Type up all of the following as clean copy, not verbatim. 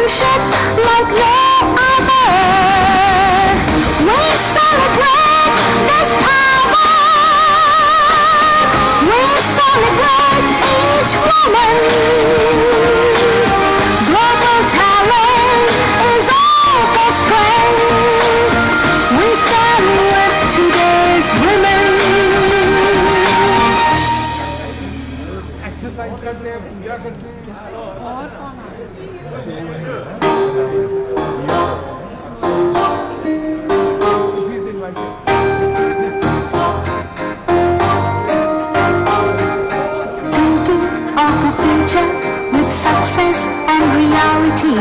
relationship like no other. We celebrate this power. We celebrate each woman. Global talent is all for strength. We stand with today's women. Exercise करते हैं, पूजा करते हैं और Thinking of a future with success and reality.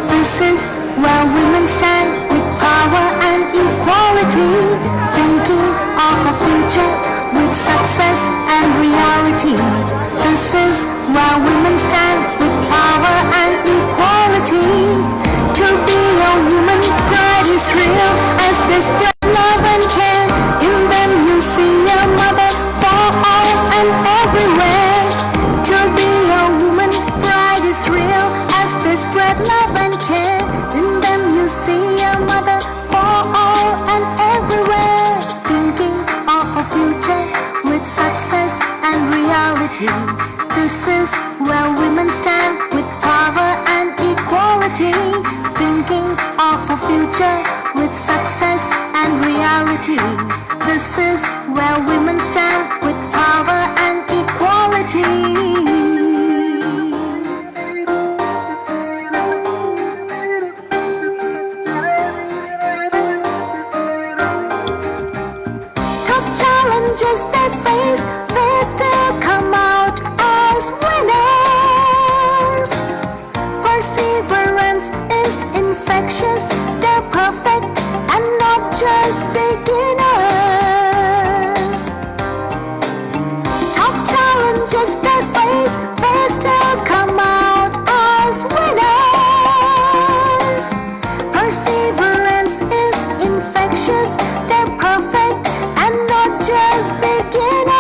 This is where women stand with power and equality. Thinking of a future with success and reality. This is where women stand with power and equality. To be a woman, pride is real as they spread love and care. In them you see a mother for all and everywhere. To be a woman, pride is real as they spread love and care. In them you see a mother for all and everywhere. Thinking of a future with success and reality. This is where women stand with power and equality. Thinking of a future with success and reality. This is where women stand with power and equality. Tough challenges they face, they still come out as winners. Perseverance is infectious, they're perfect and not just beginners. Tough challenges they face, they still come out as winners. Perseverance is infectious, they're perfect and not just beginners.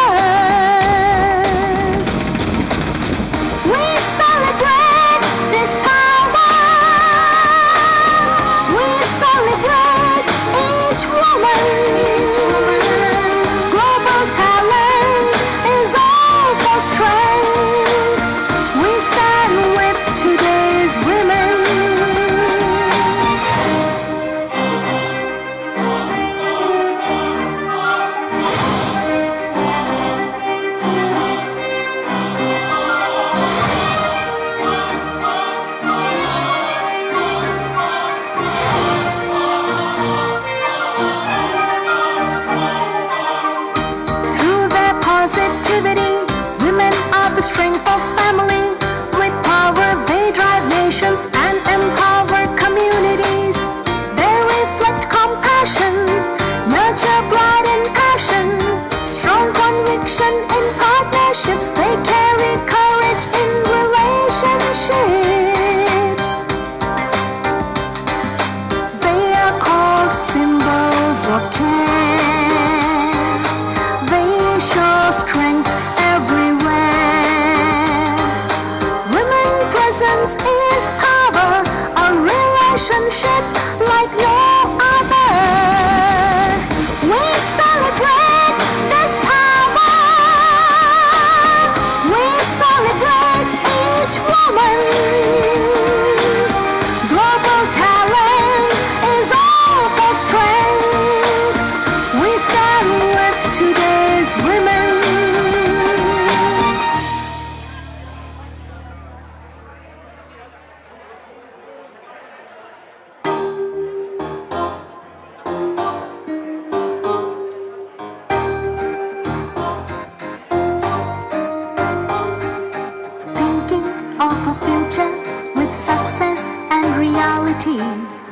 We celebrate this power. We celebrate each woman. Global talent is all for strength. We stand with today's women. Through their positivity, women are the strength of family. With power, they drive nations and empower communities. They reflect compassion, nurture pride and passion. Strong conviction in partnerships, they carry courage in relationships. They are called symbols of care. They show strength everywhere. Women presence is power, a relationship like no other. We celebrate this power. We celebrate each woman. Global talent is all for strength. We stand with today's women. Thinking of a future with success and reality.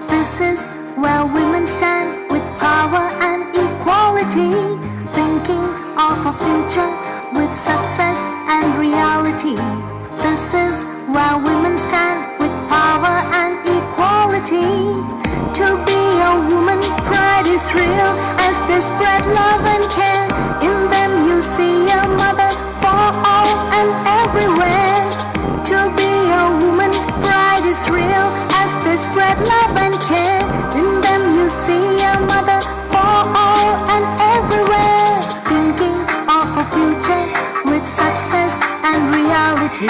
This is where women stand with power and equality. Thinking of a future with success and reality. This is where women stand with power and equality. To be a woman, pride is real as they spread love and care. In them you see a mother for all and everywhere. To be a woman, pride is real spread love and care. In them you see a mother for all and everywhere. Thinking of a future with success and reality.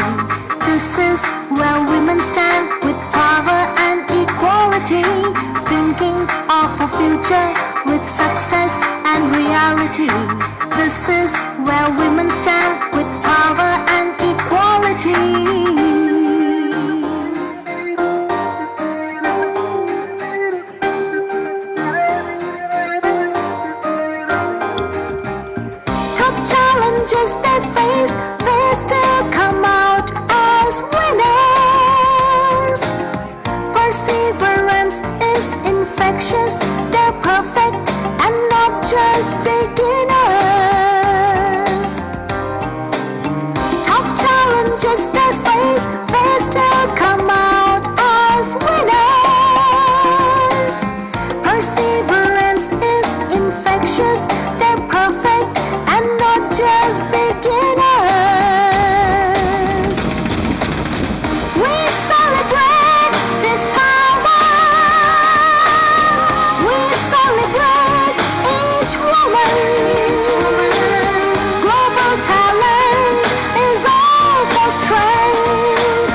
This is where women stand with power and equality. Thinking of a future with success and reality. This is where women stand with power and equality. Challenges they face, they still come out as winners. Perseverance is infectious, they're perfect and not just beginners. Tough challenges they face, they still come out as winners. Perseverance is infectious, they're perfect and not just beginners. We celebrate this power. We celebrate each woman. Global talent is all for strength.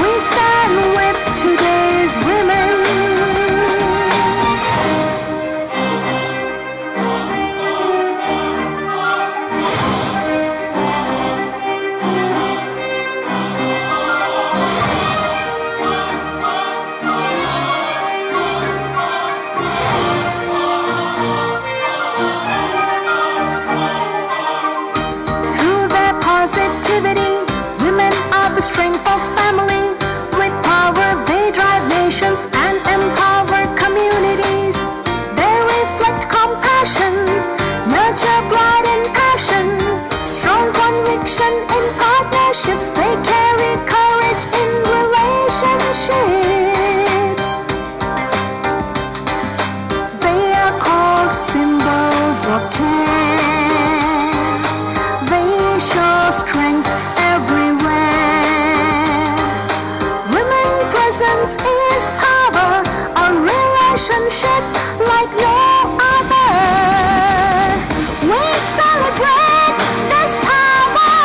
We stand with today's women. Positivity, women are the strength of family. With power they drive nations and empower communities. They reflect compassion, nurture pride and passion. Strong conviction in partnerships, they carry courage in relationships. They are called symbols of care. They show strength everywhere. Women presence is power, a relationship like no other. We celebrate this power.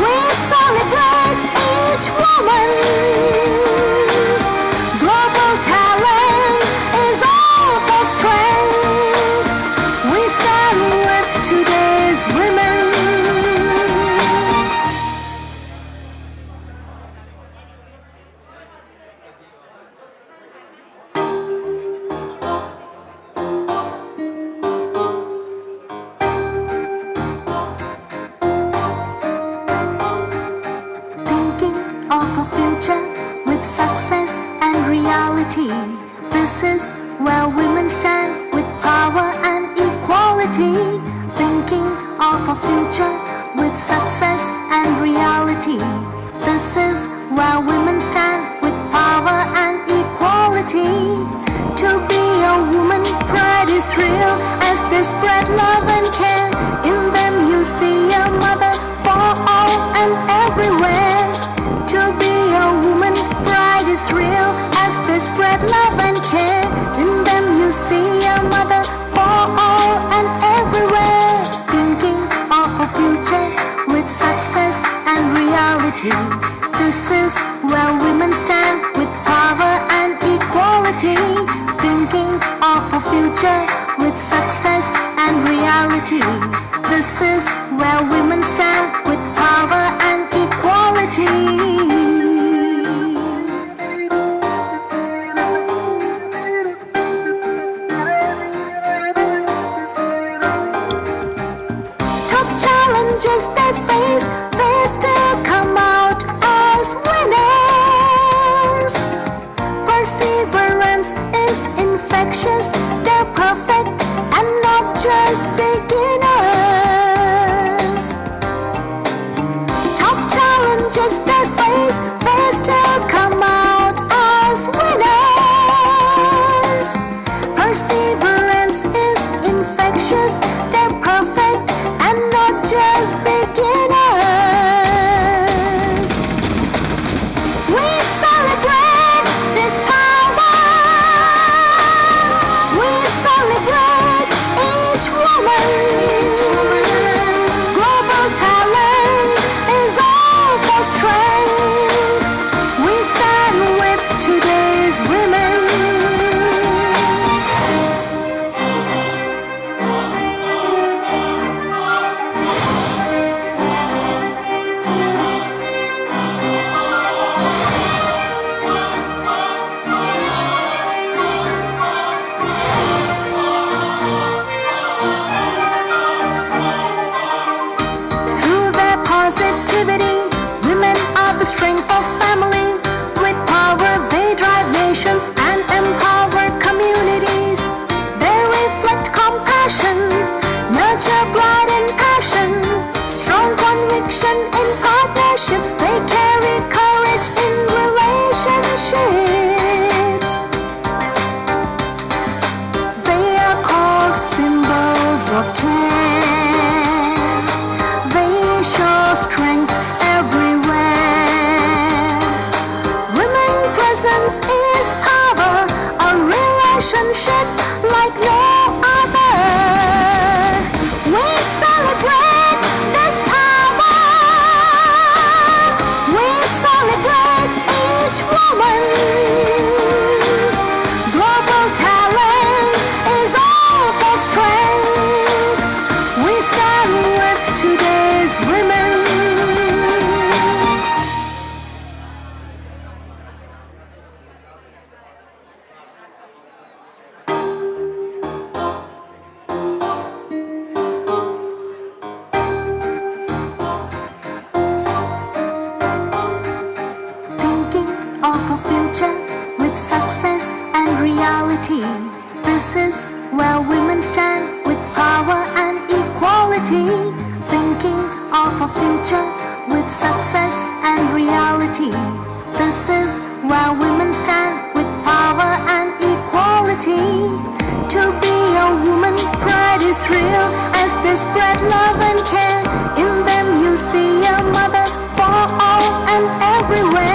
We celebrate each woman. Global talent is all for strength. We stand with today's women. Thinking of a future with success and reality. This is where women stand with power and equality. Thinking of a future with success and reality. This is where women stand with power and equality. To be a woman, pride is real as they spread love and care. In them you see a mother for all and everywhere. To be a woman, pride is real as they spread love and care. In them you see a mother for all and everywhere. Thinking of a future with success and reality. This is where women stand with power and equality. Thinking of a future with success and reality. This is where women stand with power and equality. Challenges they face, they still come out as winners. Perseverance is infectious, they're perfect and not just beginners. Tough challenges they face, they still come out as winners. Perseverance is infectious, they're perfect and not just beginners. We celebrate strength of family. With power they drive nations and empower communities. They reflect compassion, nurture pride and passion. Strong conviction in partnerships, they carry courage in relationships. They are called symbols of care. They show strength everywhere. Women presence is power, a relationship like no other. We celebrate this power. We celebrate each woman. Global talent is all for strength. We stand with today's women. Thinking of a future with success and reality. This is where women stand with power and equality. Thinking of a future with success and reality. This is where women stand with power and equality. To be a woman, pride is real as they spread love and care. In them you see a mother for all and everywhere.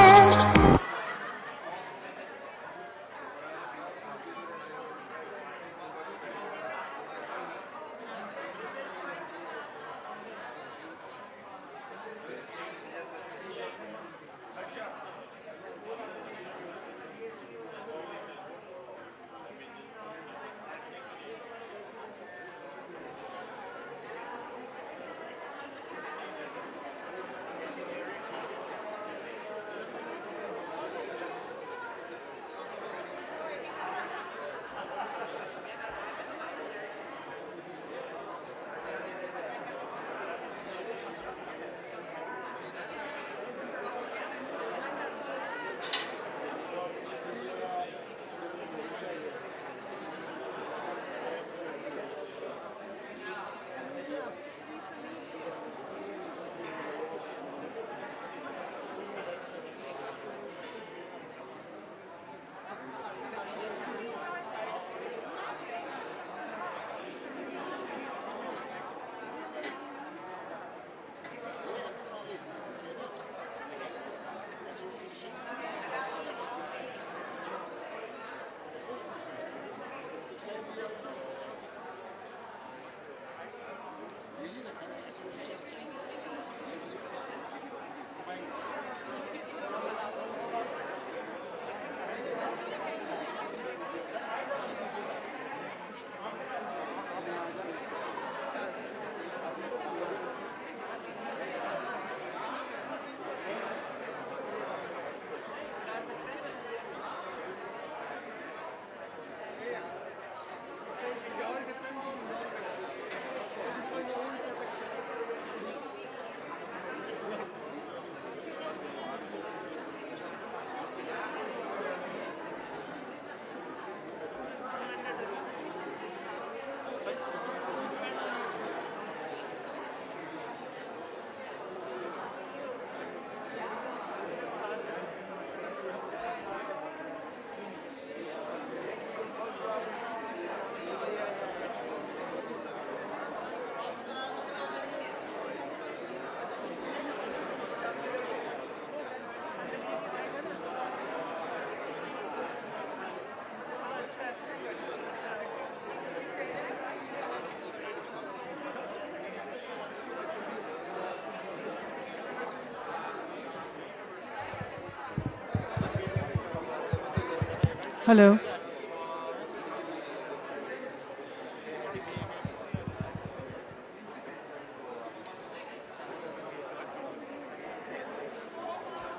Hello.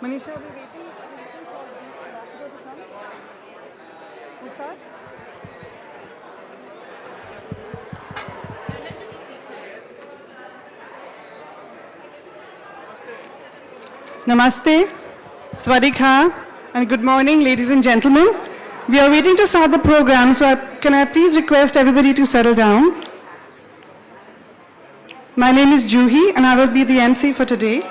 Manisha, are we waiting for the ambassador to come? We start? Namaste. Swadika, and good morning, ladies and gentlemen. We are waiting to start the program, so can I please request everybody to settle down? My name is Juhi, and I will be the MC for today.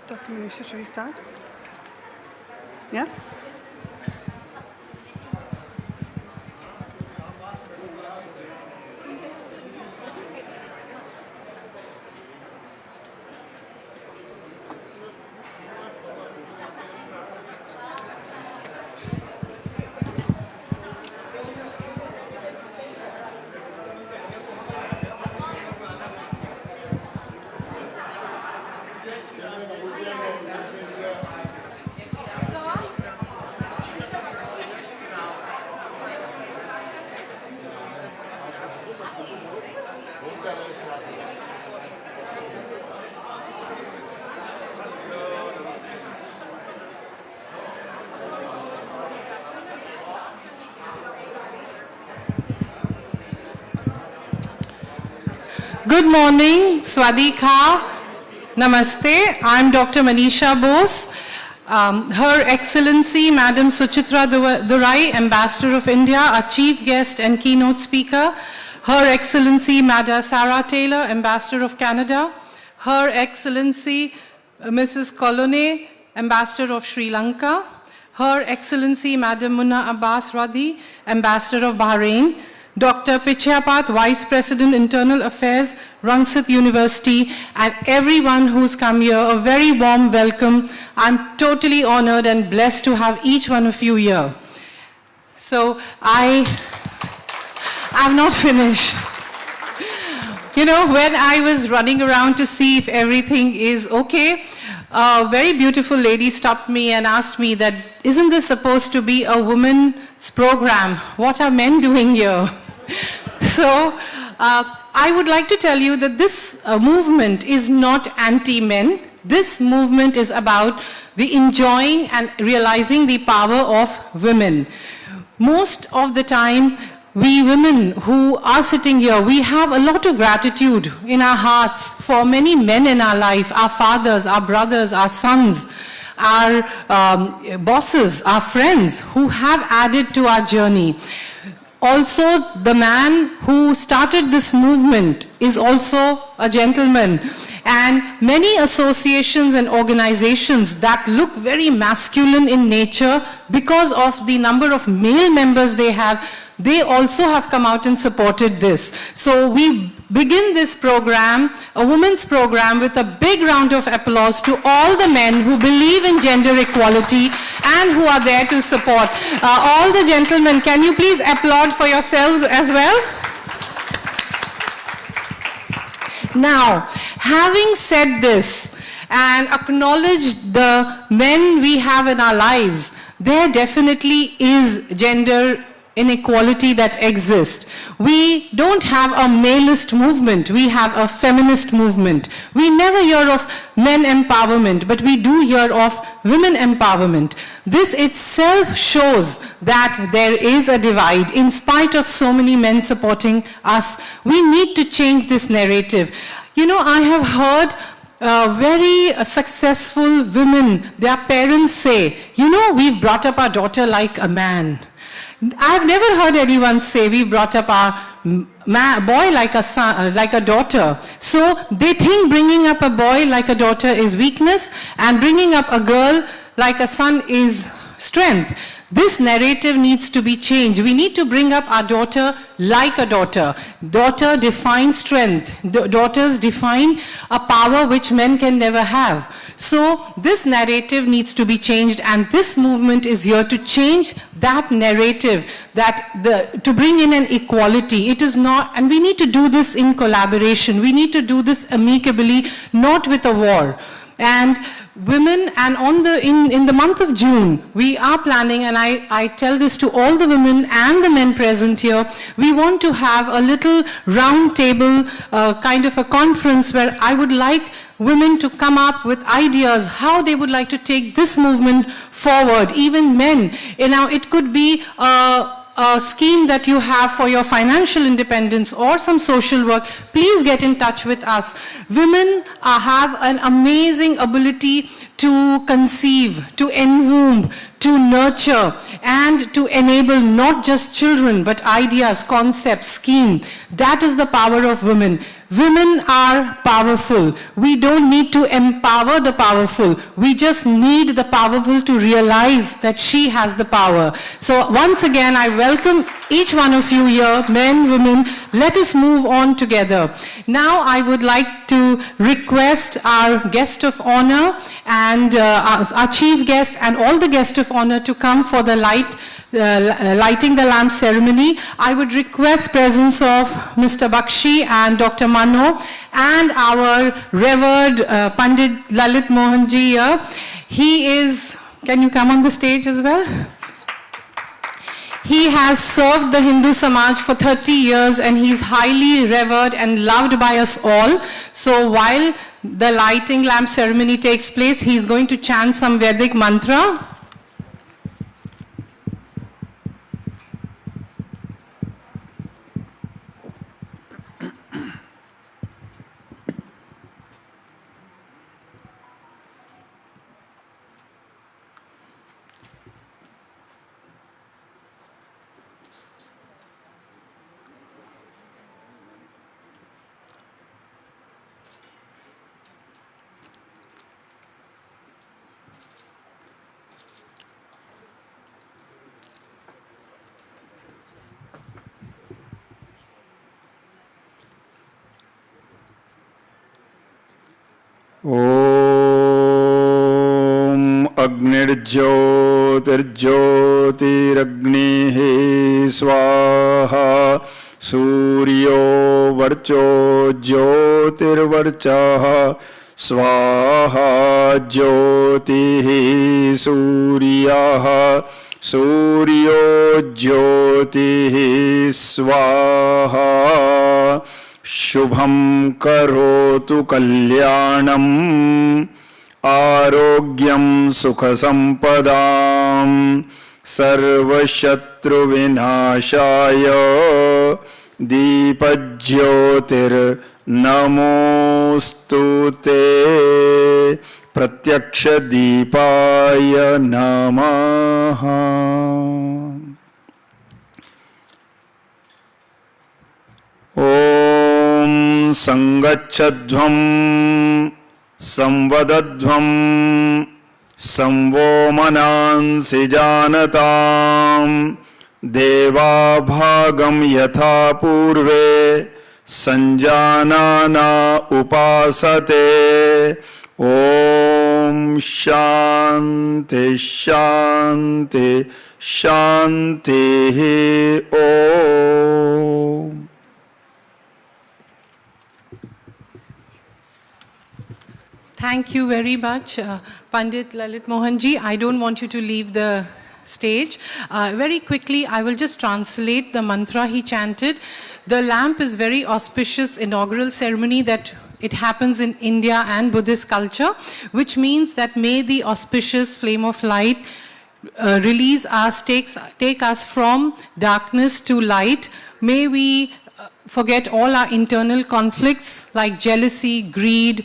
Dr. Manisha, should we start? Yeah? Good morning, Swadika, Namaste. I'm Dr. Manisha Bose. Her Excellency, Madam Suchitra Durai, Ambassador of India, our Chief Guest and Keynote Speaker. Her Excellency, Madam Sarah Taylor, Ambassador of Canada. Her Excellency, Mrs. Colonne, Ambassador of Sri Lanka. Her Excellency, Madam Munna Abbas Radi, Ambassador of Bahrain. Dr. Pichyapat, Vice President, Internal Affairs, Rangsit University, and everyone who's come here, a very warm welcome. I'm totally honored and blessed to have each one of you here. So I've not finished. You know, when I was running around to see if everything is okay, a very beautiful lady stopped me and asked me that, isn't this supposed to be a women's program? What are men doing here? So I would like to tell you that this movement is not anti-men. This movement is about the enjoying and realizing the power of women. Most of the time, we women who are sitting here, we have a lot of gratitude in our hearts for many men in our life, our fathers, our brothers, our sons, our bosses, our friends who have added to our journey. Also, the man who started this movement is also a gentleman. And many associations and organizations that look very masculine in nature because of the number of male members they have, they also have come out and supported this. So we begin this program, a women's program, with a big round of applause to all the men who believe in gender equality and who are there to support. All the gentlemen, can you please applaud for yourselves as well? Now, having said this and acknowledged the men we have in our lives, there definitely is gender inequality that exists. We don't have a maleist movement, we have a feminist movement. We never hear of men empowerment, but we do hear of women empowerment. This itself shows that there is a divide in spite of so many men supporting us. We need to change this narrative. You know, I have heard very successful women, their parents say, you know, we've brought up our daughter like a man. I've never heard anyone say we brought up our boy like a son, like a daughter. So they think bringing up a boy like a daughter is weakness and bringing up a girl like a son is strength. This narrative needs to be changed. We need to bring up our daughter like a daughter. Daughter defines strength. Daughters define a power which men can never have. So this narrative needs to be changed, and this movement is here to change that narrative, to bring in an equality. It is not, and we need to do this in collaboration. We need to do this amicably, not with a war. And women, and in the month of June, we are planning, and I tell this to all the women and the men present here, we want to have a little round table, kind of a conference where I would like women to come up with ideas how they would like to take this movement forward, even men. You know, it could be a scheme that you have for your financial independence or some social work. Please get in touch with us. Women have an amazing ability to conceive, to enwomb, to nurture, and to enable not just children, but ideas, concepts, scheme. That is the power of women. Women are powerful. We don't need to empower the powerful. We just need the powerful to realize that she has the power. So once again, I welcome each one of you here, men, women. Let us move on together. Now I would like to request our guest of honor and our chief guest and all the guests of honor to come for the lighting the lamp ceremony. I would request presence of Mr. Bakshi and Dr. Mano and our revered Pandit Lalit Mohanji here. He is, can you come on the stage as well? He has served the Hindu Samaj for 30 years and he's highly revered and loved by us all. So while the lighting lamp ceremony takes place, he's going to chant some Vedic mantra. ॐ अग्निर्ज्योतिर्ज्योतिरग्निः स्वाहा सूर्यो वर्चो ज्योतिर्वर्चः स्वाहा ज्योतिः सूर्यः सूर्यो ज्योतिः स्वाहा शुभं करोतु कल्याणम् आरोग्यं सुखसम्पदां सर्वशत्रुविनाशाय दीपज्योतिर्नमोऽस्तु ते प्रत्यक्षदीपाय नमः। ॐ संगच्छध्वं संवदध्वं संवो मनांसि जानतां देवाभागं यथा पूर्वे संजानाना उपासते। ॐ शान्ति शान्ति शान्तिः। ॐ Thank you very much, Pandit Lalit Mohanji. I don't want you to leave the stage. Very quickly, I will just translate the mantra he chanted. The lamp is very auspicious inaugural ceremony that it happens in India and Buddhist culture, which means that may the auspicious flame of light release us, take us from darkness to light. May we forget all our internal conflicts like jealousy, greed,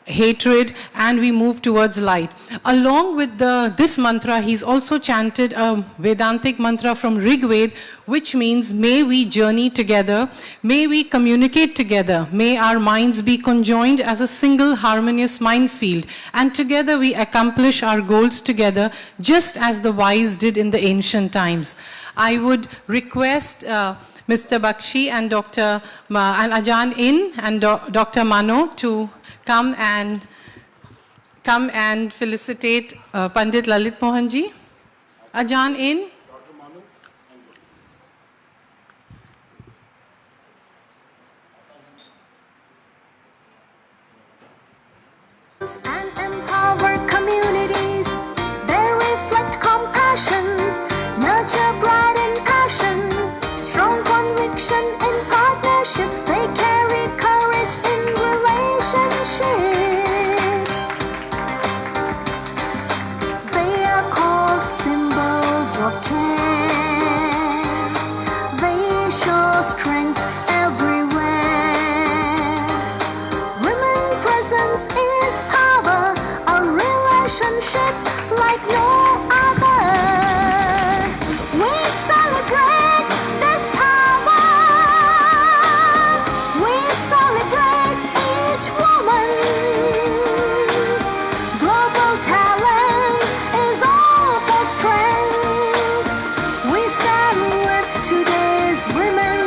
hatred, and we move towards light. Along with this mantra, he's also chanted a Vedantic mantra from Rig Veda, which means, may we journey together, may we communicate together, may our minds be conjoined as a single harmonious mind field, and together we accomplish our goals together, just as the wise did in the ancient times. I would request Mr. Bakshi and and Ajahn In and Dr. Mano to come and felicitate Pandit Lalit Mohanji. Ajahn In. And empower communities. They reflect compassion, nurture pride and passion, strong conviction in partnerships. They carry courage in relationships. They are called symbols of care. They show strength everywhere. Women presence is power, a relationship like no other. We celebrate this power. We celebrate each woman. Global talent is all for strength. We stand with today's women.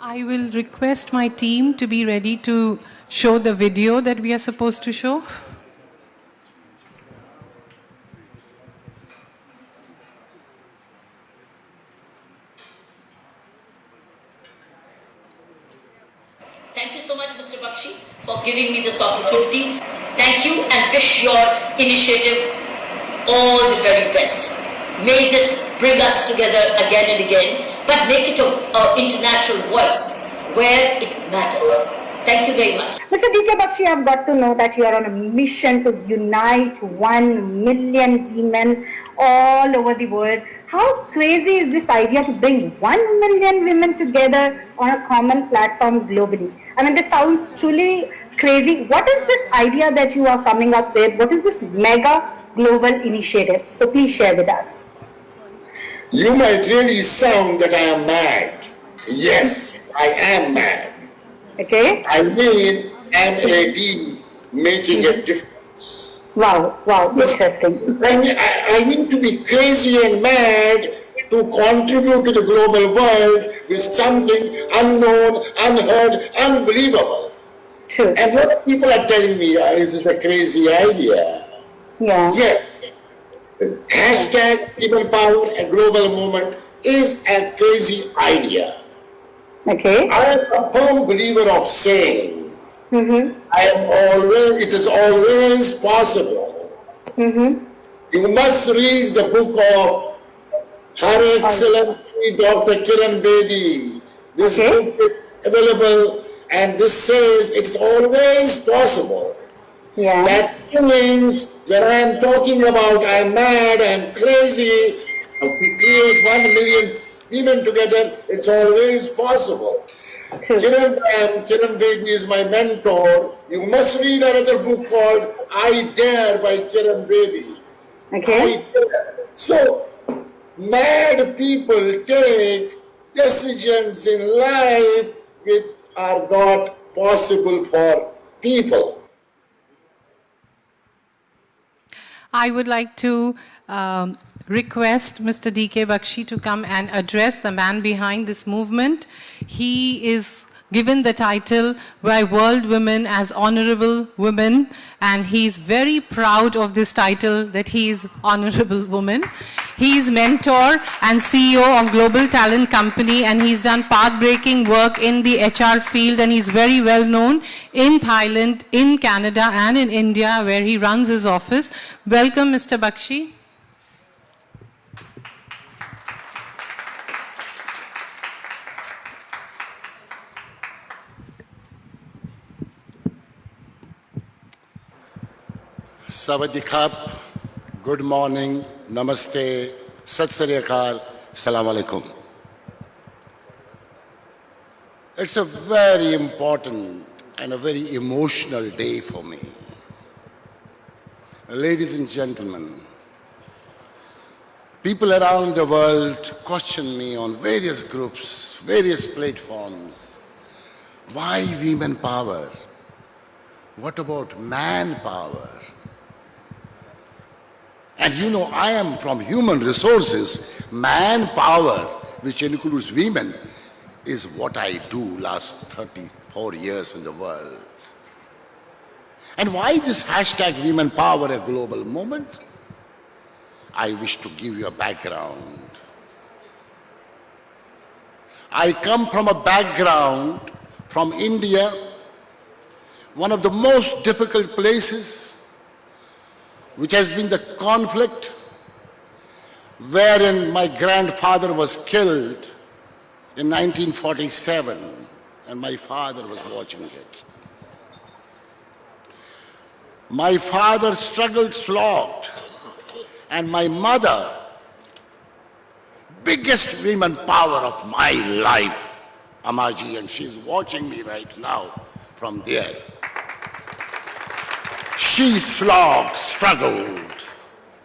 I will request my team to be ready to show the video that we are supposed to show. Thank you so much, Mr. Bakshi, for giving me this opportunity. Thank you and wish your initiative all the very best. May this bring us together again and again, but make it an international voice where it matters. Thank you very much. Mr. D.K. Bakshi, I've got to know that you are on a mission to unite 1 million women all over the world. How crazy is this idea to bring 1 million women together on a common platform globally? I mean, this sounds truly crazy. What is this idea that you are coming up with? What is this mega global initiative? So please share with us. You might really sound that I am mad. Yes, I am mad. Okay. I mean, MAD, making a difference. Wow, interesting. I need to be crazy and mad to contribute to the global world with something unknown, unheard, unbelievable. True. And what people are telling me is this a crazy idea? Yeah. Yes. Hashtag People Power and Global Movement is a crazy idea. Okay. I am a firm believer of saying, it is always possible. You must read the book of Her Excellency Dr. Kiran Bedi. This book is available, and this says it's always possible. Yeah. That means when I am talking about I'm mad, I'm crazy, we create 1 million women together, it's always possible. Kiran Bedi is my mentor. You must read another book called I Dare by Kiran Bedi. Okay. So, mad people take decisions in life which are not possible for people. I would like to request Mr. D.K. Bakshi to come and address the man behind this movement. He is given the title by World Women as Honorable Woman, and he's very proud of this title that he is Honorable Woman. He is mentor and CEO of Global Talent Company, and he's done path-breaking work in the HR field, and he's very well known in Thailand, in Canada, and in India, where he runs his office. Welcome, Mr. Bakshi. Savadikap, good morning, namaste, sat sri akal, salam alaikum. It's a very important and a very emotional day for me. Ladies and gentlemen, people around the world question me on various groups, various platforms. Why women power? What about manpower? And you know, I am from human resources. Manpower, which includes women, is what I do last 34 years in the world. And why this hashtag women power a global movement? I wish to give you a background. I come from a background from India, one of the most difficult places, which has been the conflict wherein my grandfather was killed in 1947, and my father was watching it. My father struggled, slogged, and my mother, biggest women power of my life, Amaji, and she's watching me right now from there. She slogged, struggled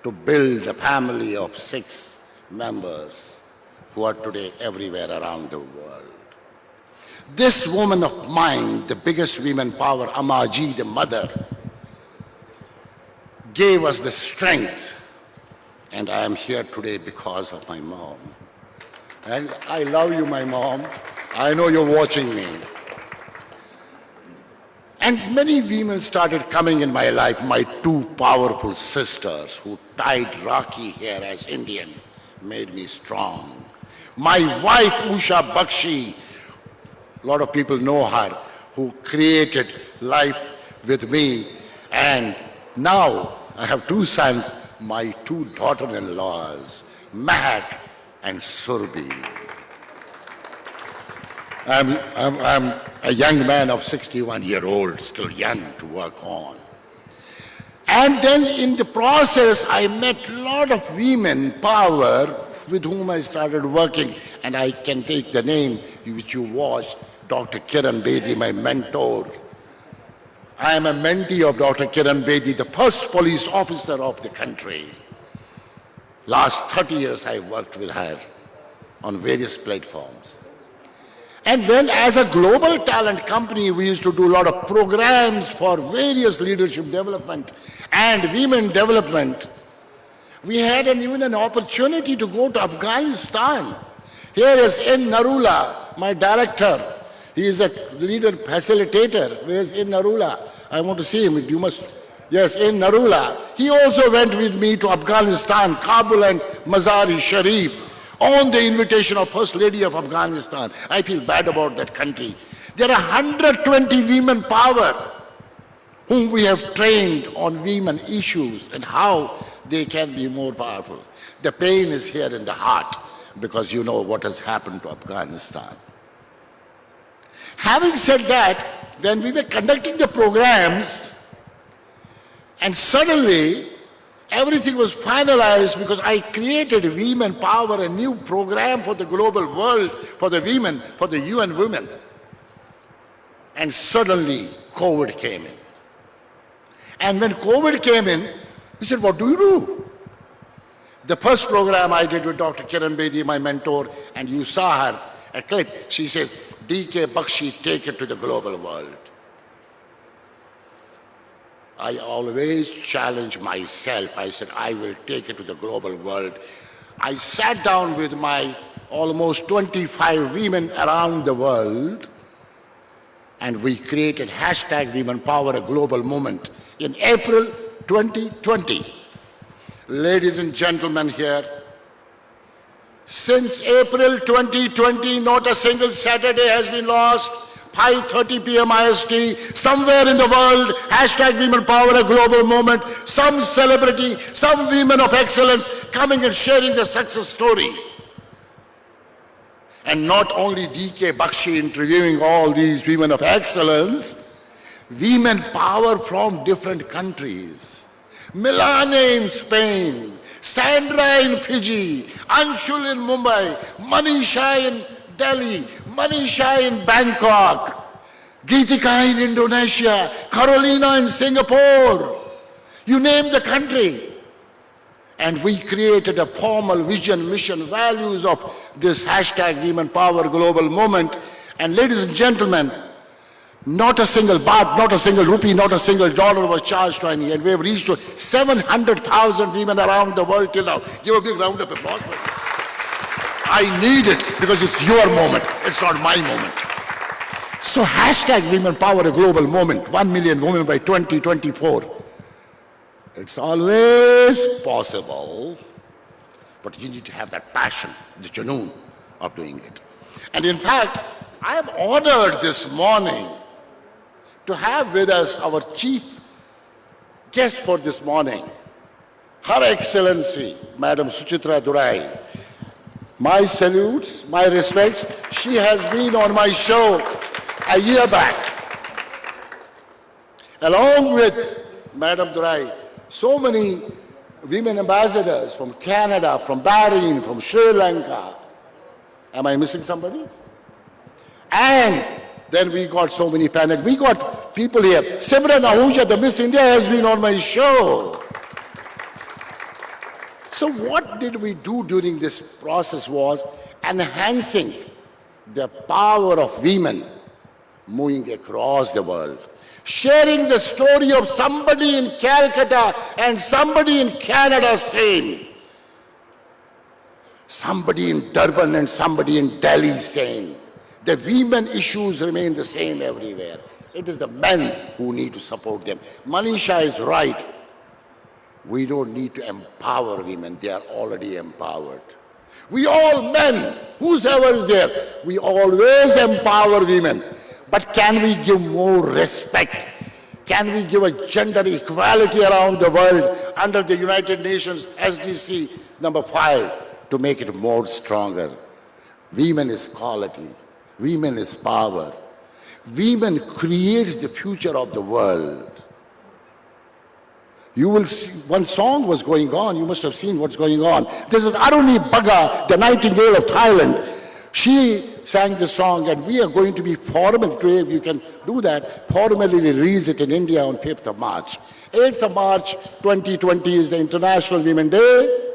to build a family of 6 members who are today everywhere around the world. This woman of mine, the biggest women power, Amaji, the mother, gave us the strength, and I am here today because of my mom. And I love you, my mom. I know you're watching me. And many women started coming in my life, my 2 powerful sisters who tied Rakhi hair as Indian, made me strong. My wife, Usha Bakshi, a lot of people know her, who created life with me. And now I have 2 sons, my 2 daughter-in-laws, Mahak and Surbi. I'm a young man of 61-year-old, still young to work on. And then in the process, I met a lot of women power with whom I started working, and I can take the name which you watched, Dr. Kiran Bedi, my mentor. I am a mentee of Dr. Kiran Bedi, the first police officer of the country. Last 30 years I worked with her on various platforms. And then as a global talent company, we used to do a lot of programs for various leadership development and women development. We had even an opportunity to go to Afghanistan. Here is N. Narula, my director. He is a leader facilitator. Where's N. Narula? I want to see him. You must. Yes, N. Narula. He also went with me to Afghanistan, Kabul and Mazar-e-Sharif, on the invitation of First Lady of Afghanistan. I feel bad about that country. There are 120 women power whom we have trained on women issues and how they can be more powerful. The pain is here in the heart because you know what has happened to Afghanistan. Having said that, when we were conducting the programs, and suddenly everything was finalized because I created Women Power, a new program for the global world, for the women, for the UN women. And suddenly COVID came in. And when COVID came in, we said, what do you do? The first program I did with Dr. Kiran Bedi, my mentor, and you saw her, a clip, she says, D.K. Bakshi, take it to the global world. I always challenge myself. I said, I will take it to the global world. I sat down with my almost 25 women around the world, and we created hashtag Women Power, a global movement in April 2020. Ladies and gentlemen here, since April 2020, not a single Saturday has been lost. 5:30 p.m. IST, somewhere in the world, hashtag Women Power, a global movement, some celebrity, some women of excellence coming and sharing the success story. And not only D.K. Bakshi interviewing all these women of excellence, women power from different countries. Milane in Spain, Sandra in Fiji, Anshul in Mumbai, Manisha in Delhi, Manisha in Bangkok, Geetika in Indonesia, Carolina in Singapore. You name the country. And we created a formal vision, mission, values of this hashtag Women Power Global Movement. And ladies and gentlemen, not a single baht, not a single rupee, not a single dollar was charged to any. And we have reached to 700,000 women around the world till now. Give a big round of applause. I need it because it's your moment. It's not my moment. So hashtag Women Power Global Movement, 1 million women by 2024. It's always possible, but you need to have that passion, the junoon of doing it. And in fact, I am honored this morning to have with us our chief guest for this morning, Her Excellency, Madam Suchitra Durai. My salutes, my respects. She has been on my show a year back. Along with Madam Durai, so many women ambassadors from Canada, from Bahrain, from Sri Lanka. Am I missing somebody? And then we got so many panels. We got people here. Simran Ahuja, the Miss India, has been on my show. So what did we do during this process was enhancing the power of women moving across the world. Sharing the story of somebody in Calcutta and somebody in Canada saying, somebody in Durban and somebody in Delhi saying, the women issues remain the same everywhere. It is the men who need to support them. Manisha is right. We don't need to empower women. They are already empowered. We all men, whosoever is there, we always empower women. But can we give more respect? Can we give a gender equality around the world under the United Nations SDC number 5 to make it more stronger? Women is quality. Women is power. Women creates the future of the world. You will see, one song was going on, you must have seen what's going on. This is Aruni Baga, the Nightingale of Thailand. She sang the song, and we are going to be formal today, you can do that, formally release it in India on 5th of March. 8th of March 2020 is the International Women Day,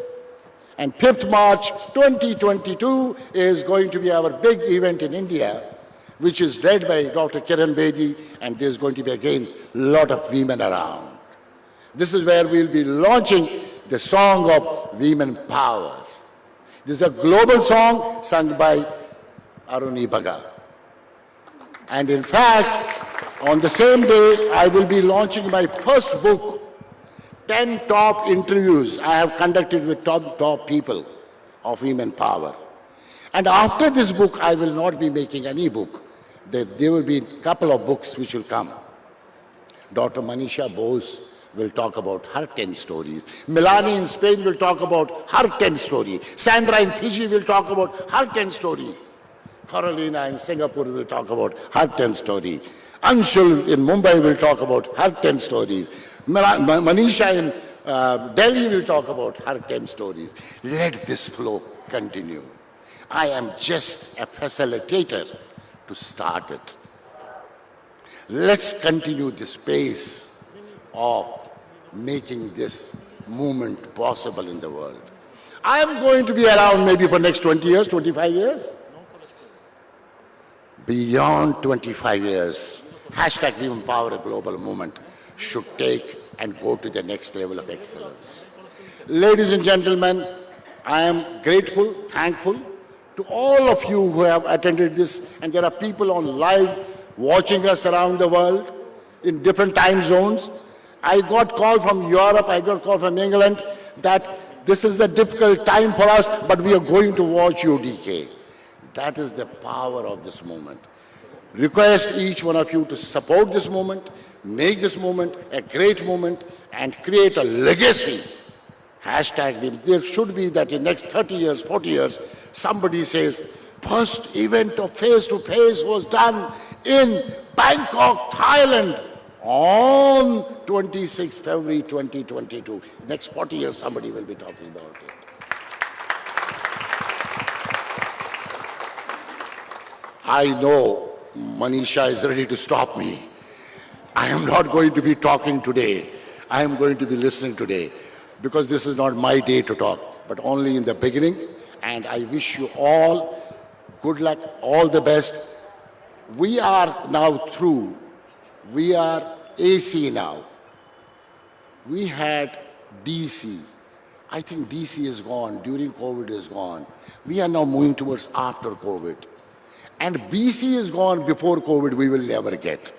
and 5th March 2022 is going to be our big event in India, which is led by Dr. Kiran Bedi, and there's going to be again a lot of women around. This is where we'll be launching the song of Women Power. This is a global song sung by Aruni Baga. And in fact, on the same day, I will be launching my first book, 10 top interviews I have conducted with top people of women power. And after this book, I will not be making any book. There will be a couple of books which will come. Dr. Manisha Bose will talk about her 10 stories. Milane in Spain will talk about her 10 stories. Sandra in Fiji will talk about her 10 stories. Carolina in Singapore will talk about her 10 stories. Anshul in Mumbai will talk about her 10 stories. Manisha in Delhi will talk about her 10 stories. Let this flow continue. I am just a facilitator to start it. Let's continue this pace of making this movement possible in the world. I am going to be around maybe for next 20 years, 25 years. Beyond 25 years, hashtag Women Power Global Movement should take and go to the next level of excellence. Ladies and gentlemen, I am grateful, thankful to all of you who have attended this, and there are people on live watching us around the world in different time zones. I got call from Europe, I got call from England that this is a difficult time for us, but we are going to watch you, DK. That is the power of this movement. Request each one of you to support this movement, make this movement a great movement, and create a legacy. Hashtag, there should be that in next 30 years, 40 years, somebody says, first event of face-to-face was done in Bangkok, Thailand, on 26 February 2022. Next 40 years, somebody will be talking about it. I know Manisha is ready to stop me. I am not going to be talking today. I am going to be listening today because this is not my day to talk, but only in the beginning. And I wish you all good luck, all the best. We are now through. We are AC now. We had DC. I think DC is gone, during COVID is gone. We are now moving towards after COVID. And BC is gone before COVID, we will never get.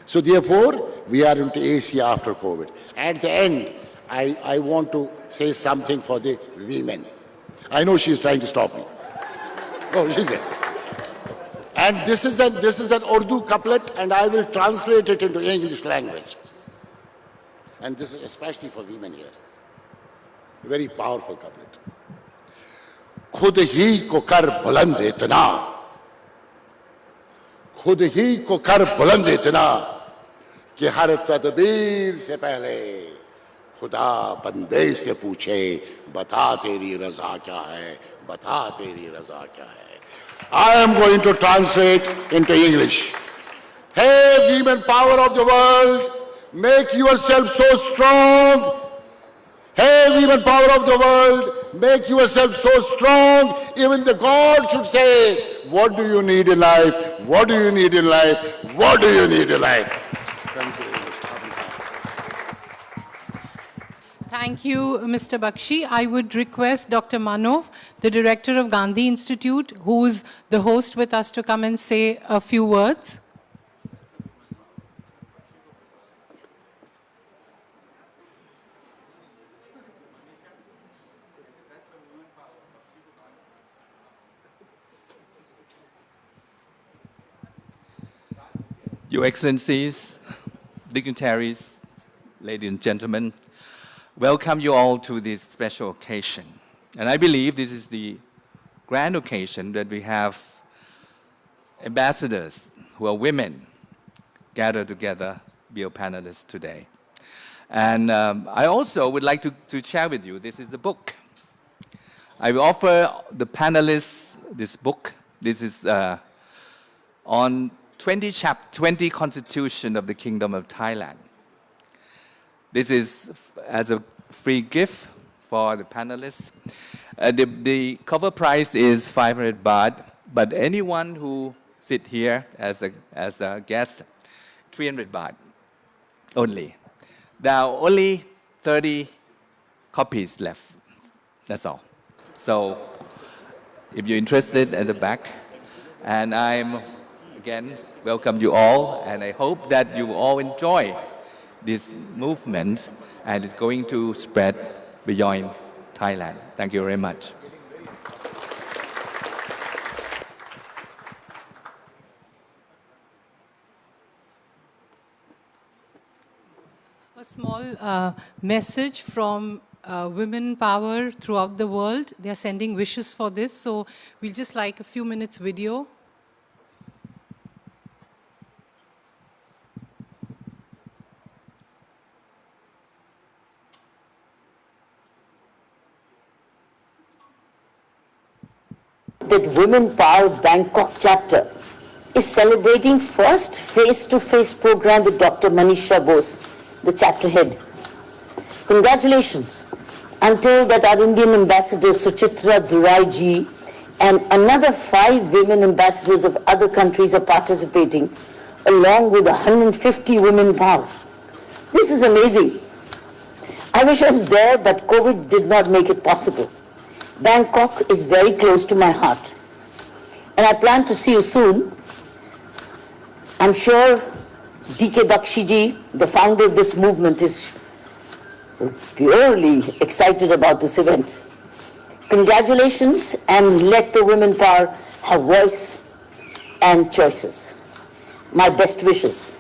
So therefore, we are into AC after COVID. At the end, I want to say something for the women. I know she is trying to stop me. Oh, she's there. And this is an Urdu couplet, and I will translate it into English language. And this is especially for women here. A very powerful couplet. खुद ही को कर बुलंद इतना, खुद ही को कर बुलंद इतना कि हर तदबीर से पहले खुदा बंदे से पूछे बता तेरी रजा क्या है, बता तेरी रजा क्या है. I am going to translate into English. Hey, women power of the world, make yourself so strong. Hey, women power of the world, make yourself so strong. Even the God should say, what do you need in life? What do you need in life? What do you need in life? Thank you. Thank you, Mr. Bakshi. I would request Dr. Manov, the director of Gandhi Institute, who's the host with us, to come and say a few words. Your Excellencies, dignitaries, ladies and gentlemen, welcome you all to this special occasion. And I believe this is the grand occasion that we have ambassadors who are women gathered together, be our panelists today. And I also would like to share with you, this is the book. I will offer the panelists this book. This is on 20 Constitution of the Kingdom of Thailand. This is as a free gift for the panelists. The cover price is 500 baht, but anyone who sit here as a guest, 300 baht only. There are only 30 copies left. That's all. So if you're interested at the back, and I'm again welcome you all, and I hope that you all enjoy this movement, and it's going to spread beyond Thailand. Thank you very much. A small message from women power throughout the world. They are sending wishes for this, so we'll just like a few minutes video. That Women Power Bangkok chapter is celebrating first face-to-face program with Dr. Manisha Bose, the chapter head. Congratulations. Until that, our Indian ambassador Suchitra Durai ji and another 5 women ambassadors of other countries are participating, along with 150 women power. This is amazing. I wish I was there, but COVID did not make it possible. Bangkok is very close to my heart, and I plan to see you soon. I'm sure D.K. Bakshi ji, the founder of this movement, is purely excited about this event. Congratulations, and let the women power have voice and choices. My best wishes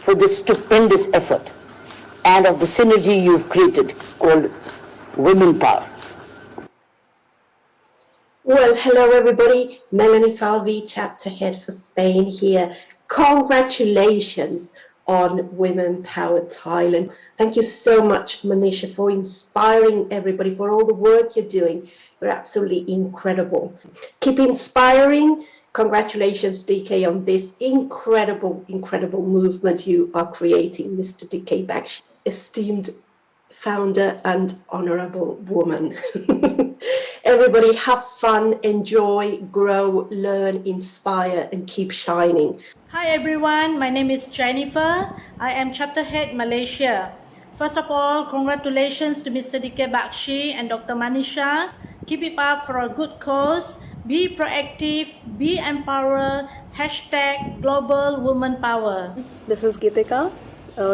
for this stupendous effort and of the synergy you've created called Women Power. Well, hello everybody. Melanie Falvey, chapter head for Spain here. Congratulations on Women Power Thailand. Thank you so much, Manisha, for inspiring everybody, for all the work you're doing. You're absolutely incredible. Keep inspiring. Congratulations, DK, on this incredible movement you are creating, Mr. DK Bakshi, esteemed founder and honorable woman. Everybody have fun, enjoy, grow, learn, inspire, and keep shining. Hi everyone, my name is Jennifer. I am Chapter Head Malaysia. First of all, congratulations to Mr. DK Bakshi and Dr. Manisha. Keep it up for a good cause. Be proactive, be empowered, # Global Woman Power. This is Gitika,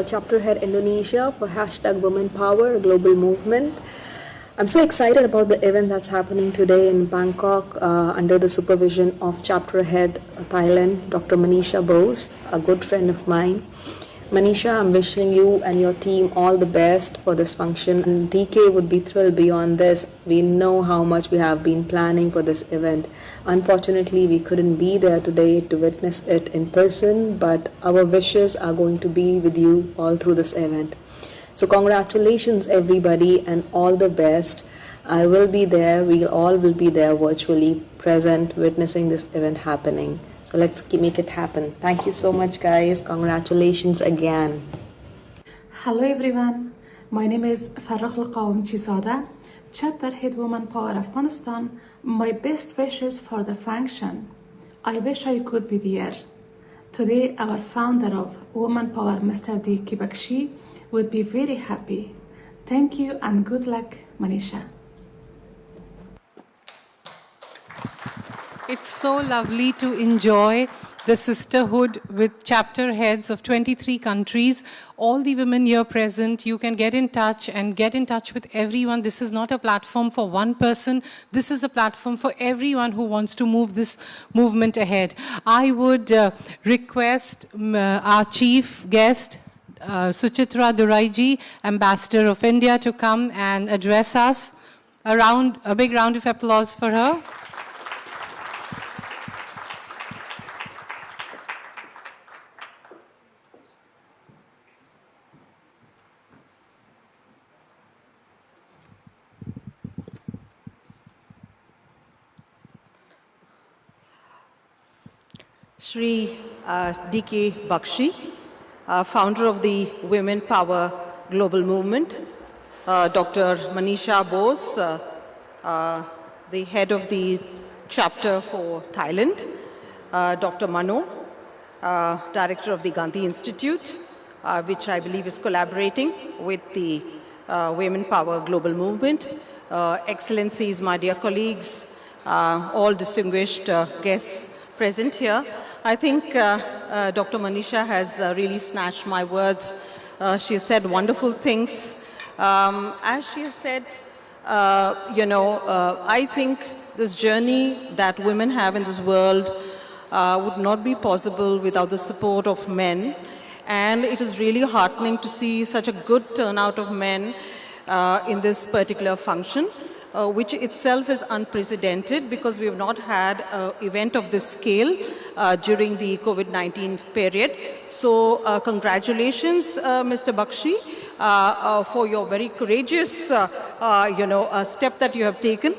Chapter Head Indonesia for # Women Power, a global movement. I'm so excited about the event that's happening today in Bangkok under the supervision of Chapter Head Thailand, Dr. Manisha Bose, a good friend of mine. Manisha, I'm wishing you and your team all the best for this function, and DK would be thrilled beyond this. We know how much we have been planning for this event. Unfortunately, we couldn't be there today to witness it in person, but our wishes are going to be with you all through this event. So congratulations everybody and all the best. I will be there, we all will be there virtually present witnessing this event happening. So let's make it happen. Thank you so much guys. Congratulations again. Hello everyone. My name is Farrukh Al-Qawm Chizada, Chapter Head Women Power Afghanistan. My best wishes for the function. I wish I could be there. Today our founder of Women Power, Mr. DK Bakshi, would be very happy. Thank you and good luck, Manisha. It's so lovely to enjoy the sisterhood with chapter heads of 23 countries. All the women here present, you can get in touch with everyone. This is not a platform for one person. This is a platform for everyone who wants to move this movement ahead. I would request our chief guest, Suchitra Durai, Ambassador of India, to come and address us. A big round of applause for her. Shri DK Bakshi, founder of the Women Power Global Movement, Dr. Manisha Bose, the head of the chapter for Thailand, Dr. Mano, director of the Gandhi Institute, which I believe is collaborating with the Women Power Global Movement, Excellencies, my dear colleagues, all distinguished guests present here. I think Dr. Manisha has really snatched my words. She said wonderful things. As she has said, I think this journey that women have in this world would not be possible without the support of men. And it is really heartening to see such a good turnout of men in this particular function, which itself is unprecedented because we have not had an event of this scale during the COVID-19 period. So congratulations, Mr. Bakshi, for your very courageous step that you have taken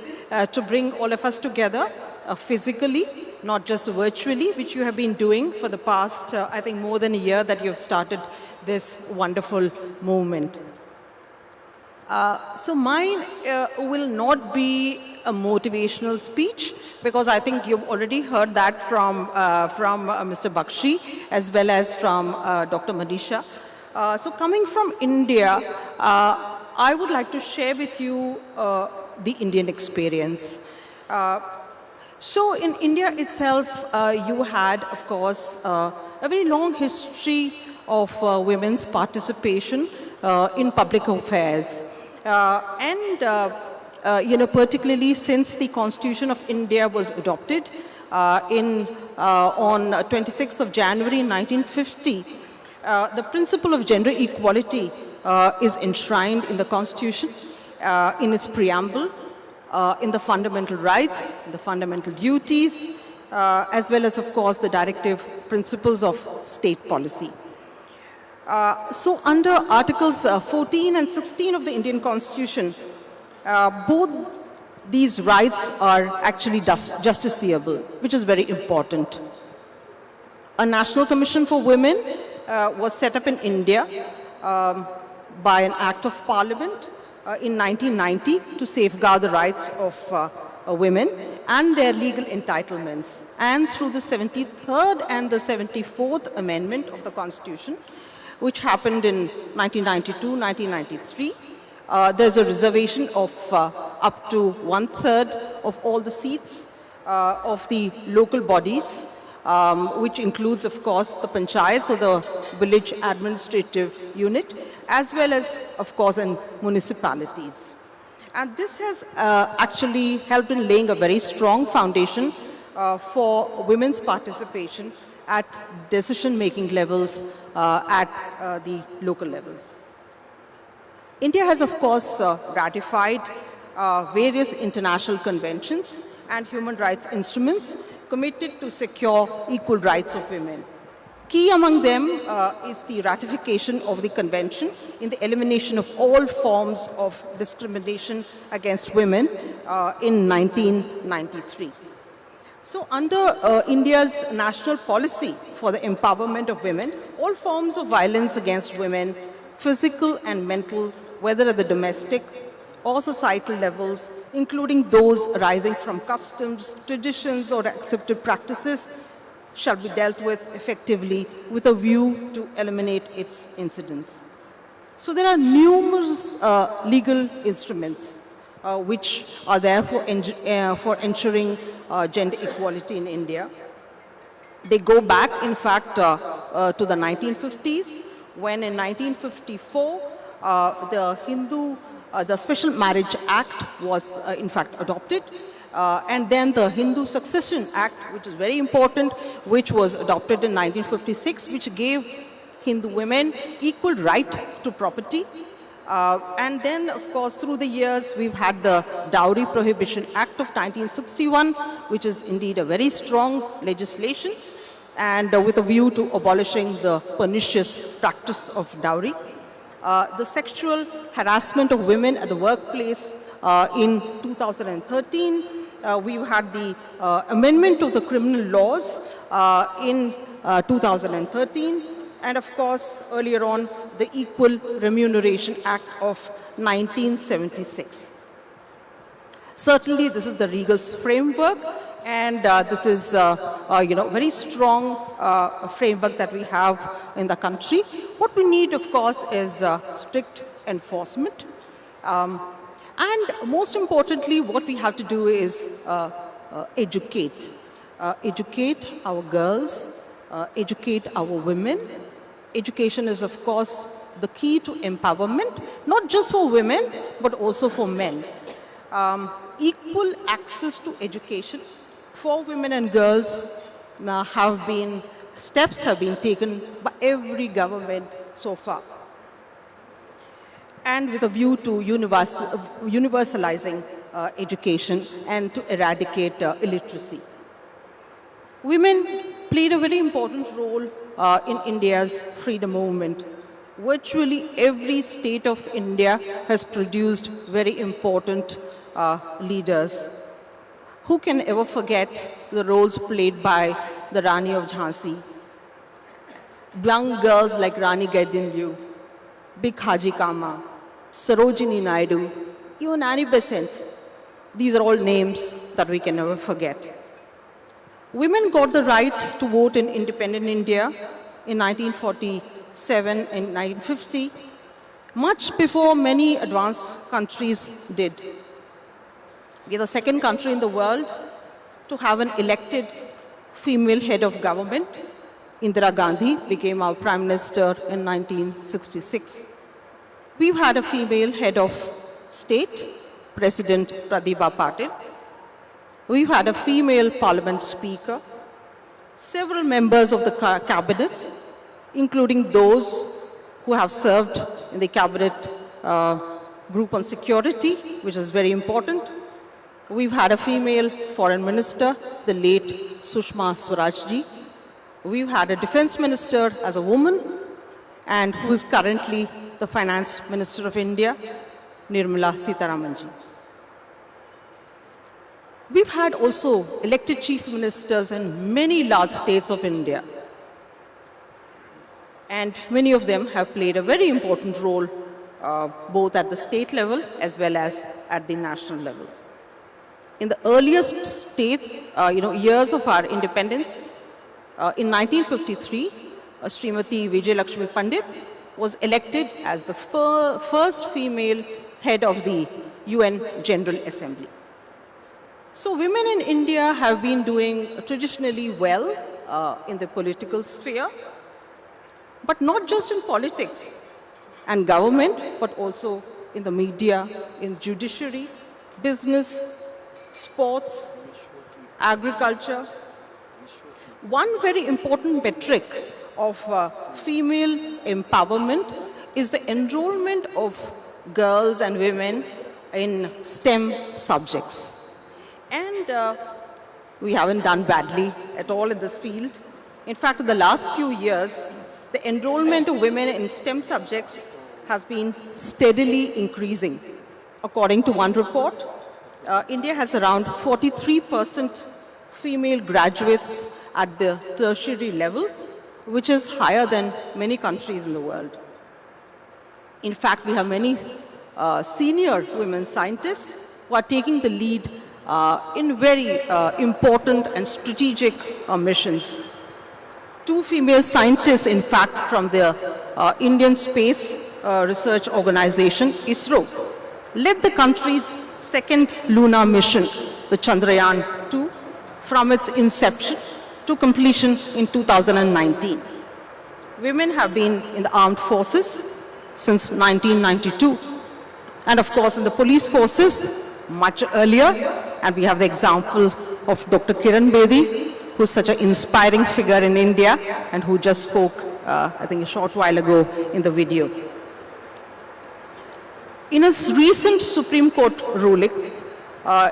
to bring all of us together physically, not just virtually, which you have been doing for the past, I think, more than a year that you have started this wonderful movement. So mine will not be a motivational speech because I think you've already heard that from Mr. Bakshi as well as from Dr. Manisha. So coming from India, I would like to share with you the Indian experience. So in India itself, you had, of course, a very long history of women's participation in public affairs. Particularly since the Constitution of India was adopted on 26th of January 1950, the principle of gender equality is enshrined in the Constitution, in its preamble, in the fundamental rights, the fundamental duties, as well as, of course, the directive principles of state policy. So under Articles 14 and 16 of the Indian Constitution, both these rights are actually justiciable, which is very important. A National Commission for Women was set up in India by an Act of Parliament in 1990 to safeguard the rights of women and their legal entitlements. And through the 73rd and the 74th Amendment of the Constitution, which happened in 1992, 1993, there's a reservation of up to 1/3 of all the seats of the local bodies, which includes, of course, the panchayats or the village administrative unit, as well as, of course, in municipalities. And this has actually helped in laying a very strong foundation for women's participation at decision-making levels at the local levels. India has, of course, ratified various international conventions and human rights instruments committed to secure equal rights of women. Key among them is the ratification of the Convention in the elimination of all forms of discrimination against women in 1993. So under India's national policy for the empowerment of women, all forms of violence against women, physical and mental, whether at the domestic or societal levels, including those arising from customs, traditions, or accepted practices, shall be dealt with effectively with a view to eliminate its incidence. So there are numerous legal instruments which are there for ensuring gender equality in India. They go back, in fact, to the 1950s, when in 1954, the Special Marriage Act was, in fact, adopted. And then the Hindu Succession Act, which is very important, which was adopted in 1956, which gave Hindu women equal right to property. And then, of course, through the years, we've had the Dowry Prohibition Act of 1961, which is indeed a very strong legislation, and with a view to abolishing the pernicious practice of dowry. The sexual harassment of women at the workplace in 2013. We've had the amendment of the criminal laws in 2013. And of course, earlier on, the Equal Remuneration Act of 1976. Certainly, this is the Regal framework. And this is, very strong framework that we have in the country. What we need, of course, is strict enforcement. And most importantly, what we have to do is educate. Educate our girls, educate our women. Education is, of course, the key to empowerment, not just for women, but also for men. Equal access to education for women and girls steps have been taken by every government so far, and with a view to universalizing education and to eradicate illiteracy. Women played a very important role in India's freedom movement. Virtually every state of India has produced very important leaders. Who can ever forget the roles played by the Rani of Jhansi? Young girls like Rani Gaidinliu, Bhikhaji Cama, Sarojini Naidu, even Annie Besant. These are all names that we can never forget. Women got the right to vote in independent India in 1947 and 1950, much before many advanced countries did. We are the second country in the world to have an elected female head of government. Indira Gandhi became our Prime Minister in 1966. We've had a female head of state, President Pratibha Patil. We've had a female parliament speaker, several members of the cabinet, including those who have served in the cabinet group on security, which is very important. We've had a female foreign minister, the late Sushma Swaraj ji. We've had a defense minister as a woman, and who is currently the Finance Minister of India, Nirmala Sitharamanji. We've had also elected chief ministers in many large states of India. And many of them have played a very important role both at the state level as well as at the national level. In the earliest states, years of our independence, in 1953, Srimati Vijay Lakshmi Pandit was elected as the first female head of the UN General Assembly. So women in India have been doing traditionally well in the political sphere, but not just in politics and government, but also in the media, in judiciary, business, sports, agriculture. One very important metric of female empowerment is the enrollment of girls and women in STEM subjects. And we haven't done badly at all in this field. In fact, in the last few years, the enrollment of women in STEM subjects has been steadily increasing. According to one report, India has around 43% female graduates at the tertiary level, which is higher than many countries in the world. In fact, we have many senior women scientists who are taking the lead in very important and strategic missions. 2 female scientists, in fact, from the Indian Space Research Organization, ISRO, led the country's second lunar mission, the Chandrayaan-2, from its inception to completion in 2019. Women have been in the armed forces since 1992, and of course in the police forces much earlier, and we have the example of Dr. Kiran Bedi, who's such an inspiring figure in India and who just spoke, I think, a short while ago in the video. In a recent Supreme Court ruling,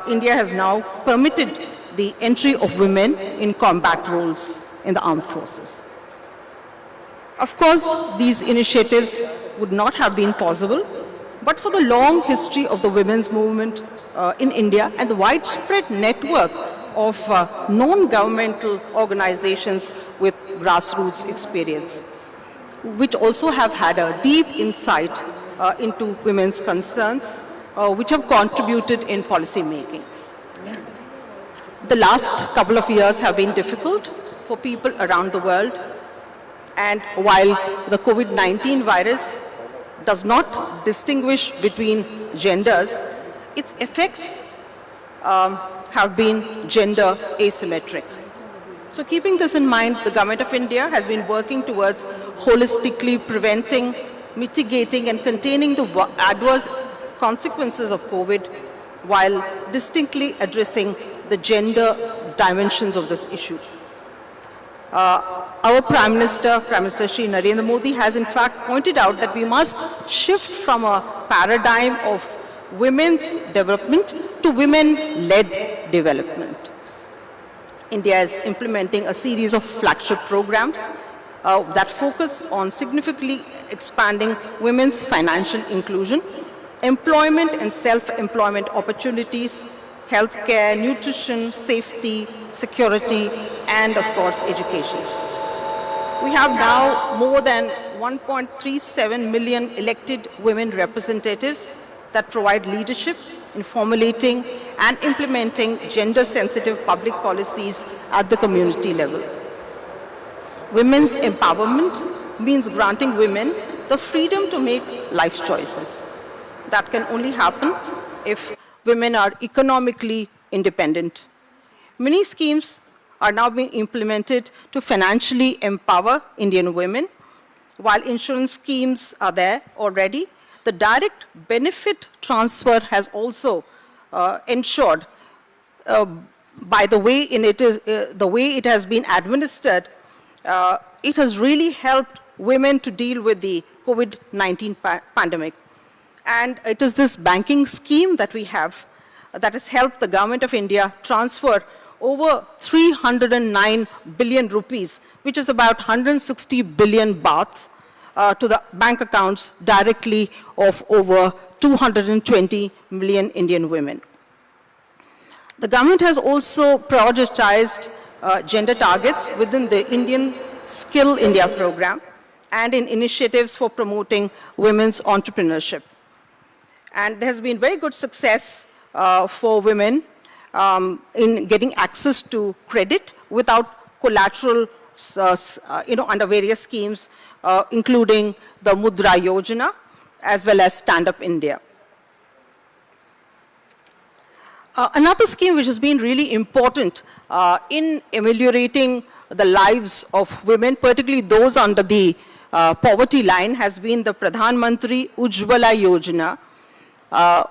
India has now permitted the entry of women in combat roles in the armed forces. Of course, these initiatives would not have been possible but for the long history of the women's movement in India and the widespread network of non-governmental organizations with grassroots experience, which also have had a deep insight into women's concerns, which have contributed in policy making. The last couple of years have been difficult for people around the world, and while the COVID-19 virus does not distinguish between genders, its effects have been gender asymmetric. So keeping this in mind, the Government of India has been working towards holistically preventing, mitigating and containing the adverse consequences of COVID while distinctly addressing the gender dimensions of this issue. Our Prime Minister Shri Narendra Modi, has in fact pointed out that we must shift from a paradigm of women's development to women-led development. India is implementing a series of flagship programs that focus on significantly expanding women's financial inclusion, employment and self-employment opportunities, healthcare, nutrition, safety, security, and of course, education. We have now more than 1.37 million elected women representatives that provide leadership in formulating and implementing gender-sensitive public policies at the community level. Women's empowerment means granting women the freedom to make life choices. That can only happen if women are economically independent. Many schemes are now being implemented to financially empower Indian women. While insurance schemes are there already, the direct benefit transfer has also ensured by the way it has been administered, it has really helped women to deal with the COVID-19 pandemic. And it is this banking scheme that we have that has helped the Government of India transfer over 309 billion rupees, which is about 160 billion baht, to the bank accounts directly of over 220 million Indian women. The government has also prioritized gender targets within the Indian Skill India program and in initiatives for promoting women's entrepreneurship. And there has been very good success for women in getting access to credit without collateral, under various schemes, including the Mudra Yojana, as well as Stand Up India. Another scheme which has been really important in ameliorating the lives of women, particularly those under the poverty line, has been the Pradhan Mantri Ujjwala Yojana,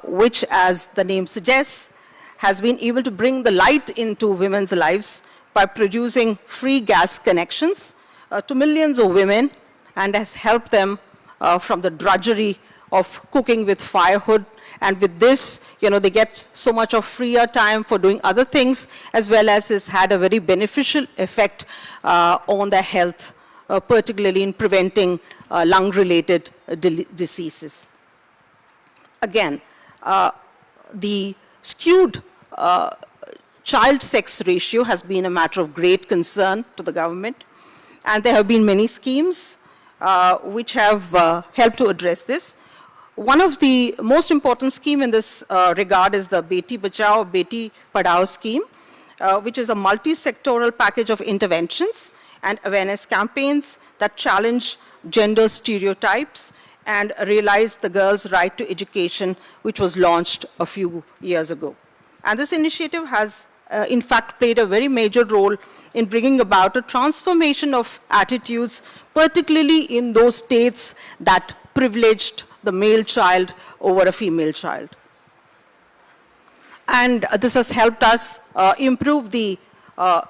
which, as the name suggests, has been able to bring the light into women's lives by producing free gas connections to millions of women, and has helped them from the drudgery of cooking with firewood. And with this, they get so much of freer time for doing other things, as well as has had a very beneficial effect on their health, particularly in preventing lung-related diseases. Again, the skewed child sex ratio has been a matter of great concern to the government, and there have been many schemes which have helped to address this. One of the most important schemes in this regard is the Beti Bachao, Beti Padhao scheme, which is a multi-sectoral package of interventions and awareness campaigns that challenge gender stereotypes and realize the girls' right to education, which was launched a few years ago. And this initiative has, in fact, played a very major role in bringing about a transformation of attitudes, particularly in those states that privileged the male child over a female child. And this has helped us improve the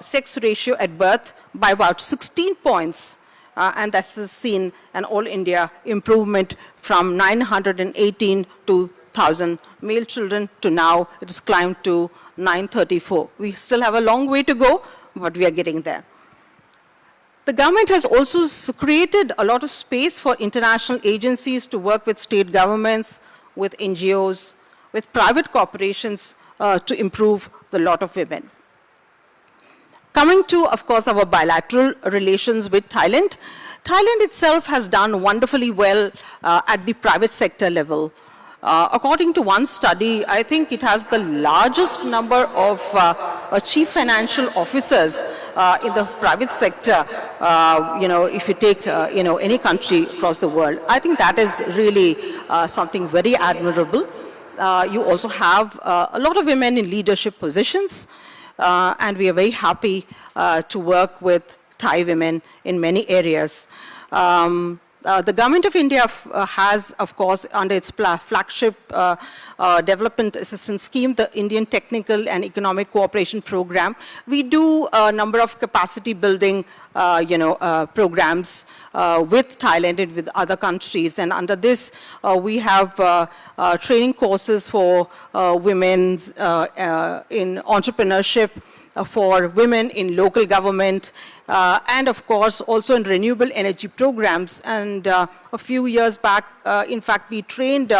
sex ratio at birth by about 16 points, and this has seen an all-India improvement from 918 to 1,000 male children to now it has climbed to 934. We still have a long way to go, but we are getting there. The government has also created a lot of space for international agencies to work with state governments, with NGOs, with private corporations to improve the lot of women. Coming to, of course, our bilateral relations with Thailand, Thailand itself has done wonderfully well at the private sector level. According to one study, I think it has the largest number of chief financial officers in the private sector, if you take, any country across the world. I think that is really something very admirable. You also have a lot of women in leadership positions, and we are very happy to work with Thai women in many areas. The Government of India has, of course, under its flagship development assistance scheme, the Indian Technical and Economic Cooperation Program. We do a number of capacity building, programs with Thailand and with other countries. And under this, we have training courses for women in entrepreneurship, for women in local government, and of course also in renewable energy programs. And a few years back, in fact, we trained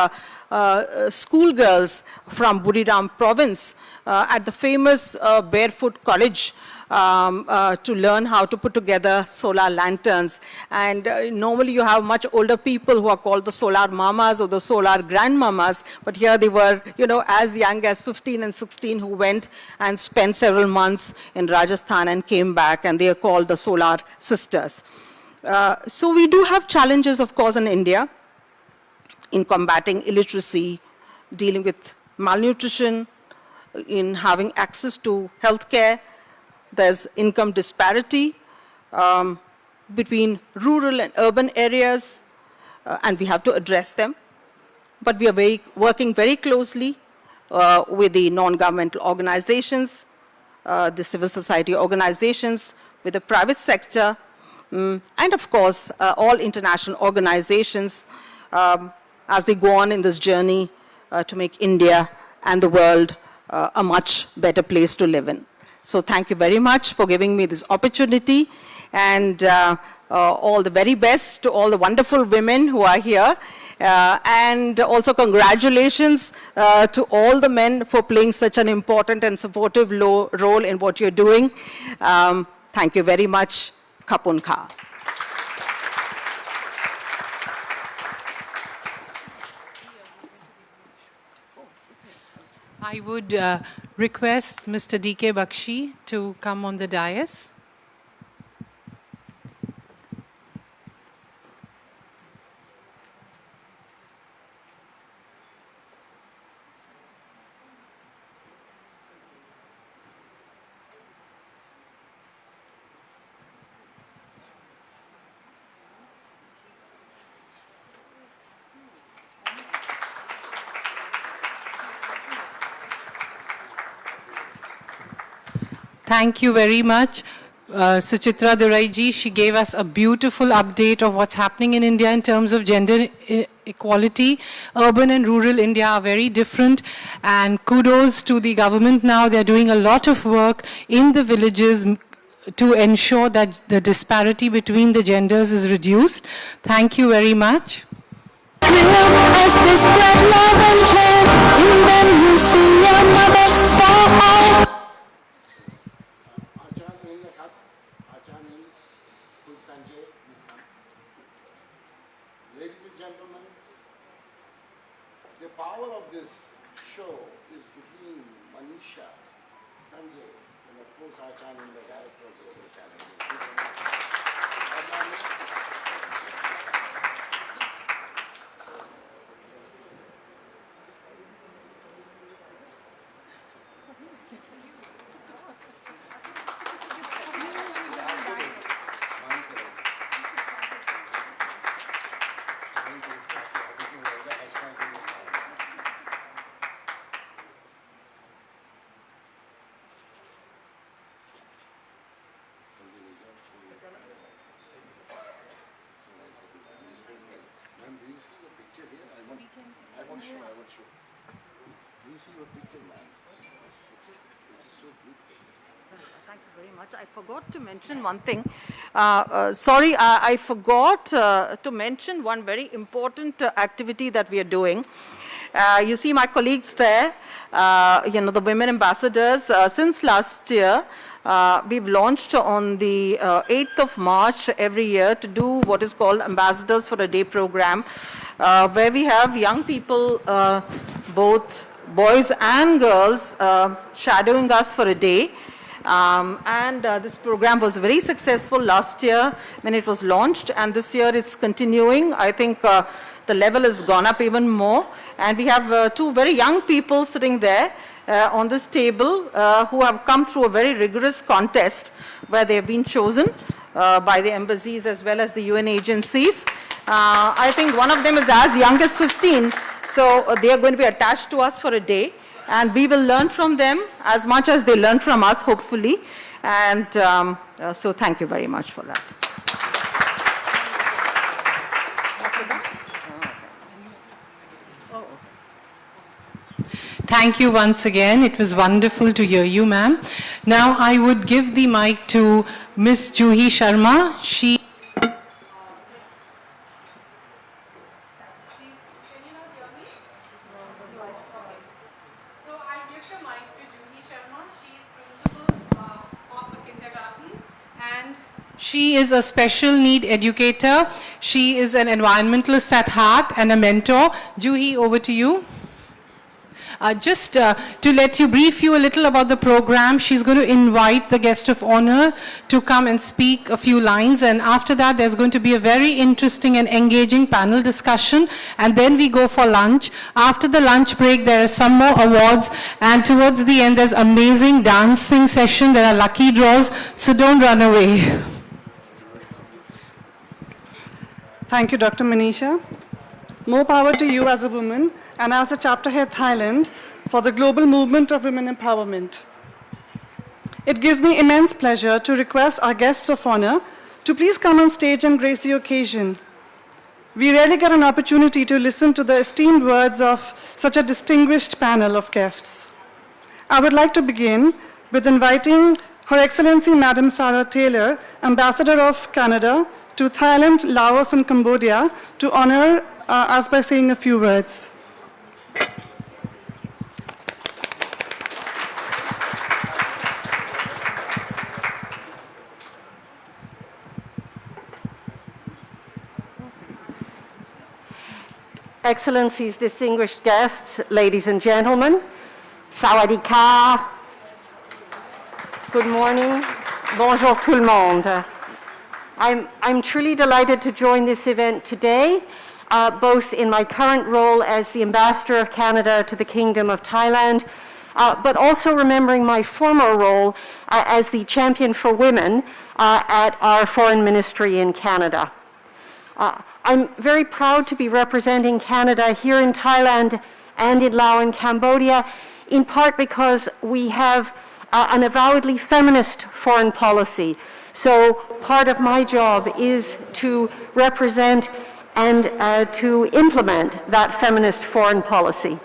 schoolgirls from Buriram province at the famous Barefoot College to learn how to put together solar lanterns. And normally you have much older people who are called the solar mamas or the solar grandmamas, but here they were, as young as 15 and 16 who went and spent several months in Rajasthan and came back, and they are called the solar sisters. So we do have challenges, of course, in India in combating illiteracy, dealing with malnutrition, in having access to healthcare. There's income disparity between rural and urban areas, and we have to address them. But we are working very closely with the non-governmental organizations, the civil society organizations, with the private sector, and of course, all international organizations as we go on in this journey to make India and the world a much better place to live in. So thank you very much for giving me this opportunity, and all the very best to all the wonderful women who are here. And also congratulations to all the men for playing such an important and supportive role in what you're doing. Thank you very much. Kapun Kha. I would request Mr. D.K. Bakshi to come on the dais. Thank you very much. Suchitra Durai ji, she gave us a beautiful update of what's happening in India in terms of gender equality. Urban and rural India are very different, and kudos to the government now. They're doing a lot of work in the villages to ensure that the disparity between the genders is reduced. Thank you very much. As they spread love and care, in them you see your mother fall. Ladies and gentlemen, the power of this show is between Manisha, Sanjay, and of course Acharya, the director of the channel. Ma'am, do you see the picture here? I want to show. Do you see your picture, ma'am? It is so beautiful. Thank you very much. I forgot to mention one thing. Sorry, I forgot to mention one very important activity that we are doing. You see my colleagues there, the women ambassadors. Since last year, we've launched on the 8th of March every year to do what is called Ambassadors for a Day program, where we have young people, both boys and girls, shadowing us for a day. This program was very successful last year when it was launched, and this year it's continuing. I think the level has gone up even more, and we have two very young people sitting there on this table who have come through a very rigorous contest where they have been chosen by the embassies as well as the UN agencies. I think one of them is as young as 15, so they are going to be attached to us for a day. And we will learn from them as much as they learn from us, hopefully. And so thank you very much for that. Thank you once again. It was wonderful to hear you, ma'am. Now I would give the mic to Miss Juhi Sharma. She She is a special need educator. She is an environmentalist at heart and a mentor. Juhi, over to you. Just to let you brief you a little about the program, she's going to invite the guest of honor to come and speak a few lines, and after that there's going to be a very interesting and engaging panel discussion, and then we go for lunch. After the lunch break there are some more awards, and towards the end there's amazing dancing session. There are lucky draws, so don't run away. Thank you, Dr. Manisha. More power to you as a woman and as the chapter head Thailand for the global movement of women empowerment. It gives me immense pleasure to request our guests of honor to please come on stage and grace the occasion. We rarely get an opportunity to listen to the esteemed words of such a distinguished panel of guests. I would like to begin with inviting Her Excellency Madam Sarah Taylor, Ambassador of Canada, to Thailand, Laos, and Cambodia to honor us by saying a few words. Excellencies, distinguished guests, ladies and gentlemen, Sawadee Ka, good morning, bonjour tout le monde. I'm truly delighted to join this event today, both in my current role as the Ambassador of Canada to the Kingdom of Thailand, but also remembering my former role as the Champion for Women at our Foreign Ministry in Canada. I'm very proud to be representing Canada here in Thailand and in Laos and Cambodia, in part because we have an avowedly feminist foreign policy. So part of my job is to represent and to implement that feminist foreign policy.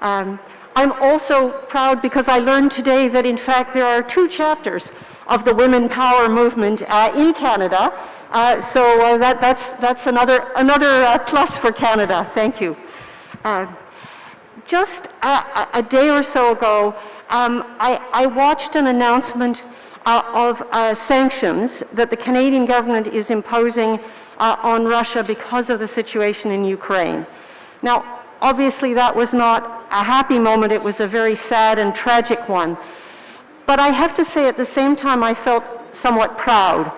I'm also proud because I learned today that in fact there are 2 chapters of the Women Power movement in Canada. So that's another plus for Canada. Thank you. Just a day or so ago, I watched an announcement of sanctions that the Canadian government is imposing on Russia because of the situation in Ukraine. Now, obviously that was not a happy moment. It was a very sad and tragic one. But I have to say at the same time I felt somewhat proud,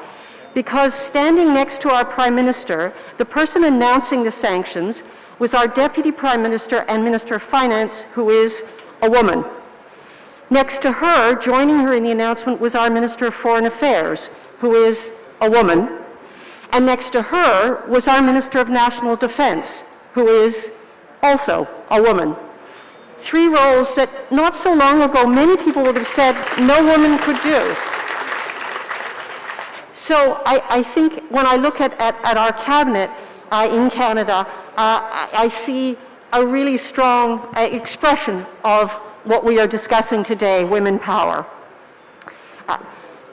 because standing next to our Prime Minister, the person announcing the sanctions was our Deputy Prime Minister and Minister of Finance, who is a woman. Next to her, joining her in the announcement, was our Minister of Foreign Affairs, who is a woman. And next to her was our Minister of National Defense, who is also a woman. 3 roles that not so long ago many people would have said no woman could do. So I think when I look at our cabinet in Canada, I see a really strong expression of what we are discussing today, women power.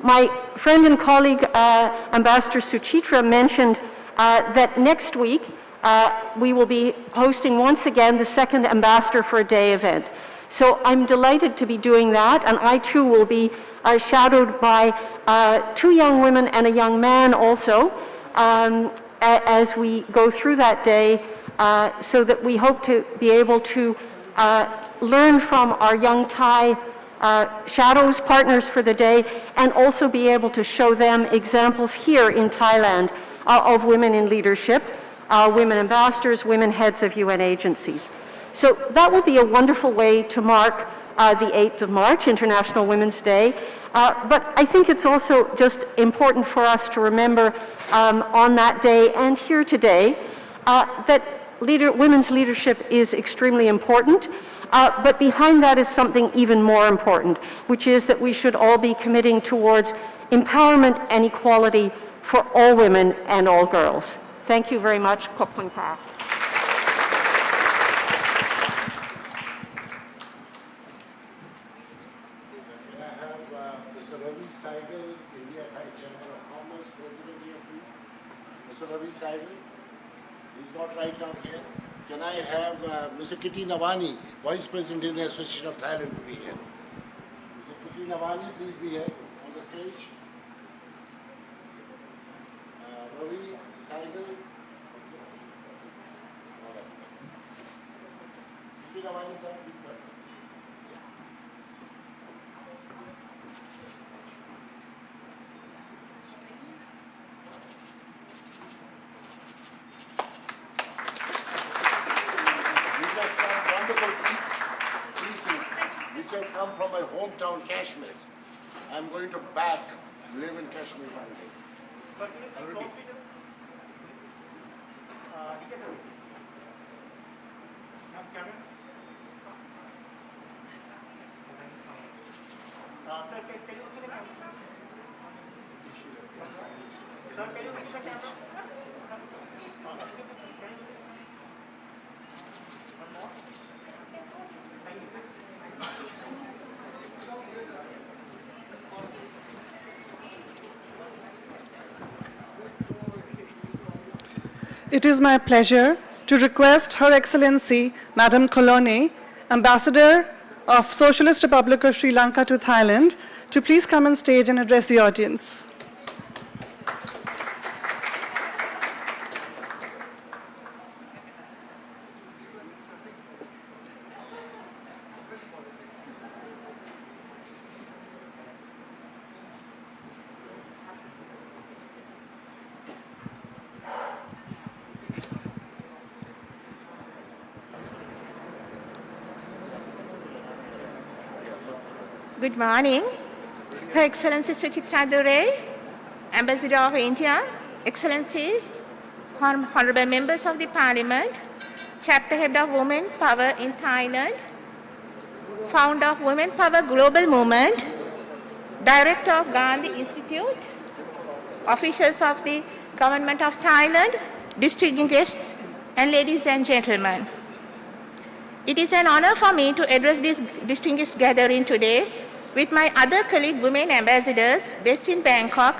My friend and colleague, Ambassador Suchitra, mentioned that next week we will be hosting once again the 2nd Ambassador for a Day event. So I'm delighted to be doing that, and I too will be shadowed by 2 young women and a young man also as we go through that day, so that we hope to be able to learn from our young Thai shadows, partners for the day, and also be able to show them examples here in Thailand of women in leadership, women ambassadors, women heads of UN agencies. So that will be a wonderful way to mark the 8th of March, International Women's Day. But I think it's also just important for us to remember on that day and here today that women's leadership is extremely important. But behind that is something even more important, which is that we should all be committing towards empowerment and equality for all women and all girls. Thank you very much. Khop khun ka. He's not right now here. Can I have Mr. Kitty Navani, Vice President in the Association of Thailand, to be here? Mr. Kitty Navani, please be here on the stage. Ravi Saigal. Kitty Navani, sir, please. Come from my hometown, Kashmir. I'm going to live in Kashmir one day. it is my pleasure to request Her Excellency Madam Colonne, Ambassador of Socialist Republic of Sri Lanka to Thailand, to please come on stage and address the audience. Good morning. Her Excellency Suchitra Durai, Ambassador of India, Excellencies, Honorable Members of the Parliament, Chapter Head of Women Power in Thailand, Founder of Women Power Global Movement, Director of Gandhi Institute, officials of the Government of Thailand, distinguished guests, and ladies and gentlemen. It is an honor for me to address this distinguished gathering today with my other colleague women ambassadors based in Bangkok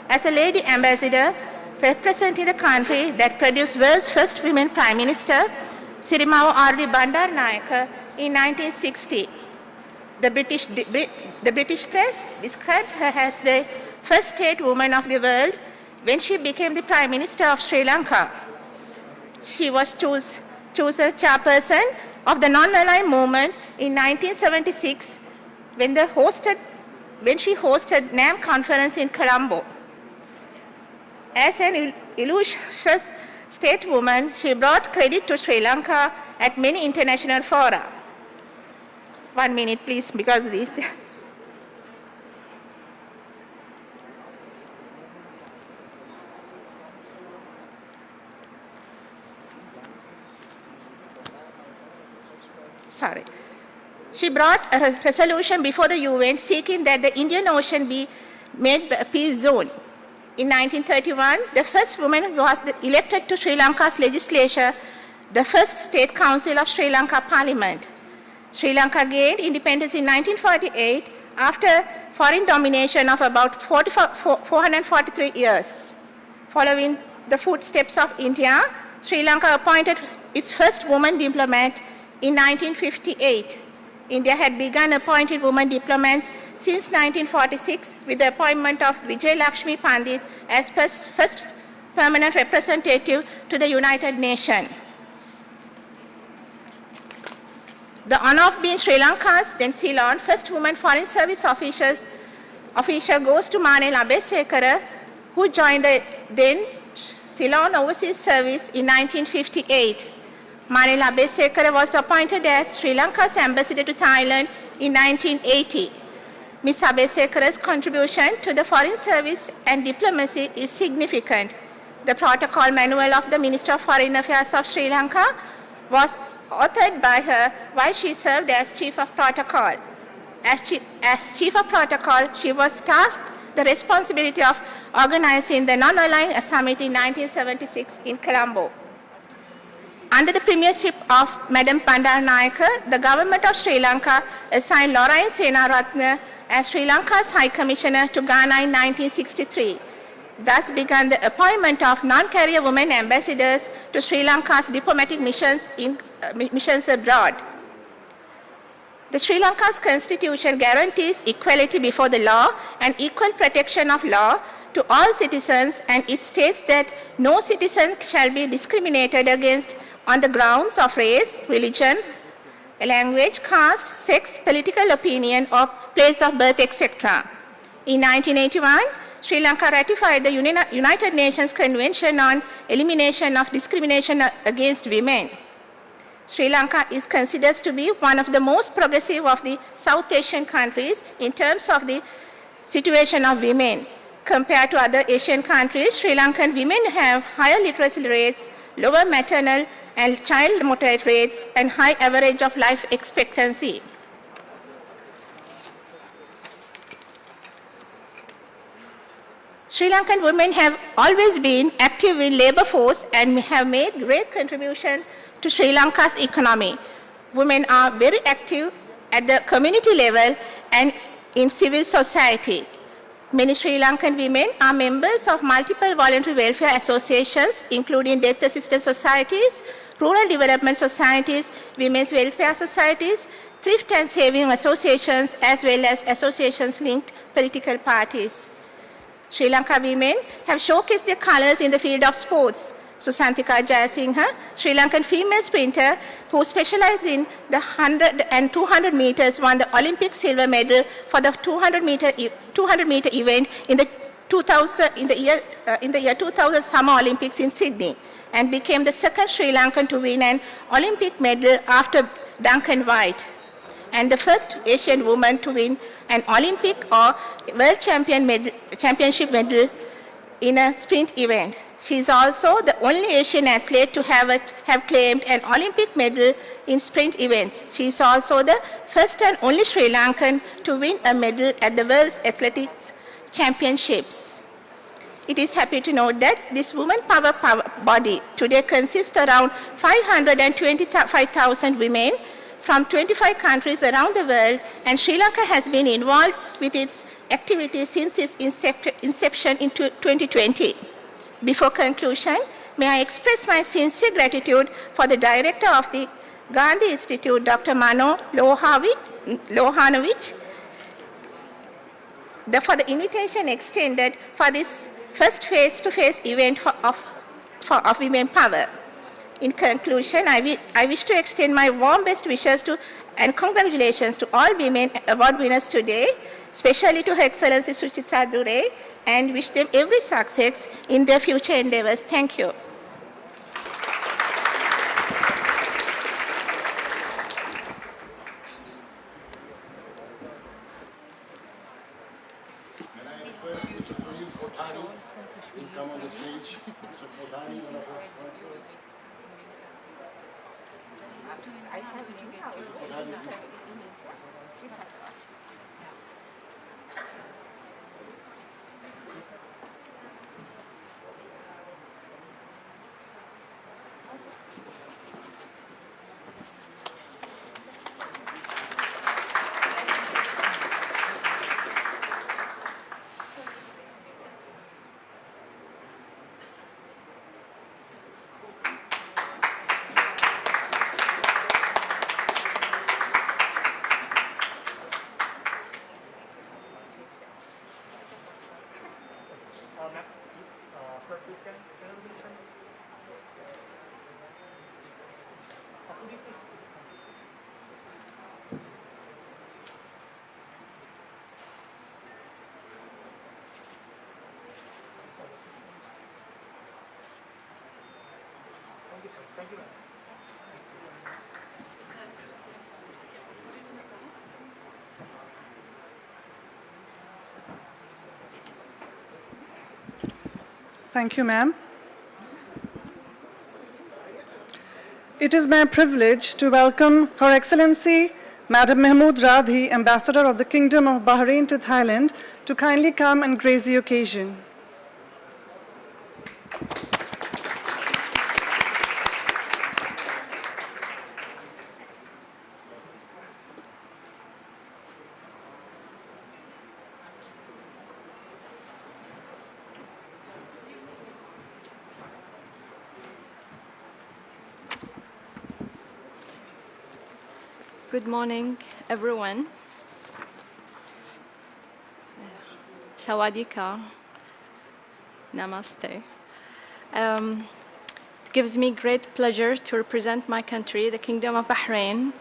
as a lady ambassador representing the country that produced world's first women prime minister, Sirimawa R.D. Bandaranaike, in 1960. The British press described her as the first state woman of the world when she became the prime minister of Sri Lanka. She was chosen chairperson of the non-aligned movement in 1976 when she hosted NAM conference in Colombo. As an illustrious stateswoman, she brought credit to Sri Lanka at many international fora. 1 minute, please, because the sorry. She brought a resolution before the UN seeking that the Indian Ocean be made a peace zone. In 1931, the first woman was elected to Sri Lanka's legislature, the first state council of Sri Lanka Parliament. Sri Lanka gained independence in 1948 after foreign domination of about 443 years. Following the footsteps of India, Sri Lanka appointed its first woman diplomat in 1958. India had begun appointing women diplomats since 1946 with the appointment of Vijay Lakshmi Pandit as first permanent representative to the United Nations. The honor of being Sri Lanka's, then Ceylon, first woman foreign service official goes to Manel Abesekara, who joined the then Ceylon Overseas Service in 1958. Manel Abesekara was appointed as Sri Lanka's ambassador to Thailand in 1980. Ms. Abesekara's contribution to the foreign service and diplomacy is significant. The protocol manual of the Minister of Foreign Affairs of Sri Lanka was authored by her while she served as Chief of Protocol. As Chief of Protocol, she was tasked the responsibility of organizing the Non-Aligned Summit in 1976 in Colombo. Under the premiership of Madam Bandaranaike, the government of Sri Lanka assigned Lorraine Senaratne as Sri Lanka's High Commissioner to Ghana in 1963. Thus began the appointment of non-career women ambassadors to Sri Lanka's diplomatic missions abroad. The Sri Lanka's constitution guarantees equality before the law and equal protection of law to all citizens, and it states that no citizen shall be discriminated against on the grounds of race, religion, language, caste, sex, political opinion, or place of birth, etc. In 1981, Sri Lanka ratified the United Nations Convention on Elimination of Discrimination Against Women. Sri Lanka is considered to be one of the most progressive of the South Asian countries in terms of the situation of women. Compared to other Asian countries, Sri Lankan women have higher literacy rates, lower maternal and child mortality rates, and high average of life expectancy. Sri Lankan women have always been active in labor force and have made great contribution to Sri Lanka's economy. Women are very active at the community level and in civil society. Many Sri Lankan women are members of multiple voluntary welfare associations, including death assistance societies, rural development societies, women's welfare societies, thrift and saving associations, as well as associations linked political parties. Sri Lanka women have showcased their colors in the field of sports. Susanthika Jayasinghe, Sri Lankan female sprinter who specialized in the 100 and 200 meters, won the Olympic silver medal for the 200 meter event in the year 2000 Summer Olympics in Sydney, and became the second Sri Lankan to win an Olympic medal after Duncan White, and the first Asian woman to win an Olympic or World Championship medal in a sprint event. She is also the only Asian athlete to have claimed an Olympic medal in sprint events. She is also the first and only Sri Lankan to win a medal at the World Athletics Championships. It is happy to note that this woman power body today consists around 525,000 women from 25 countries around the world, and Sri Lanka has been involved with its activities since its inception in 2020. Before conclusion, may I express my sincere gratitude for the director of the Gandhi Institute, Dr. Mano Lohanovic, for the invitation extended for this first face-to-face event of Women Power. In conclusion, I wish to extend my warm best wishes and congratulations to all women award winners today, especially to Her Excellency Suchitra Dure, and wish them every success in their future endeavors. Thank you. Thank you, ma'am. It is my privilege to welcome Her Excellency Madam Mahmood Radhi, Ambassador of the Kingdom of Bahrain to Thailand, to kindly come and grace the occasion. Good morning, everyone. Sawadika. Namaste. It gives me great pleasure to represent my country, the Kingdom of Bahrain,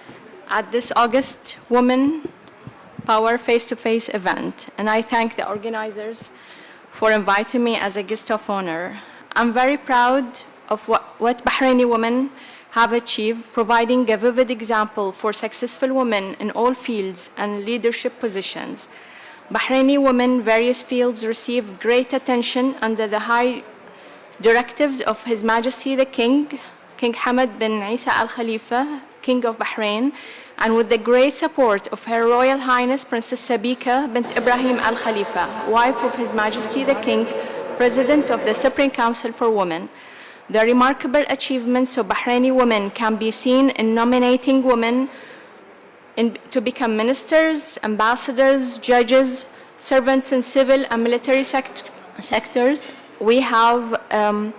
at this August Women Power face-to-face event. And I thank the organizers for inviting me as a guest of honor. I'm very proud of what Bahraini women have achieved, providing a vivid example for successful women in all fields and leadership positions. Bahraini women in various fields receive great attention under the high directives of His Majesty the King, King Hamad bin Isa Al Khalifa, King of Bahrain, and with the great support of Her Royal Highness Princess Sabika bint Ibrahim Al Khalifa, wife of His Majesty the King, President of the Supreme Council for Women. The remarkable achievements of Bahraini women can be seen in nominating women to become ministers, ambassadors, judges, servants in civil and military sectors. We have a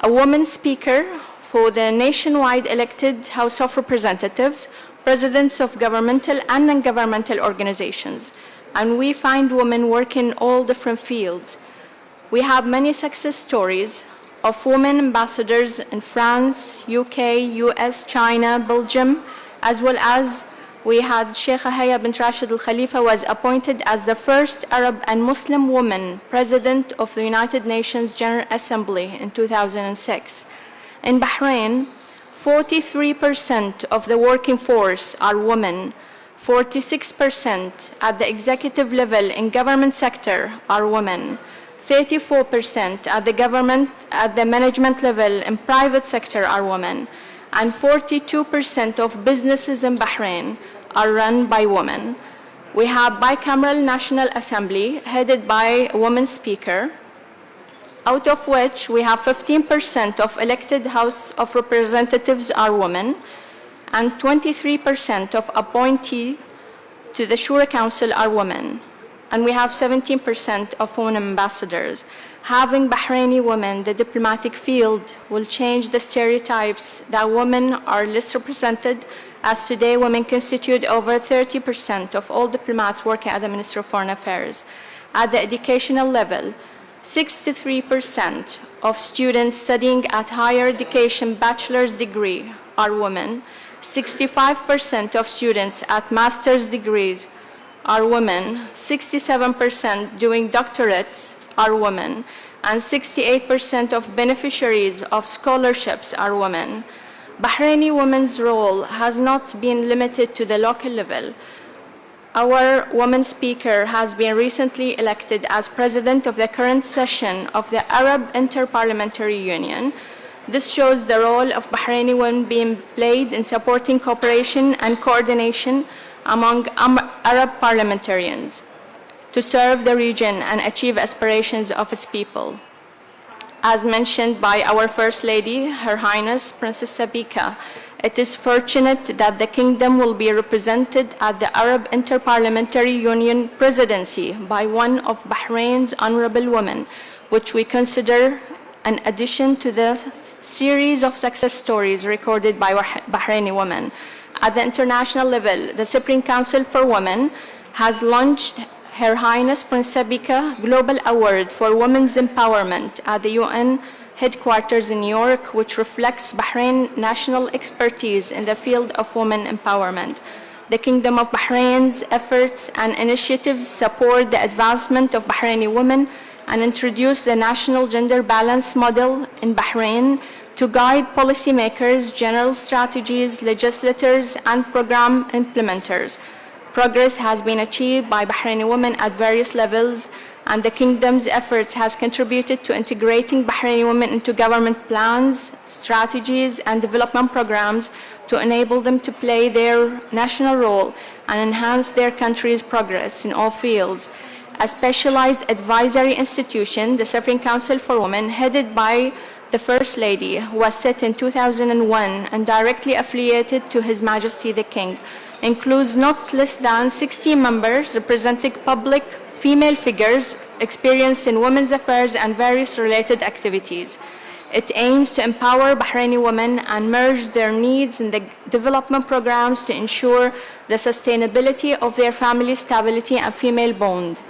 woman speaker for the nationwide elected House of Representatives, presidents of governmental and non-governmental organizations. And we find women work in all different fields. We have many success stories of women ambassadors in France, UK, US, China, Belgium, as well as we had Sheikha Haya bint Rashid Al Khalifa was appointed as the first Arab and Muslim woman president of the United Nations General Assembly in 2006. In Bahrain, 43% of the working force are women. 46% at the executive level in government sector are women. 34% at the management level in private sector are women. And 42% of businesses in Bahrain are run by women. We have bicameral National Assembly headed by a woman speaker, out of which we have 15% of elected House of Representatives are women, and 23% of appointees to the Shura Council are women. And we have 17% of women ambassadors. Having Bahraini women in the diplomatic field will change the stereotypes that women are less represented, as today women constitute over 30% of all diplomats working at the Ministry of Foreign Affairs. At the educational level, 63% of students studying at higher education bachelor's degree are women. 65% of students at master's degrees are women. 67% doing doctorates are women. And 68% of beneficiaries of scholarships are women. Bahraini women's role has not been limited to the local level. Our woman speaker has been recently elected as president of the current session of the Arab Inter-Parliamentary Union. This shows the role of Bahraini women being played in supporting cooperation and coordination among Arab parliamentarians to serve the region and achieve aspirations of its people. As mentioned by our First Lady, Her Highness Princess Sabika, it is fortunate that the Kingdom will be represented at the Arab Inter-Parliamentary Union presidency by one of Bahrain's honorable women, which we consider an addition to the series of success stories recorded by Bahraini women. At the international level, the Supreme Council for Women has launched Her Highness Princess Sabika Global Award for Women's Empowerment at the UN headquarters in New York, which reflects Bahrain's national expertise in the field of women empowerment. The Kingdom of Bahrain's efforts and initiatives support the advancement of Bahraini women and introduce the national gender balance model in Bahrain to guide policymakers, general strategies, legislators, and program implementers. Progress has been achieved by Bahraini women at various levels, and the Kingdom's efforts has contributed to integrating Bahraini women into government plans, strategies, and development programs to enable them to play their national role and enhance their country's progress in all fields. A specialized advisory institution, the Supreme Council for Women, headed by the First Lady, was set in 2001 and directly affiliated to His Majesty the King, includes not less than 60 members representing public female figures experienced in women's affairs and various related activities. It aims to empower Bahraini women and merge their needs in the development programs to ensure the sustainability of their family stability and female bond,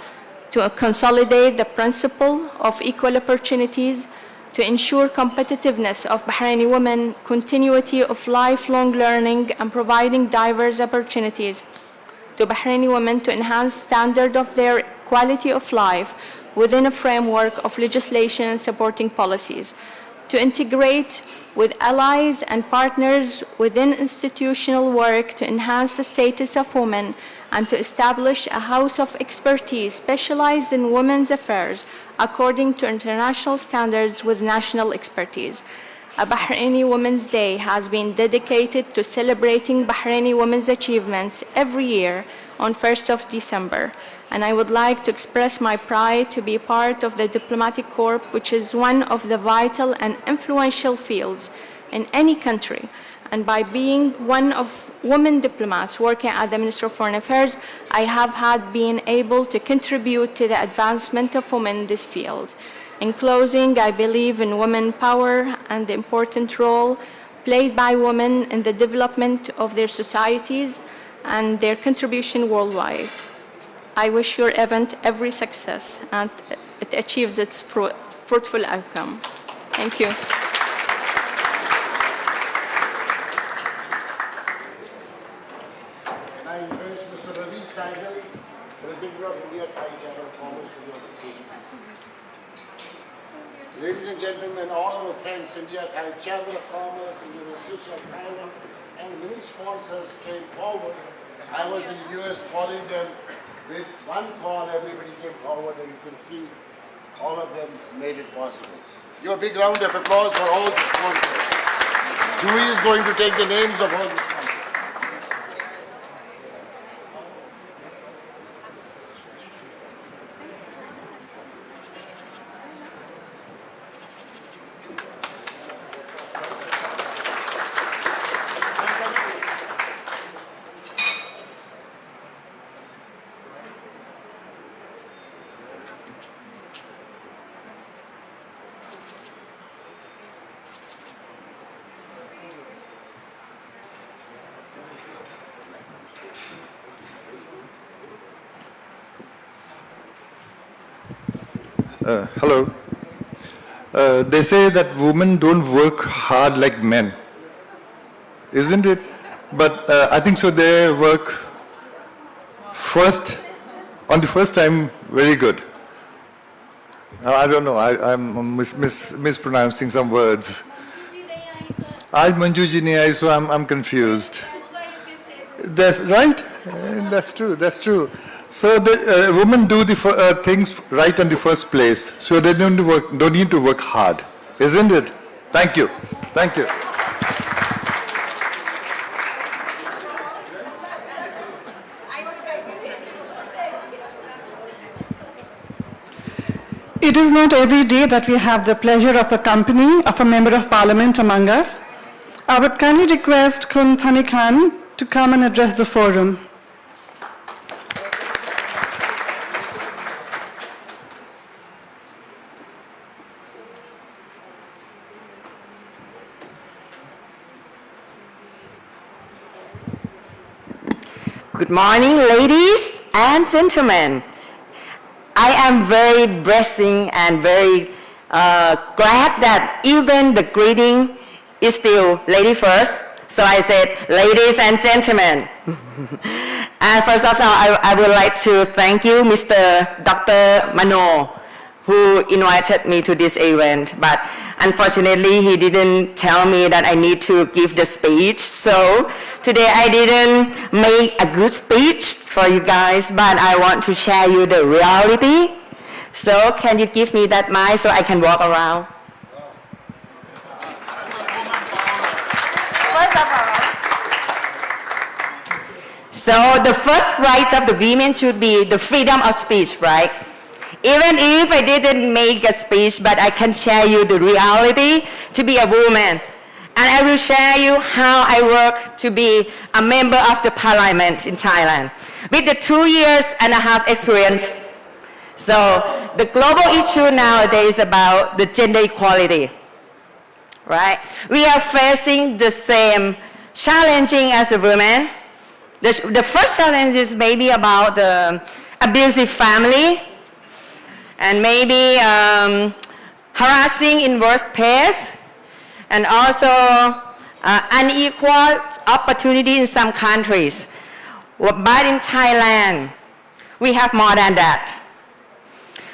to consolidate the principle of equal opportunities, to ensure competitiveness of Bahraini women, continuity of lifelong learning, and providing diverse opportunities to Bahraini women to enhance standard of their quality of life within a framework of legislation and supporting policies, to integrate with allies and partners within institutional work to enhance the status of women, and to establish a house of expertise specialized in women's affairs according to international standards with national expertise. A Bahraini Women's Day has been dedicated to celebrating Bahraini women's achievements every year on 1st of December. And I would like to express my pride to be part of the Diplomatic Corps, which is one of the vital and influential fields in any country. And by being one of women diplomats working at the Ministry of Foreign Affairs, I have been able to contribute to the advancement of women in this field. In closing, I believe in women power and the important role played by women in the development of their societies and their contribution worldwide. I wish your event every success and it achieves its fruitful outcome. Thank you. I invite Mr. Ravi Saigal, President of India Thai Chamber of Commerce, to be on the stage. Ladies and gentlemen, all our friends, India Thai Chamber of Commerce, Indian Association of Thailand, and many sponsors came forward. I was in the US calling them. With one call, everybody came forward, and you can see all of them made it possible. Give a big round of applause for all the sponsors. Julie is going to take the names of all the sponsors. Hello. They say that women don't work hard like men, isn't it? But I think so they work on the first time very good. I don't know, I'm mispronouncing some words. I'm Manju so I'm confused. That's right? That's true. So the women do the things right in the first place, so they don't need to work hard, isn't it? Thank you. It is not every day that we have the pleasure of the company of a member of parliament among us. I would kindly request Khun Thani Khan to come and address the forum. Good morning, ladies and gentlemen. I am very blessing and very glad that even the greeting is still lady first. So I said, ladies and gentlemen. And first of all, I would like to thank you, Mr. Dr. Mano, who invited me to this event. But unfortunately, he didn't tell me that I need to give the speech. So today I didn't make a good speech for you guys, but I want to share you the reality. So can you give me that mic so I can walk around? So the first right of the women should be the freedom of speech, right? Even if I didn't make a speech, but I can share you the reality to be a woman. And I will share you how I work to be a member of the parliament in Thailand with the 2.5 years experience. So the global issue nowadays is about the gender equality, right? We are facing the same challenging as a woman. The first challenge is maybe about the abusive family, and maybe harassing in workplace, and also unequal opportunity in some countries. But in Thailand, we have more than that.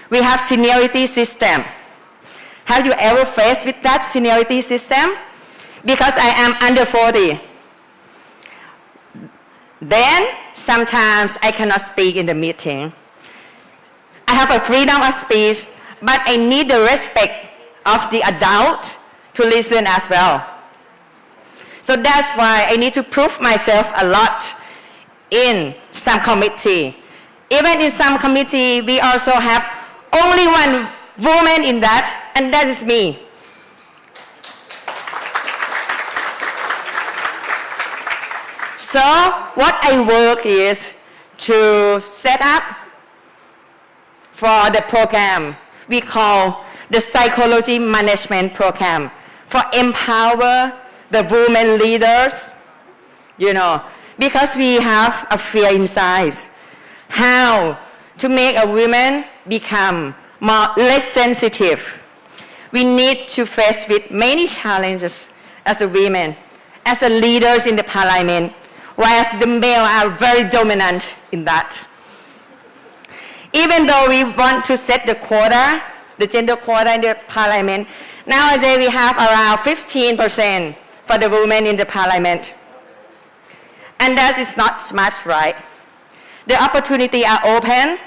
We have seniority system. Have you ever faced with that seniority system? Because I am under 40. Then sometimes I cannot speak in the meeting. I have a freedom of speech, but I need the respect of the adult to listen as well. So that's why I need to prove myself a lot in some committee. Even in some committee, we also have only one woman in that, and that is me. So what I work is to set up for the program we call the Psychology Management Program for empower the women leaders, because we have a fear inside. How to make a woman become less sensitive. We need to face with many challenges as a women, as a leaders in the parliament, whereas the male are very dominant in that. Even though we want to set the quota, the gender quota in the parliament, nowadays we have around 15% for the women in the parliament. And that is not much, right? The opportunities are open.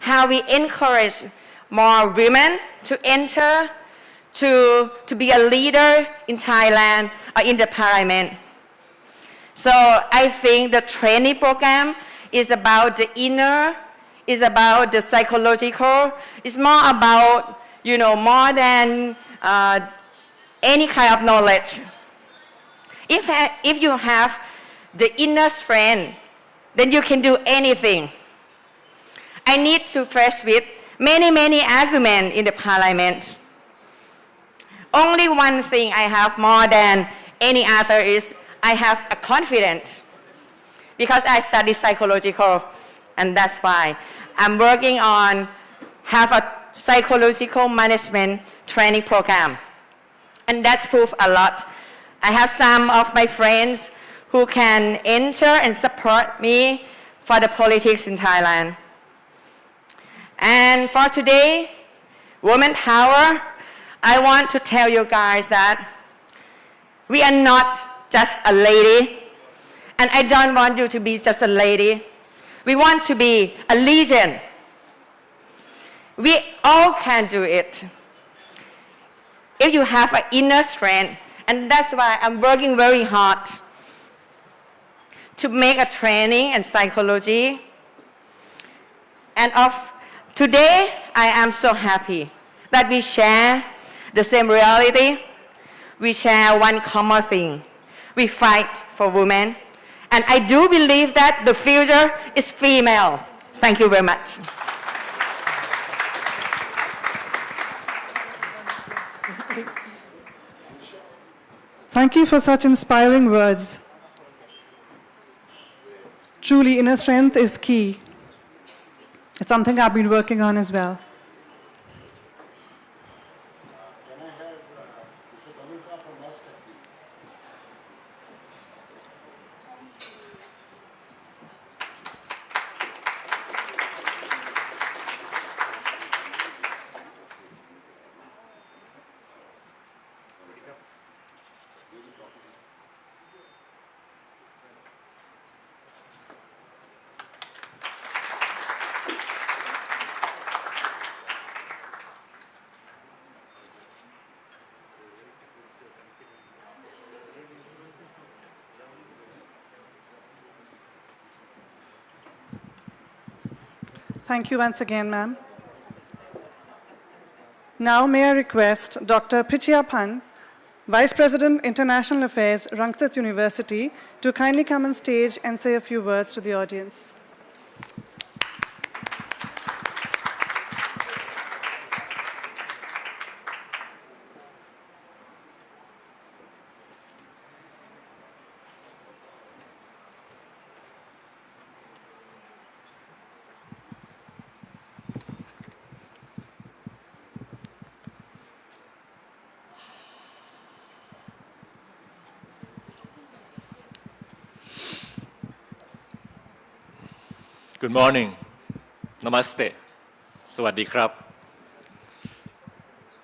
How we encourage more women to enter, to be a leader in Thailand or in the parliament. So I think the training program is about the inner, is about the psychological, it's more about, more than any kind of knowledge. If you have the inner strength, then you can do anything. I need to face with many arguments in the parliament. Only one thing I have more than any other is I have a confidence, because I study psychological, and that's why I'm working on have a psychological management training program. And that's proved a lot. I have some of my friends who can enter and support me for the politics in Thailand. And for today, Women Power, I want to tell you guys that we are not just a lady, and I don't want you to be just a lady. We want to be a legion. We all can do it if you have an inner strength, and that's why I'm working very hard to make a training and psychology. And today, I am so happy that we share the same reality. We share one common thing. We fight for women. And I do believe that the future is female. Thank you very much. Thank you for such inspiring words. Truly, inner strength is key. It's something I've been working on as well. Thank you once again, ma'am. Now may I request Dr. Pichia Vice President, International Affairs, Rangsit University, to kindly come on stage and say a few words to the audience. Good morning. Namaste. Sawadee krap.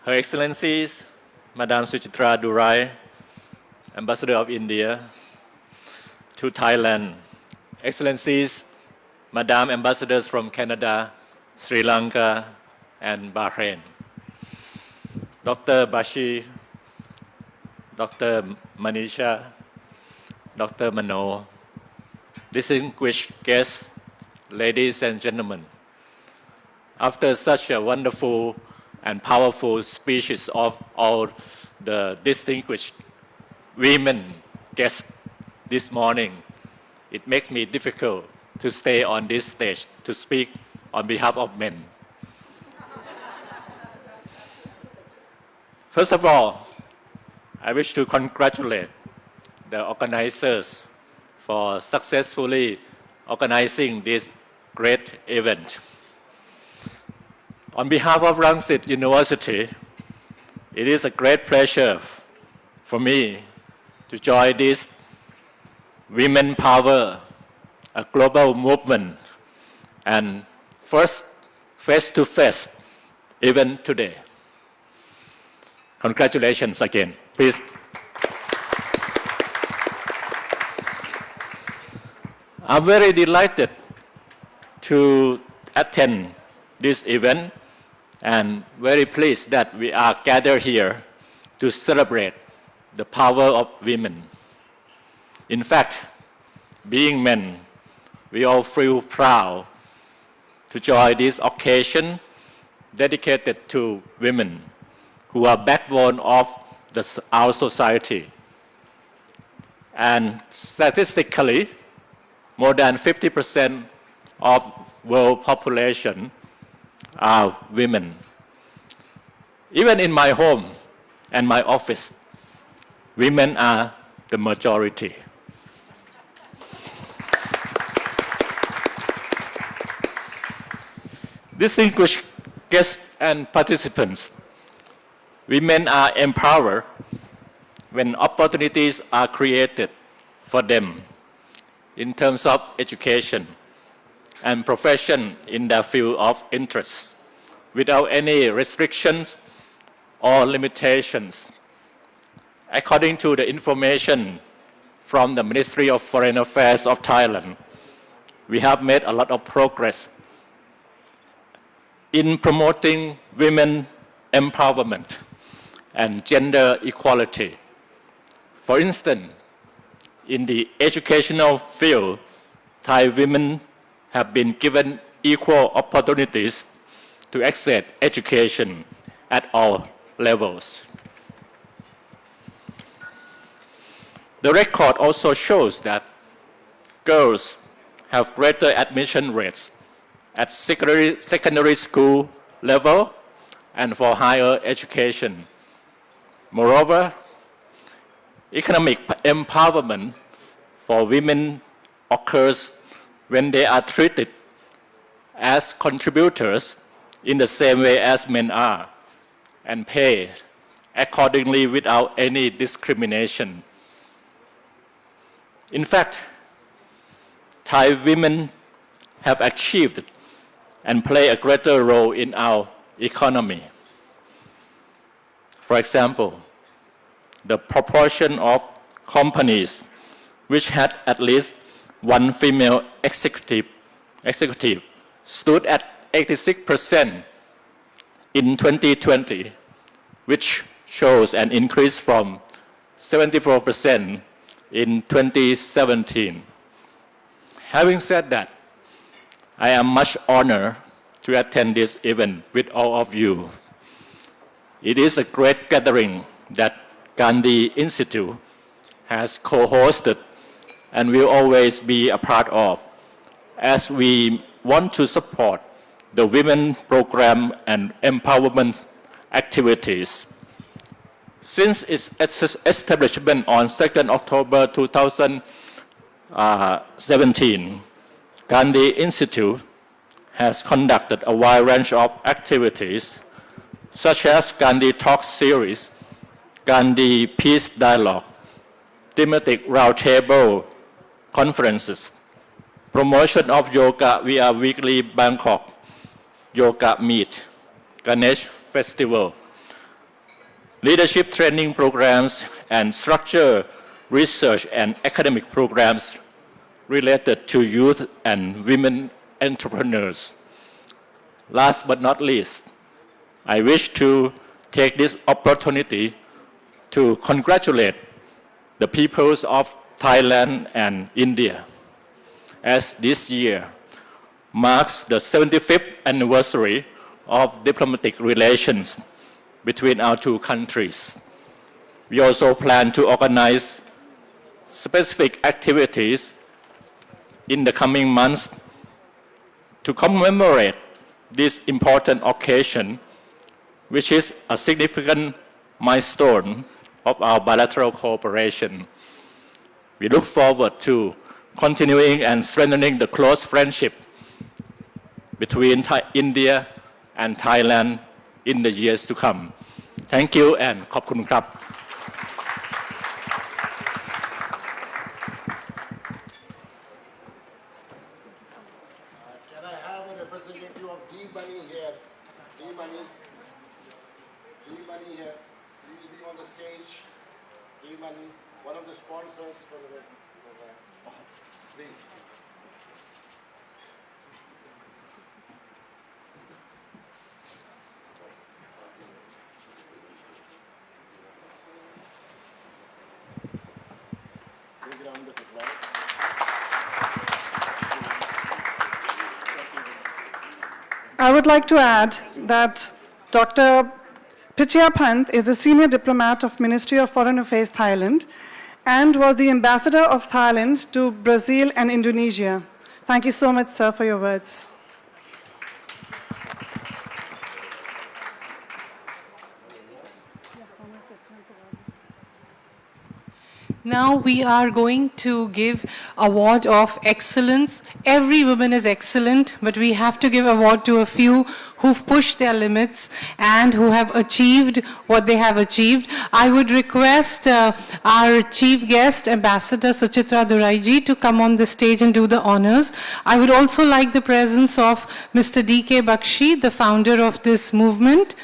Her Excellencies, Madame Suchitra Durai, Ambassador of India to Thailand, Excellencies, Madame Ambassadors from Canada, Sri Lanka, and Bahrain, Dr. Bashi, Dr. Manisha, Dr. Mano, distinguished guests, ladies and gentlemen, after such a wonderful and powerful speeches of all the distinguished women guests this morning, it makes me difficult to stay on this stage to speak on behalf of men. First of all, I wish to congratulate the organizers for successfully organizing this great event. On behalf of Rangsit University, it is a great pleasure for me to join this Women Power, a global movement, and first face-to-face event today. Congratulations again. Please. I'm very delighted to attend this event and very pleased that we are gathered here to celebrate the power of women. In fact, being men, we all feel proud to join this occasion dedicated to women who are backbone of our society. And statistically, more than 50% of world population are women. Even in my home and my office, women are the majority. Distinguished guests and participants, women are empowered when opportunities are created for them in terms of education and profession in their field of interest without any restrictions or limitations. According to the information from the Ministry of Foreign Affairs of Thailand, we have made a lot of progress in promoting women empowerment and gender equality. For instance, in the educational field, Thai women have been given equal opportunities to access education at all levels. The record also shows that girls have greater admission rates at secondary school level and for higher education. Moreover, economic empowerment for women occurs when they are treated as contributors in the same way as men are and paid accordingly without any discrimination. In fact, Thai women have achieved and play a greater role in our economy. For example, the proportion of companies which had at least one female executive stood at 86% in 2020, which shows an increase from 74% in 2017. Having said that, I am much honored to attend this event with all of you. It is a great gathering that Gandhi Institute has co-hosted and will always be a part of, as we want to support the women program and empowerment activities. Since its establishment on 2nd October 2017, Gandhi Institute has conducted a wide range of activities, such as Gandhi Talk Series, Gandhi Peace Dialogue, thematic roundtable conferences, promotion of Yoga via Weekly Bangkok, Yoga Meet, Ganesh Festival, leadership training programs, and structured research and academic programs related to youth and women entrepreneurs. Last but not least, I wish to take this opportunity to congratulate the peoples of Thailand and India, as this year marks the 75th anniversary of diplomatic relations between our two countries. We also plan to organize specific activities in the coming months to commemorate this important occasion, which is a significant milestone of our bilateral cooperation. We look forward to continuing and strengthening the close friendship between India and Thailand in the years to come. Thank you and ขอบคุณครับ Can I have a representative of D-Money here? D-Money. D-Money here. Please be on the stage. D-Money, one of the sponsors for the please. Big round of applause. I would like to add that Dr. Pichya Pant is a senior diplomat of Ministry of Foreign Affairs, Thailand, and was the ambassador of Thailand to Brazil and Indonesia. Thank you so much, sir, for your words. Now we are going to give award of excellence. Every woman is excellent, but we have to give award to a few who've pushed their limits and who have achieved what they have achieved. I would request our chief guest, Ambassador Suchitra Durai ji, to come on the stage and do the honors. I would also like the presence of Mr. D.K. Bakshi, the founder of this movement,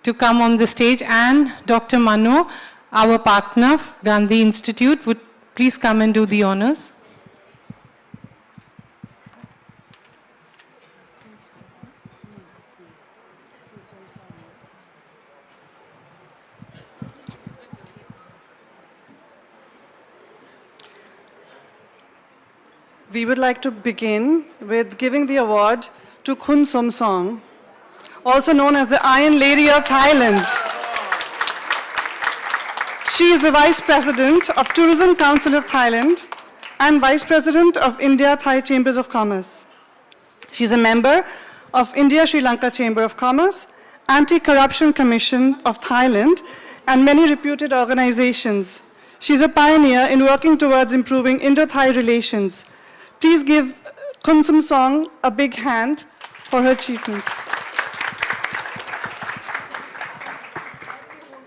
to come on the stage, and Dr. Mano, our partner, Gandhi Institute, would please come and do the honors. We would like to begin with giving the award to Khun Somsong, also known as the Iron Lady of Thailand. She is the Vice President of Tourism Council of Thailand and Vice President of India-Thai Chambers of Commerce. She is a member of India-Sri Lanka Chamber of Commerce, Anti-Corruption Commission of Thailand, and many reputed organizations. She is a pioneer in working towards improving Indo-Thai relations. Please give Khun Somsong a big hand for her achievements.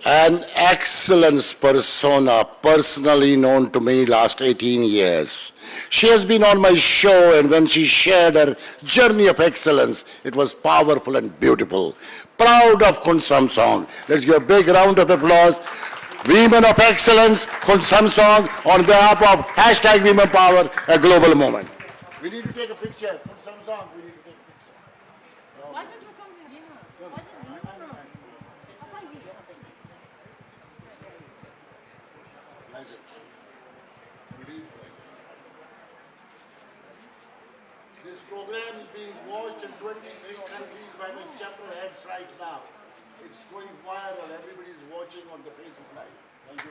An excellence persona, personally known to me last 18 years. She has been on my show, and when she shared her journey of excellence, it was powerful and beautiful. Proud of Khun Somsong. Let's give a big round of applause. Women of Excellence, Khun Somsong, on behalf of hashtag Women Power, a global movement. We need to take a picture. Khun Somsong, we need to take a picture. Why don't you come here? This program is being watched in 23 countries by my chapter heads right now. It's going viral. Everybody is watching on the Facebook Live. Thank you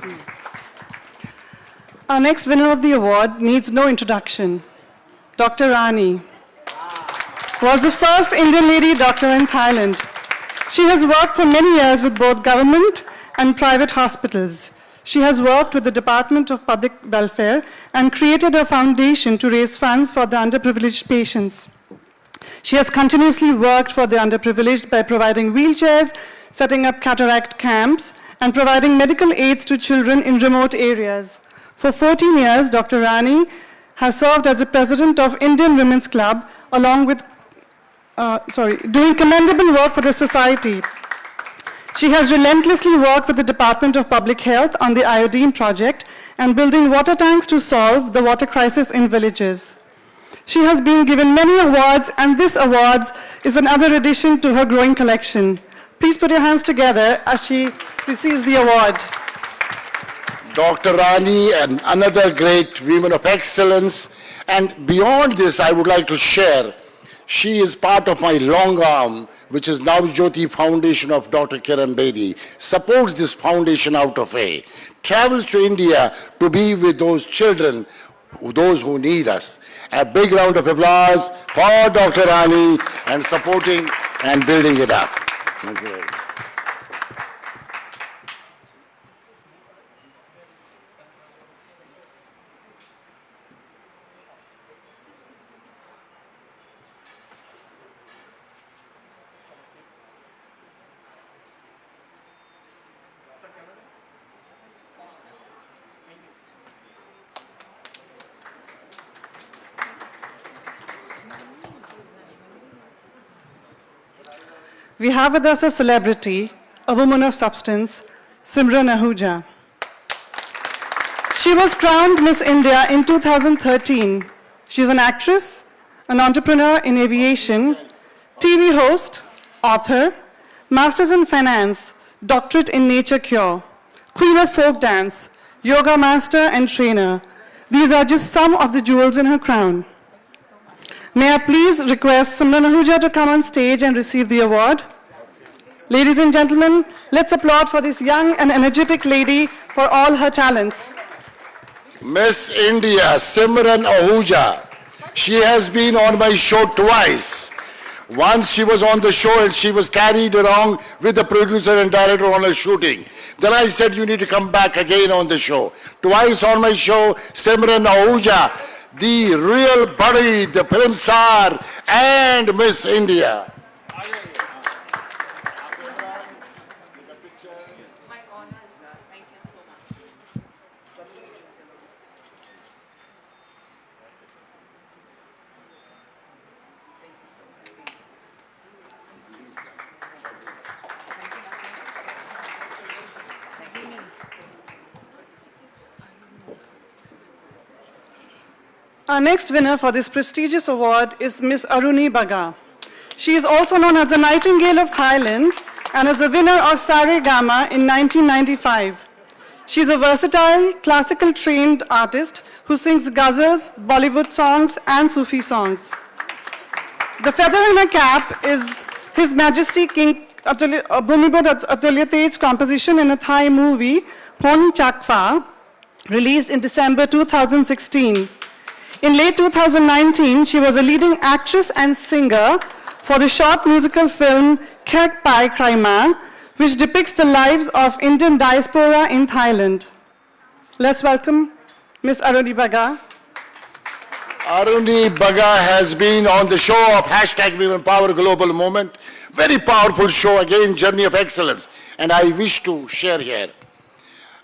very much. Our next winner of the award needs no introduction. Dr. Rani was the first Indian lady doctor in Thailand. She has worked for many years with both government and private hospitals. She has worked with the Department of Public Welfare and created a foundation to raise funds for the underprivileged patients. She has continuously worked for the underprivileged by providing wheelchairs, setting up cataract camps, and providing medical aids to children in remote areas. For 14 years, Dr. Rani has served as the president of Indian Women's Club, along with, doing commendable work for the society. She has relentlessly worked with the Department of Public Health on the iodine project and building water tanks to solve the water crisis in villages. She has been given many awards, and this award is another addition to her growing collection. Please put your hands together as she receives the award. Dr. Rani and another great women of excellence. And beyond this, I would like to share, She is part of my long arm, which is now Jyoti Foundation of Dr. Kiran Bedi, supports this foundation out of A, travels to India to be with those children, those who need us. A big round of applause for Dr. Rani and supporting and building it up. Thank you very much. We have with us a celebrity, a woman of substance, Simran Ahuja. She was crowned Miss India in 2013. She's an actress, an entrepreneur in aviation, TV host, author, Masters in Finance, Doctorate in Nature Cure, Queen of Folk Dance, Yoga Master and Trainer. These are just some of the jewels in her crown. May I please request Simran Ahuja to come on stage and receive the award. Ladies and gentlemen, let's applaud for this young and energetic lady for all her talents. Miss India, Simran Ahuja. She has been on my show twice. Once she was on the show and she was carried around with the producer and director on a shooting. Then I said, you need to come back again on the show. Twice on my show, Simran Ahuja, the real buddy, the film star, and Miss India. Our next winner for this prestigious award is Miss Aruni Baga. She is also known as the Nightingale of Thailand and is the winner of Sare Gama in 1995. She is a versatile, classical trained artist who sings ghazals, Bollywood songs, and Sufi songs. The feather in her cap is His Majesty King Bhumibol Atulyatej's composition in a Thai movie, Hon Chakfa, released in December 2016. In late 2019, she was a leading actress and singer for the short musical film Khek Pai Kraima, which depicts the lives of Indian diaspora in Thailand. Let's welcome Miss Aruni Baga. Aruni Baga has been on the show of hashtag Women Power Global Movement. Very powerful show, again, Journey of Excellence. And I wish to share here.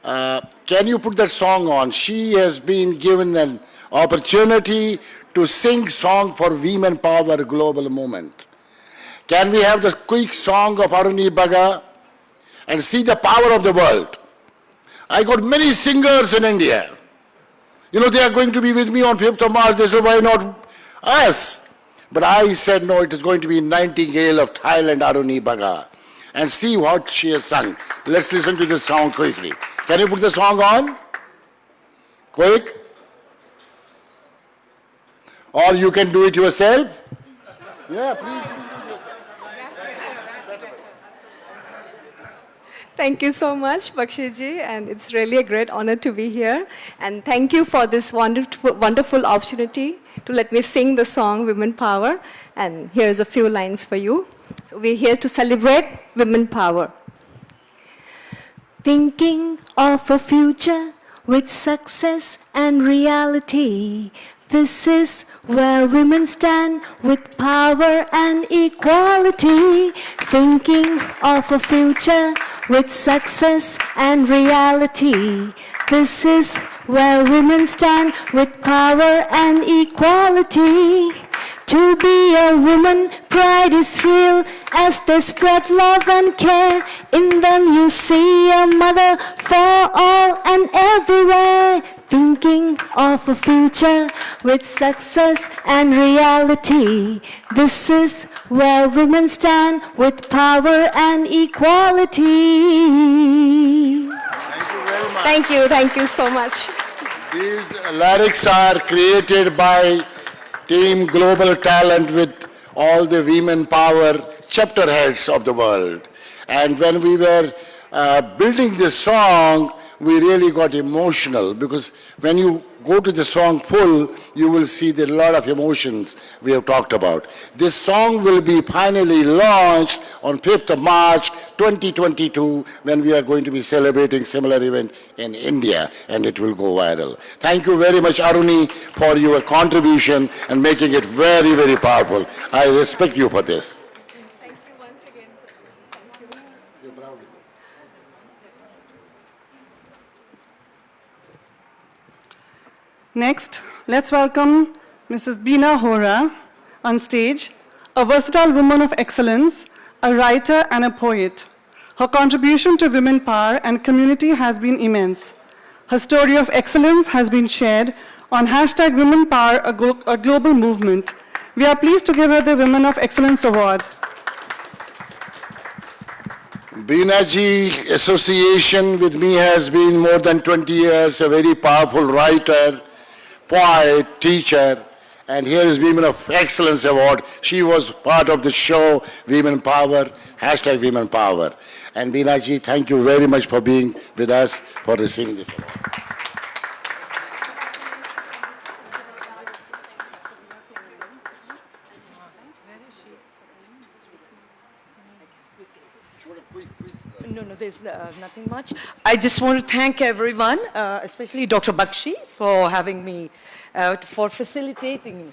Can you put that song on? She has been given an opportunity to sing song for Women Power Global Movement. Can we have the quick song of Aruni Baga and see the power of the world? I got many singers in India. You know, they are going to be with me on 5th of March. They said, why not us? But I said, no, it is going to be Nightingale of Thailand, Aruni Baga. And see what she has sung. Let's listen to this song quickly. Can you put the song on? Quick. Or you can do it yourself. Yeah, please. Thank you so much, Bakshiji, and it's really a great honor to be here. And thank you for this wonderful opportunity to let me sing the song Women Power. And here's a few lines for you. So we're here to celebrate women power. Thinking of a future with success and reality. This is where women stand with power and equality. Thinking of a future with success and reality. This is where women stand with power and equality. To be a woman, pride is real as they spread love and care. In them you see a mother for all and everywhere. Thinking of a future with success and reality. This is where women stand with power and equality. Thank you so much. These lyrics are created by Team Global Talent with all the women power chapter heads of the world. And when we were building this song, we really got emotional, because when you go to the song full, you will see the lot of emotions we have talked about. This song will be finally launched on 5th of March 2022, when we are going to be celebrating similar event in India, and it will go viral. Thank you very much, Aruni, for your contribution and making it very, very powerful. I respect you for this. Thank you once again, sir. Thank you. You're proud. Next, let's welcome Mrs. Beena Hora on stage, a versatile woman of excellence, a writer and a poet. Her contribution to women power and community has been immense. Her story of excellence has been shared on hashtag Women Power, a global movement. We are pleased to give her the Women of Excellence Award. Beena ji association with me has been more than 20 years, a very powerful writer, poet, teacher, and here is Women of Excellence Award. She was part of the show Women Power, hashtag Women Power. And Beena ji, thank you very much for being with us, for receiving this award. No, there's nothing much. I just want to thank everyone, especially Dr. Bakshi, for having me, for felicitating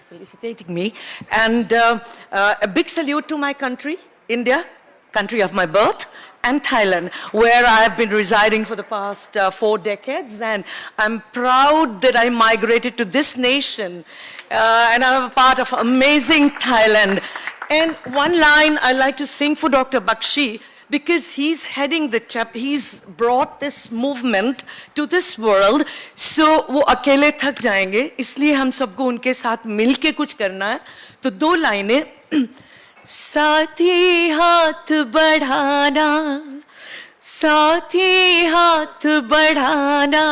me. And a big salute to my country, India, country of my birth, and Thailand, where I have been residing for the past 4 decades. And I'm proud that I migrated to this nation, and I'm a part of amazing Thailand. And one line I like to sing for Dr. Bakshi, because he's heading he's brought this movement to this world, so वो अकेले थक जाएंगे, इसलिए हम सबको उनके साथ मिलके कुछ करना है. तो 2 लाइनें. साथी हाथ बढ़ाना, साथी हाथ बढ़ाना,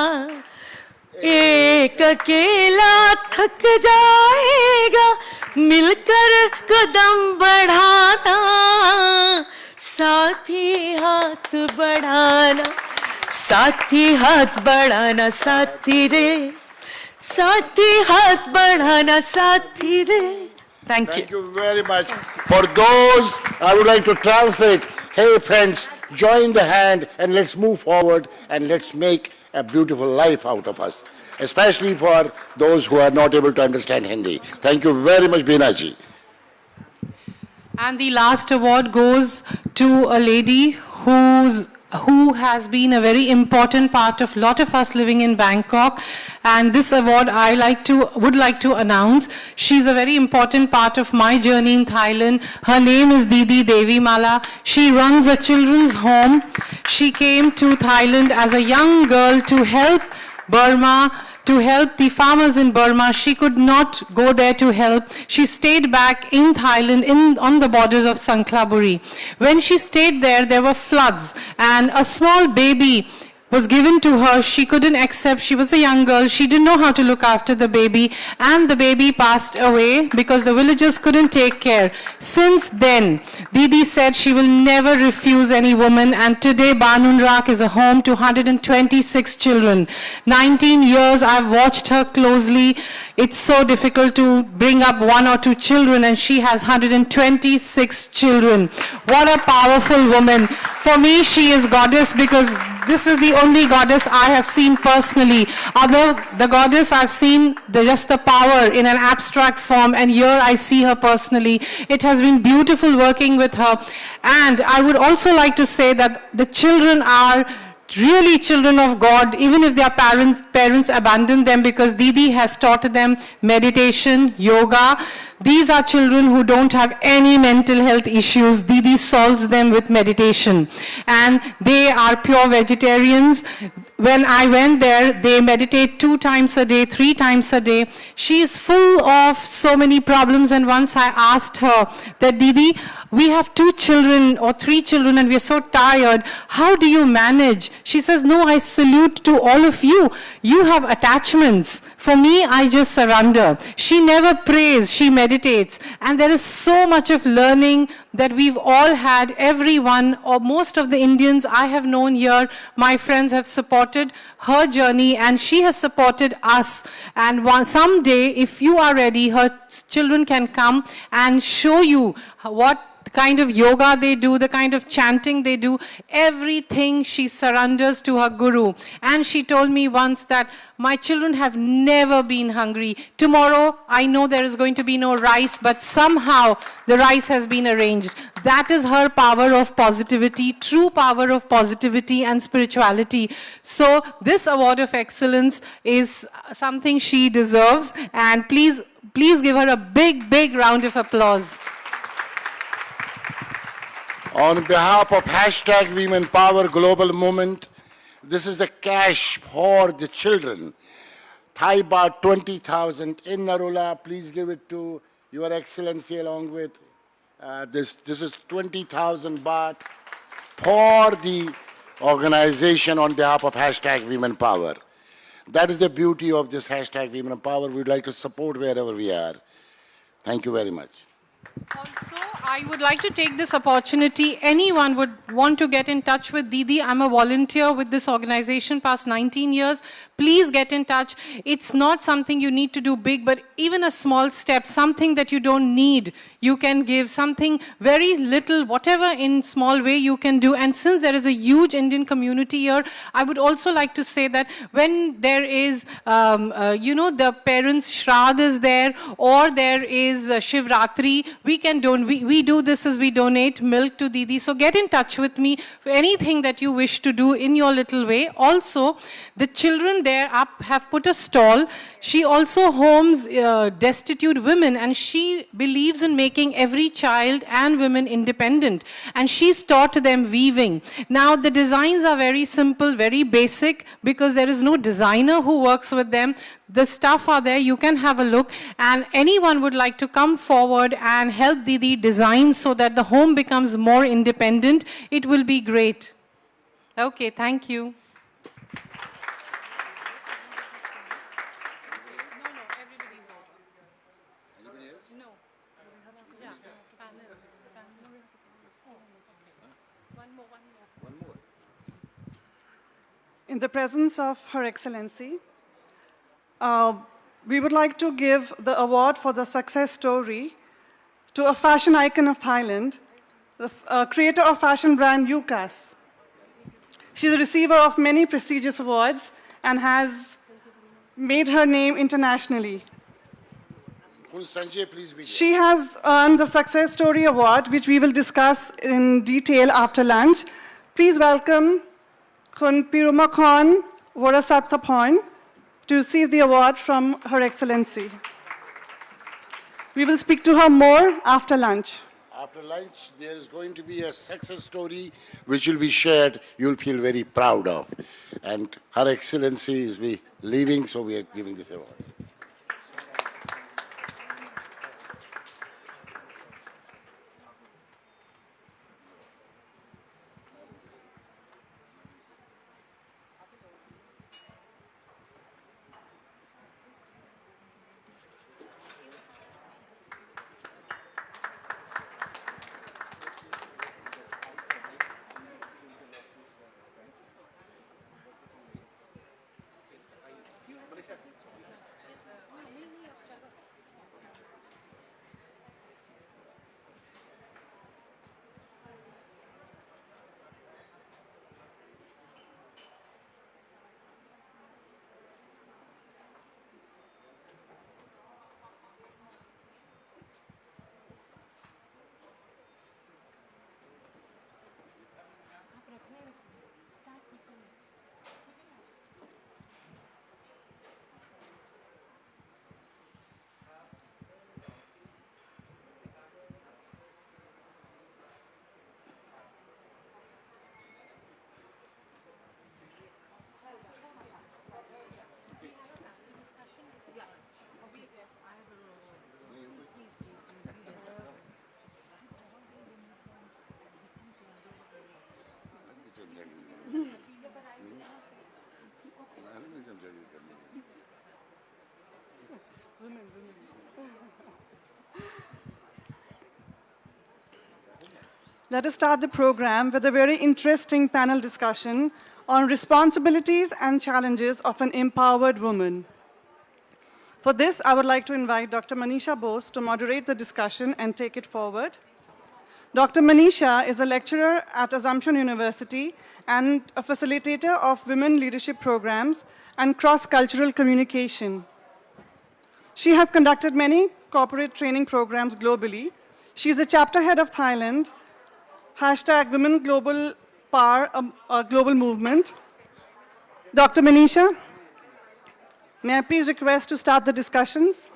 एक अकेला थक जाएगा, मिलकर कदम बढ़ाना, साथी हाथ बढ़ाना, साथी हाथ बढ़ाना, साथी रे, साथी हाथ बढ़ाना, साथी रे. Thank you very much. For those, I would like to translate. Hey friends, join the hand and let's move forward and let's make a beautiful life out of us. Especially for those who are not able to understand Hindi. Thank you very much, Beena ji. And the last award goes to a lady who has been a very important part of a lot of us living in Bangkok. And this award I would like to announce. She's a very important part of my journey in Thailand. Her name is Didi Devi Mala. She runs a children's home. She came to Thailand as a young girl to help Burma, to help the farmers in Burma. She could not go there to help. She stayed back in Thailand on the borders of Sangkhlaburi. When she stayed there, there were floods and a small baby was given to her. She couldn't accept. She was a young girl. She didn't know how to look after the baby, and the baby passed away because the villagers couldn't take care. Since then, Didi said she will never refuse any woman, and today Banunrak is a home to 126 children. 19 years I've watched her closely. It's so difficult to bring up 1 or 2 children, and she has 126 children. What a powerful woman. For me, she is goddess, because this is the only goddess I have seen personally. The goddess I've seen, just the power in an abstract form, and here I see her personally. It has been beautiful working with her. And I would also like to say that the children are really children of God, even if their parents abandoned them, because Didi has taught them meditation, yoga. These are children who don't have any mental health issues. Didi solves them with meditation. And they are pure vegetarians. When I went there, they meditate 2 times a day, 3 times a day. She is full of so many problems, and once I asked her that, Didi, we have 2 children or 3 children and we are so tired. How do you manage? She says, no, I salute to all of you. You have attachments For me, I just surrender. She never prays, she meditates. And there is so much of learning that we've all had. Everyone, or most of the Indians I have known here, my friends have supported her journey and she has supported us. And someday, if you are ready, her children can come and show you what the kind of yoga they do, the kind of chanting they do, everything she surrenders to her guru. And she told me once that my children have never been hungry. Tomorrow, I know there is going to be no rice, but somehow the rice has been arranged. That is her power of positivity, true power of positivity and spirituality. So this award of excellence is something she deserves. And please give her a big, big round of applause. On behalf of Hashtag Women Power Global Movement, this is a cash for the children. Thai baht 20,000 in Narula. Please give it to Your Excellency along with this. This is 20,000 baht for the organization on behalf of Hashtag Women Power. That is the beauty of this Hashtag Women Power. We'd like to support wherever we are. Thank you very much. Also, I would like to take this opportunity. Anyone would want to get in touch with Didi. I'm a volunteer with this organization past 19 years. Please get in touch. It's not something you need to do big, but even a small step, something that you don't need, you can give, something very little, whatever in small way you can do. And since there is a huge Indian community here, I would also like to say that when there is, the parents' Shraddh is there, or there is Shivratri, we do this as we donate milk to Didi. So get in touch with me for anything that you wish to do in your little way. Also, the children there have put a stall. She also homes destitute women, and she believes in making every child and women independent. And she's taught them weaving. Now, the designs are very simple, very basic, because there is no designer who works with them. The stuff are there, you can have a look, and anyone would like to come forward and help Didi design so that the home becomes more independent, it will be great. Okay, thank you. In the presence of Her Excellency, we would like to give the award for the success story to a fashion icon of Thailand, the creator of fashion brand UCAS. She's a receiver of many prestigious awards and has made her name internationally. Sanjay, please begin. She has earned the Success Story Award, which we will discuss in detail after lunch. Please welcome Khun Pirumakon Vorasattapon to receive the award from Her Excellency. We will speak to her more after lunch. After lunch, there is going to be a success story which will be shared, you'll feel very proud of. And Her Excellency is leaving, so we are giving this award. Let us start the program with a very interesting panel discussion on responsibilities and challenges of an empowered woman. For this, I would like to invite Dr. Manisha Bose to moderate the discussion and take it forward. Dr. Manisha is a lecturer at Assumption University and a facilitator of women leadership programs and cross-cultural communication. She has conducted many corporate training programs globally. She is a chapter head of Thailand, #Women Global Power, a global movement. Dr. Manisha, may I please request to start the discussions?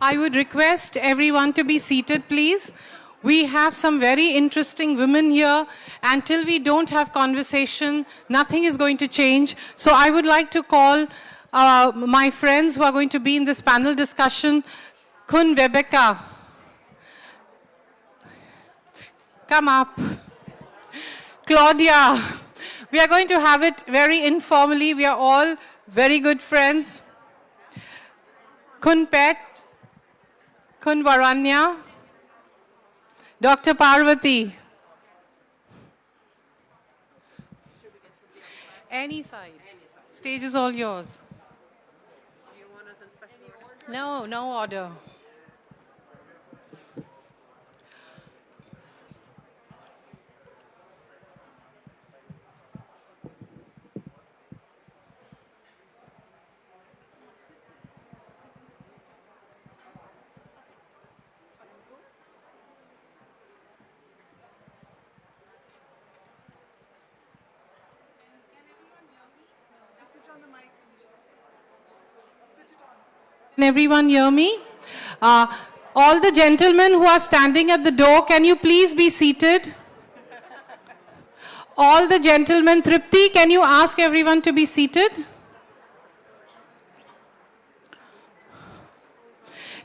I would request everyone to be seated, please. We have some very interesting women here. Until we don't have conversation, nothing is going to change. So I would like to call my friends who are going to be in this panel discussion. Kun Rebecca, come up. Claudia, we are going to have it very informally. We are all very good friends. Kun Pet, Kun Varanya, Dr. Parvati. Any side. Stage is all yours. No, no order. Can everyone hear me? All the gentlemen who are standing at the door, can you please be seated? All the gentlemen, Tripti, can you ask everyone to be seated?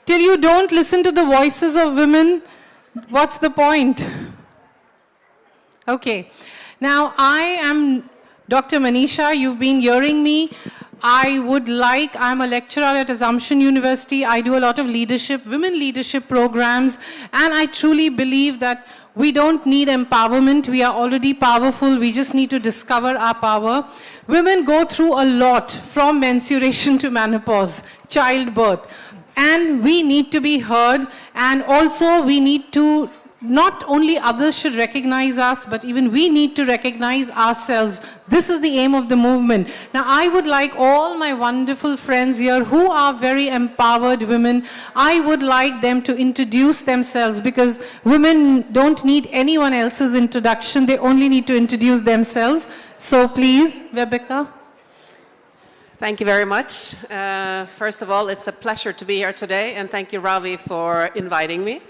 Till you don't listen to the voices of women, what's the point? Okay. Now, I am Dr. Manisha. You've been hearing me. I'm a lecturer at Assumption University. I do a lot of leadership, women leadership programs, and I truly believe that we don't need empowerment. We are already powerful. We just need to discover our power. Women go through a lot from menstruation to menopause, childbirth, and we need to be heard, and also we need to not only others should recognize us, but even we need to recognize ourselves. This is the aim of the movement. Now, I would like all my wonderful friends here who are very empowered women, I would like them to introduce themselves, because women don't need anyone else's introduction. They only need to introduce themselves. So please, Rebecca. Thank you very much. First of all, it's a pleasure to be here today, and thank you, Ravi, for inviting me.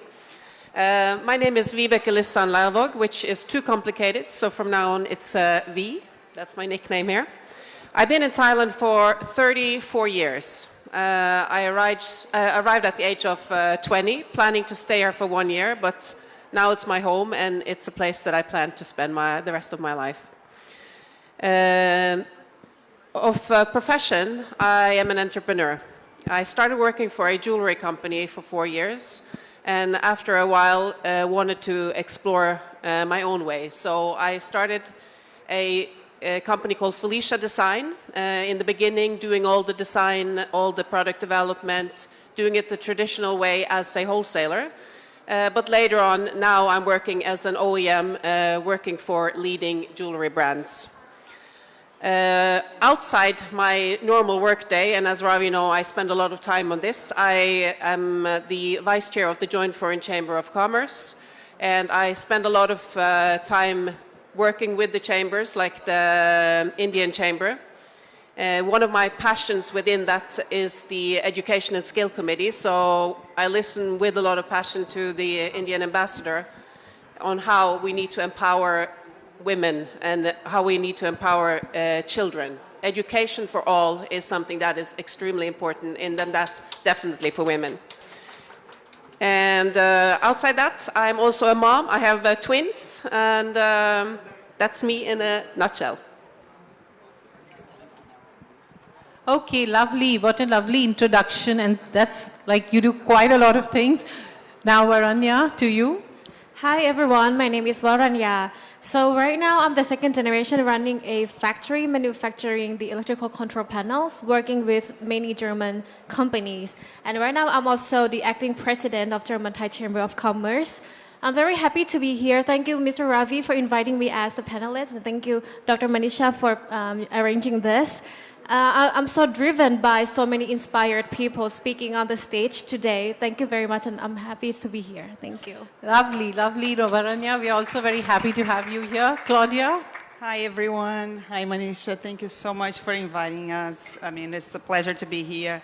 My name is Vibeke Lysand Lervåg, which is too complicated, so from now on it's V. That's my nickname here. I've been in Thailand for 34 years. I arrived at the age of 20, planning to stay here for 1 year, but now it's my home and it's a place that I plan to spend the rest of my life. Of profession, I am an entrepreneur. I started working for a jewelry company for 4 years, and after a while wanted to explore my own way. So I started a company called Felicia Design. In the beginning, doing all the design, all the product development, doing it the traditional way as a wholesaler. But later on, now I'm working as an OEM, working for leading jewelry brands. Outside my normal workday, and as Ravi knows, I spend a lot of time on this, I am the vice chair of the Joint Foreign Chamber of Commerce, and I spend a lot of time working with the chambers, like the Indian Chamber. One of my passions within that is the Education and Skill Committee, so I listen with a lot of passion to the Indian ambassador on how we need to empower women and how we need to empower children. Education for all is something that is extremely important, and then that definitely for women. And outside that, I'm also a mom. I have twins, and that's me in a nutshell. Okay, lovely. What a lovely introduction. And that's like you do quite a lot of things. Now, Varanya, to you. Hi everyone, my name is Varanya. So right now I'm the second generation running a factory manufacturing the electrical control panels, working with many German companies. And right now I'm also the acting president of German Thai Chamber of Commerce. I'm very happy to be here. Thank you, Mr. Ravi, for inviting me as a panelist, and thank you, Dr. Manisha, for arranging this. I'm so driven by so many inspired people speaking on the stage today. Thank you very much, and I'm happy to be here. Thank you. Lovely, lovely, Varanya. We're also very happy to have you here. Claudia? Hi, everyone. Hi, Manisha. Thank you so much for inviting us. I mean, it's a pleasure to be here.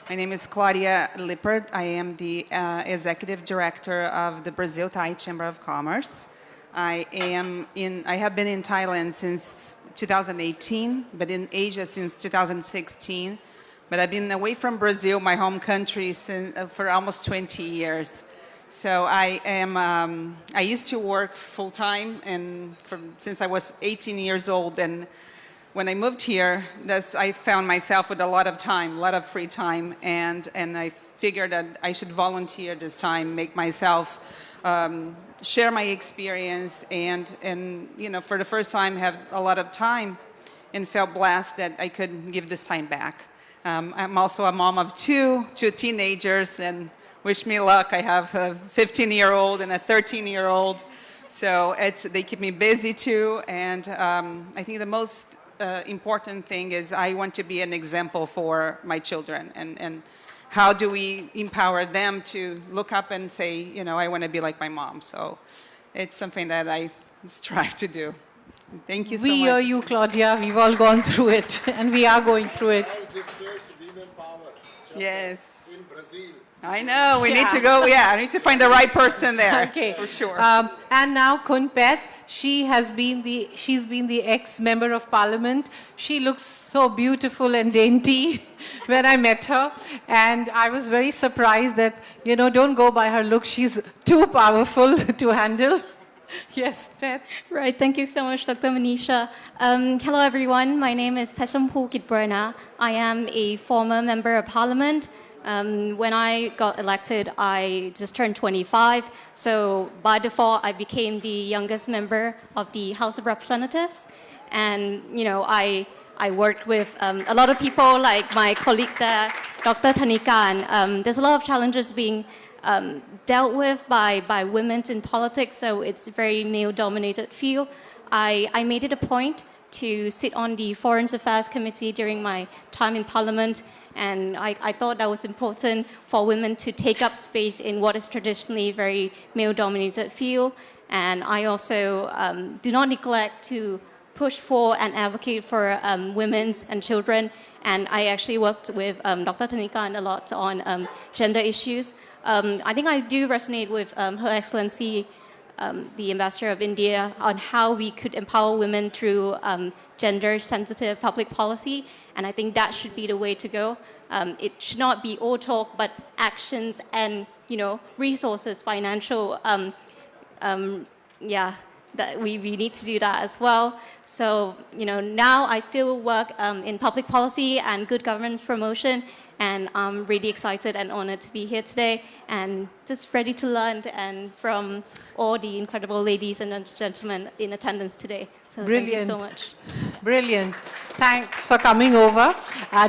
My name is Claudia Lippert. I am the Executive Director of the Brazil Thai Chamber of Commerce. I have been in Thailand since 2018, but in Asia since 2016. But I've been away from Brazil, my home country, for almost 20 years. So I used to work full-time and since I was 18 years old. And when I moved here, I found myself with a lot of time, a lot of free time. And I figured that I should volunteer this time, make myself share my experience, and you know, for the first time have a lot of time, and felt blessed that I could give this time back. I'm also a mom of two teenagers, and wish me luck. I have a 15-year-old and a 13-year-old, so they keep me busy too. And I think the most important thing is I want to be an example for my children, and how do we empower them to look up and say, you know, I want to be like my mom. So it's something that I strive to do. Thank you so much. We hear you, Claudia. We've all gone through it, and we are going through it. Yes. In Brazil. I know. We need to go. Yeah, I need to find the right person there. Okay. For sure. And now Kunpet. She's been the ex-member of parliament. She looks so beautiful and dainty when I met her. And I was very surprised that, you know, don't go by her look. She's too powerful to handle. Yes, Pet. Right, thank you so much, Dr. Manisha. Hello, everyone. My name is Pechampu Kitbrana. I am a former member of parliament. When I got elected, I just turned 25. So by default, I became the youngest member of the House of Representatives. And, you know, I worked with a lot of people, like my colleagues there, Dr. Thanikan. There's a lot of challenges being dealt with by women in politics, so it's a very male-dominated field. I made it a point to sit on the Foreign Affairs Committee during my time in Parliament, and I thought that was important for women to take up space in what is traditionally a very male-dominated field. And I also do not neglect to push for and advocate for women and children, and I actually worked with Dr. Thanikan a lot on gender issues. I think I do resonate with Her Excellency, the Ambassador of India, on how we could empower women through gender-sensitive public policy, and I think that should be the way to go. It should not be all talk, but actions and, you know, resources, financial, that we need to do that as well. So, you know, now I still work in public policy and good governance promotion, and I'm really excited and honored to be here today and just ready to learn and from all the incredible ladies and gentlemen in attendance today. So Brilliant. Thank you so much. Brilliant. Thanks for coming over.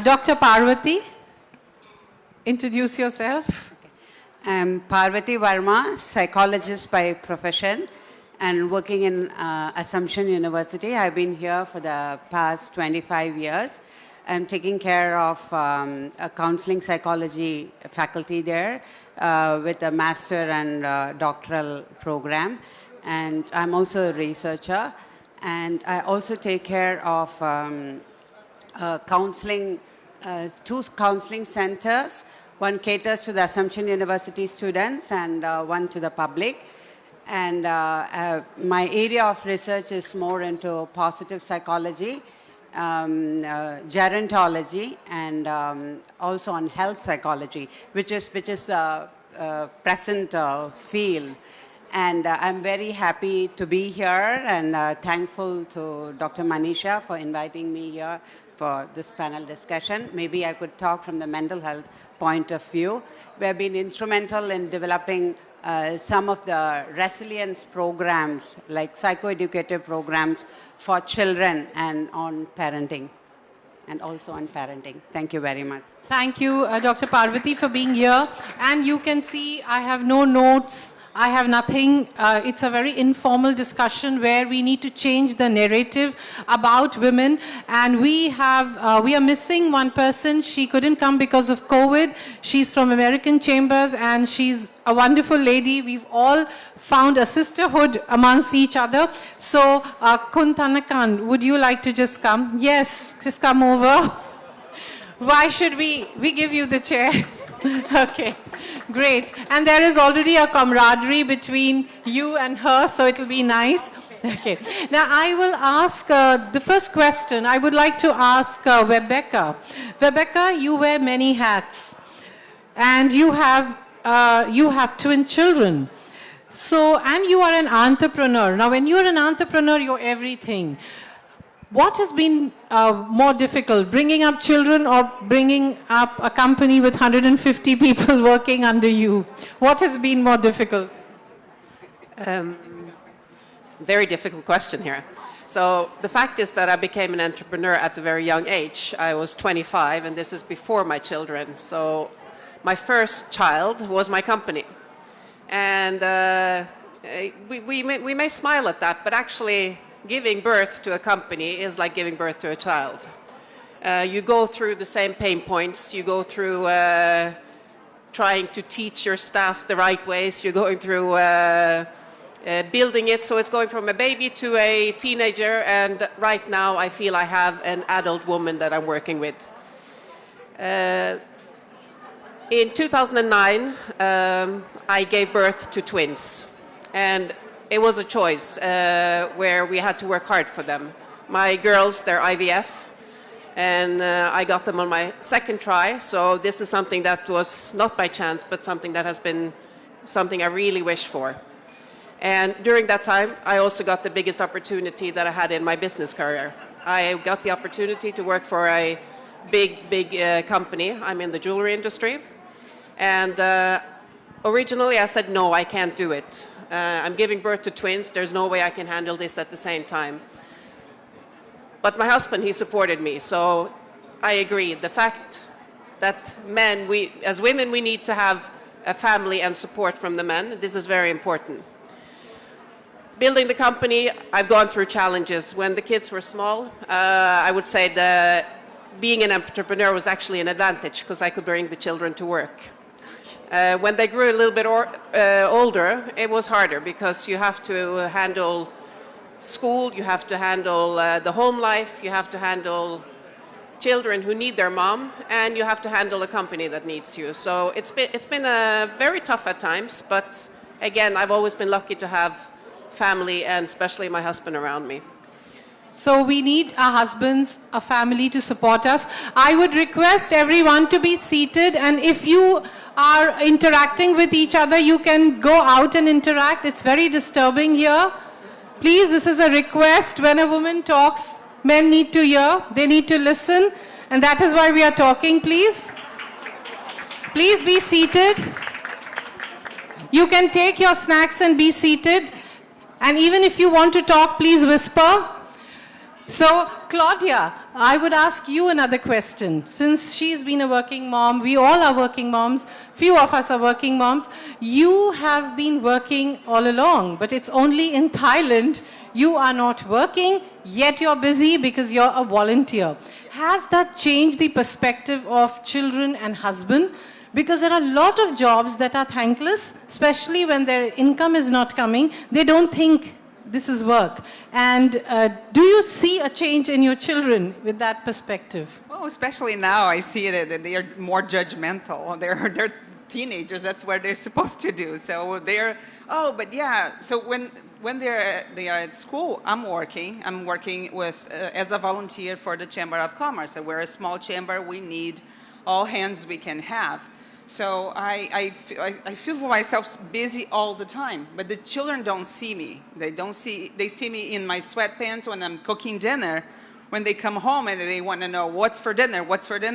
Dr. Parvati, introduce yourself. I'm Parvati Verma, psychologist by profession and working in Assumption University. I've been here for the past 25 years. I'm taking care of a counseling psychology faculty there with a master and doctoral program. And I'm also a researcher. And I also take care of counseling, two counseling centers. One caters to the Assumption University students and one to the public. And my area of research is more into positive psychology, gerontology, and also on health psychology, which is present field. And I'm very happy to be here and thankful to Dr. Manisha for inviting me here for this panel discussion. Maybe I could talk from the mental health point of view. We have been instrumental in developing some of the resilience programs, like psychoeducative programs for children and on parenting, and also on parenting. Thank you very much. Thank you, Dr. Parvati, for being here. And you can see I have no notes. I have nothing. It's a very informal discussion where we need to change the narrative about women. And we are missing one person. She couldn't come because of COVID. She's from American Chambers and she's a wonderful lady. We've all found a sisterhood amongst each other. So, Kuntanakan, would you like to just come? Yes, just come over. Why should we give you the chair? Okay, great. And there is already a camaraderie between you and her, so it'll be nice. Okay. Now I will ask the first question. I would like to ask Rebecca. Rebecca, you wear many hats, and you have twin children. So, and you are an entrepreneur. Now, when you're an entrepreneur, you're everything. What has been more difficult, bringing up children or bringing up a company with 150 people working under you? What has been more difficult? Very difficult question here. So the fact is that I became an entrepreneur at a very young age. I was 25, and this is before my children. So my first child was my company. And we may smile at that, but actually, giving birth to a company is like giving birth to a child. You go through the same pain points. You go through trying to teach your staff the right ways. You're going through building it. So it's going from a baby to a teenager. And right now, I feel I have an adult woman that I'm working with. In 2009, I gave birth to twins. And it was a choice where we had to work hard for them. My girls, they're IVF, and I got them on my second try. So this is something that was not by chance, but something that has been something I really wish for. And during that time, I also got the biggest opportunity that I had in my business career. I got the opportunity to work for a big company. I'm in the jewelry industry. And originally I said, no, I can't do it. I'm giving birth to twins. There's no way I can handle this at the same time. But my husband, he supported me. So I agree. The fact that men, as women, we need to have a family and support from the men. This is very important. Building the company, I've gone through challenges. When the kids were small, I would say that being an entrepreneur was actually an advantage because I could bring the children to work. When they grew a little bit older, it was harder because you have to handle school, you have to handle the home life, you have to handle children who need their mom, and you have to handle a company that needs you. So it's been very tough at times, but again, I've always been lucky to have family and especially my husband around me. So we need our husbands, a family to support us. I would request everyone to be seated, and if you are interacting with each other, you can go out and interact. It's very disturbing here. Please, this is a request. When a woman talks, men need to hear, they need to listen, and that is why we are talking, please. Please be seated. You can take your snacks and be seated. And even if you want to talk, please whisper. So, Claudia, I would ask you another question. Since she's been a working mom, we all are working moms, few of us are working moms. You have been working all along, but it's only in Thailand you are not working, yet you're busy because you're a volunteer. Has that changed the perspective of children and husband? Because there are a lot of jobs that are thankless, especially when their income is not coming. They don't think this is work. And do you see a change in your children with that perspective? Well, especially now, I see that they are more judgmental. They're teenagers. That's what they're supposed to do. So they're, oh, but yeah. So when they are at school, I'm working with as a volunteer for the Chamber of Commerce. So we're a small chamber. We need all hands we can have. So I feel myself busy all the time, but the children don't see me. They see me in my sweatpants when I'm cooking dinner, when they come home and they want to know what's for dinner,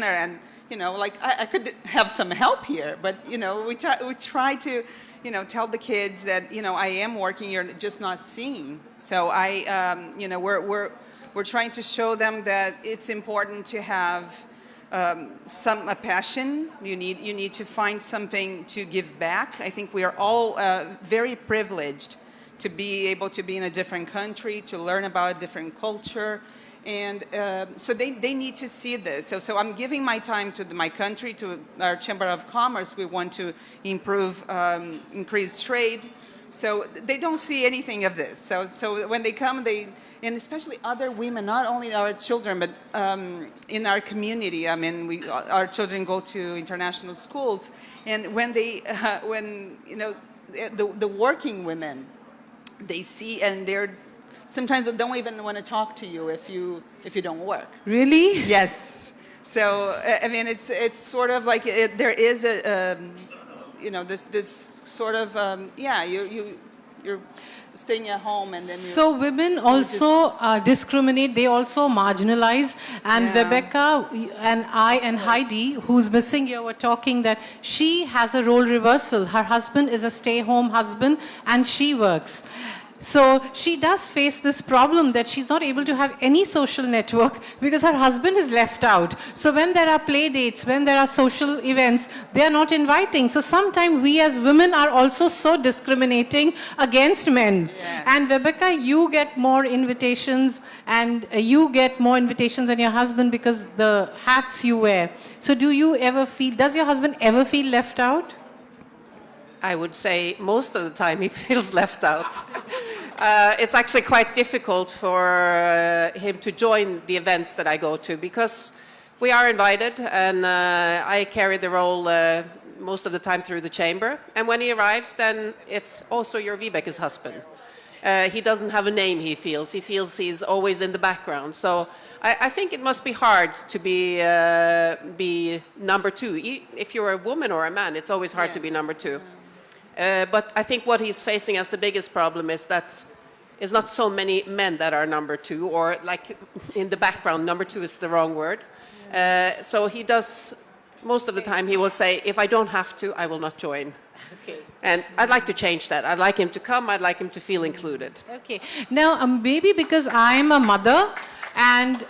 and, like I could have some help here, but, we try to, tell the kids that, I am working, you're just not seeing. So we're trying to show them that it's important to have a passion. You need to find something to give back. I think we are all very privileged to be able to be in a different country, to learn about a different culture. And so they need to see this. So I'm giving my time to my country, to our Chamber of Commerce. We want to improve, increase trade. So they don't see anything of this. So when they come, and especially other women, not only our children, but in our community. I mean, our children go to international schools, and when the working women, they see, and sometimes they don't even want to talk to you if you don't work. Really? Yes. So I mean, it's sort of like there is this sort of you're staying at home and then so women also discriminate, they also marginalize, and Rebecca and I and Heidi, who's missing here, were talking that she has a role reversal. Her husband is a stay-home husband and she works. So she does face this problem that she's not able to have any social network because her husband is left out. So when there are play dates, when there are social events, they are not inviting. So sometimes we as women are also so discriminating against men. Yes. And Rebecca, you get more invitations, and you get more invitations than your husband because the hats you wear. So does your husband ever feel left out? I would say most of the time he feels left out. It's actually quite difficult for him to join the events that I go to because we are invited, and I carry the role most of the time through the chamber. And when he arrives, then it's also your Vibeka's husband. He doesn't have a name, he feels. He feels he's always in the background. So I think it must be hard to be number two. If you're a woman or a man, it's always hard to be number two. But I think what he's facing as the biggest problem is that it's not so many men that are number two, or like in the background, number two is the wrong word. So he does, most of the time he will say, if I don't have to, I will not join. Okay. And I'd like to change that. I'd like him to come, I'd like him to feel included. Okay. Now, maybe because I'm a mother and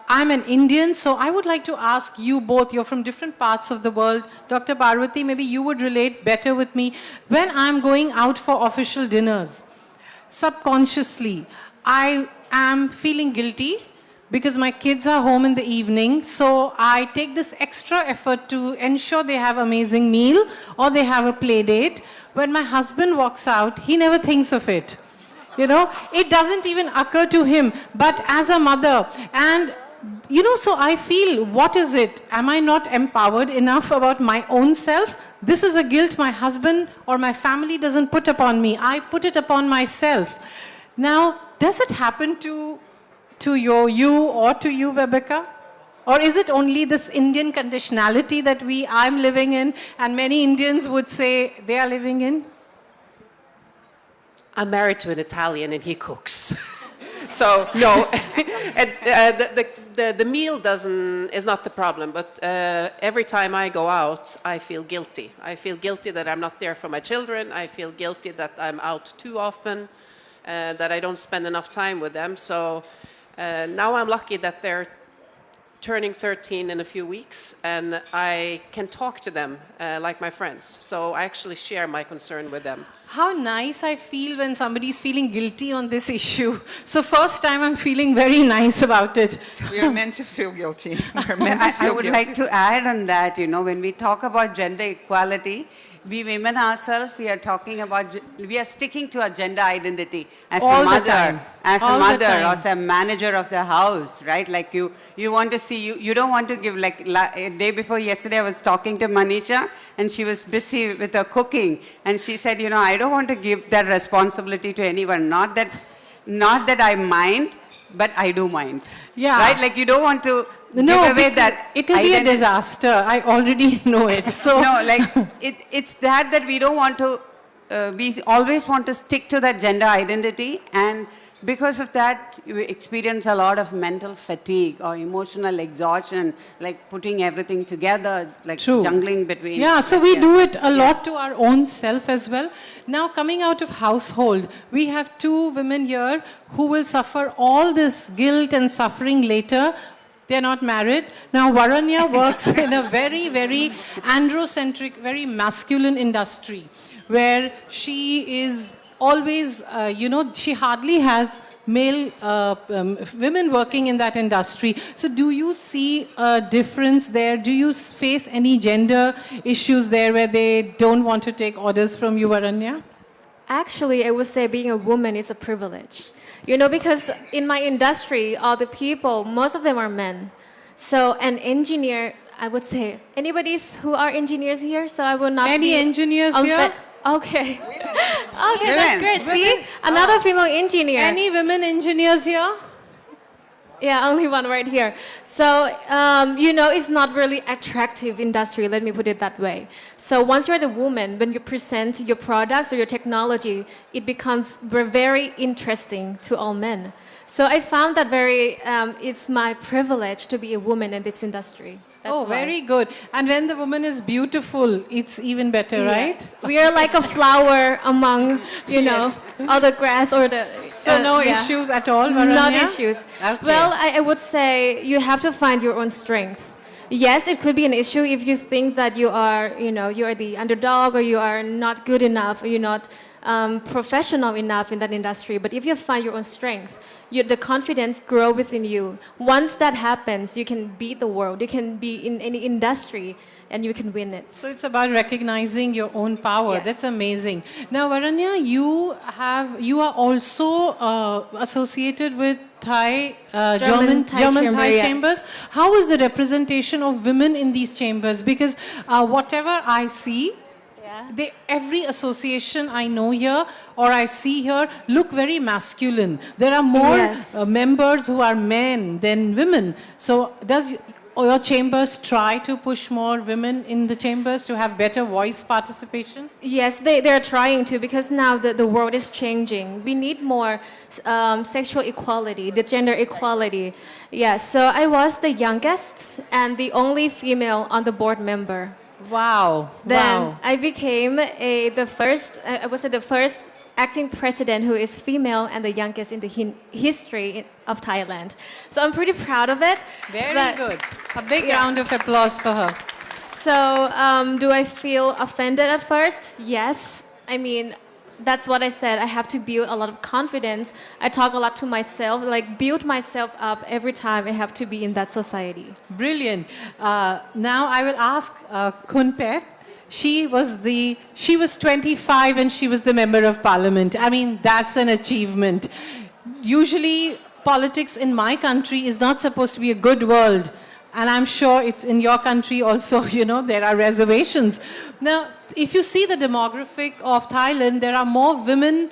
I'm an Indian, so I would like to ask you both, you're from different parts of the world. Dr. Parvati, maybe you would relate better with me. When I'm going out for official dinners, subconsciously, I am feeling guilty because my kids are home in the evening, so I take this extra effort to ensure they have amazing meal or they have a play date. When my husband walks out, he never thinks of it. It doesn't even occur to him. But as a mother, and so I feel, what is it? Am I not empowered enough about my own self? This is a guilt my husband or my family doesn't put upon me. I put it upon myself. Now, does it happen to you or to you, Rebecca? Or is it only this Indian conditionality that I'm living in and many Indians would say they are living in? I'm married to an Italian and he cooks. So, no, the meal is not the problem, but every time I go out, I feel guilty. I feel guilty that I'm not there for my children. I feel guilty that I'm out too often, that I don't spend enough time with them. So now I'm lucky that they're turning 13 in a few weeks, and I can talk to them like my friends. So I actually share my concern with them. How nice I feel when somebody's feeling guilty on this issue. So first time I'm feeling very nice about it. We are meant to feel guilty. I would like to add on that, when we talk about gender equality, we women ourselves, we are sticking to our gender identity as a mother, as a manager of the house, right? Like you want to see, you don't want to give, like a day before yesterday I was talking to Manisha and she was busy with her cooking and she said, I don't want to give that responsibility to anyone. Not that I mind, but I do mind. Yeah. Right? Like you don't want to No, give away because that. it'll be a disaster. I already know it. So No, like it's that we don't want to, we always want to stick to that gender identity, and because of that, you experience a lot of mental fatigue or emotional exhaustion, like putting everything together, like True. jungling between. Yeah, so we do it a lot to our own self as well. Now, coming out of household, we have 2 women here who will suffer all this guilt and suffering later. They're not married. Now, Varanya works in a very, very androcentric, very masculine industry where she is always, she hardly has male women working in that industry. So do you see a difference there? Do you face any gender issues there where they don't want to take orders from you, Varanya? Actually, I would say being a woman is a privilege. Because in my industry, all the people, most of them are men. So an engineer, I would say, anybody who are engineers here? So I will not Any be engineers here? Okay. Okay, that's great. See? Another female engineer. Any women engineers here? Yeah, only one right here. So, it's not really attractive industry, let me put it that way. So once you're the woman, when you present your products or your technology, it becomes very interesting to all men. So I found that it's my privilege to be a woman in this industry. That's why. Very good. And when the woman is beautiful, it's even better, right? We are like a flower among, all the grass or the... So no issues at all, Varanya? Not issues. Okay. Well, I would say you have to find your own strength. Yes, it could be an issue if you think that you are the underdog or you are not good enough or you're not professional enough in that industry. But if you find your own strength, the confidence grow within you. Once that happens, you can beat the world. You can be in any industry and you can win it. So it's about recognizing your own power. Yes. That's amazing. Now, Varanya, you are also associated with German Thai chambers. How is the representation of women in these chambers? Because whatever I see, every association I know here or I see here look very masculine. There are more members who are men than women. So does your chambers try to push more women in the chambers to have better voice participation? Yes, they're trying to, because now the world is changing. We need more sexual equality, the gender equality. Yes, so I was the youngest and the only female on the board member. Wow. Then I became the first acting president who is female and the youngest in the history of Thailand. So I'm pretty proud of it. Very good. A big round of applause for her. So do I feel offended at first? Yes. I mean, that's what I said. I have to build a lot of confidence. I talk a lot to myself, like build myself up every time I have to be in that society. Brilliant. Now I will ask Kunpet. She was 25 and she was the member of parliament. I mean, that's an achievement. Usually, politics in my country is not supposed to be a good world. And I'm sure it's in your country also, there are reservations. Now, if you see the demographic of Thailand, there are more women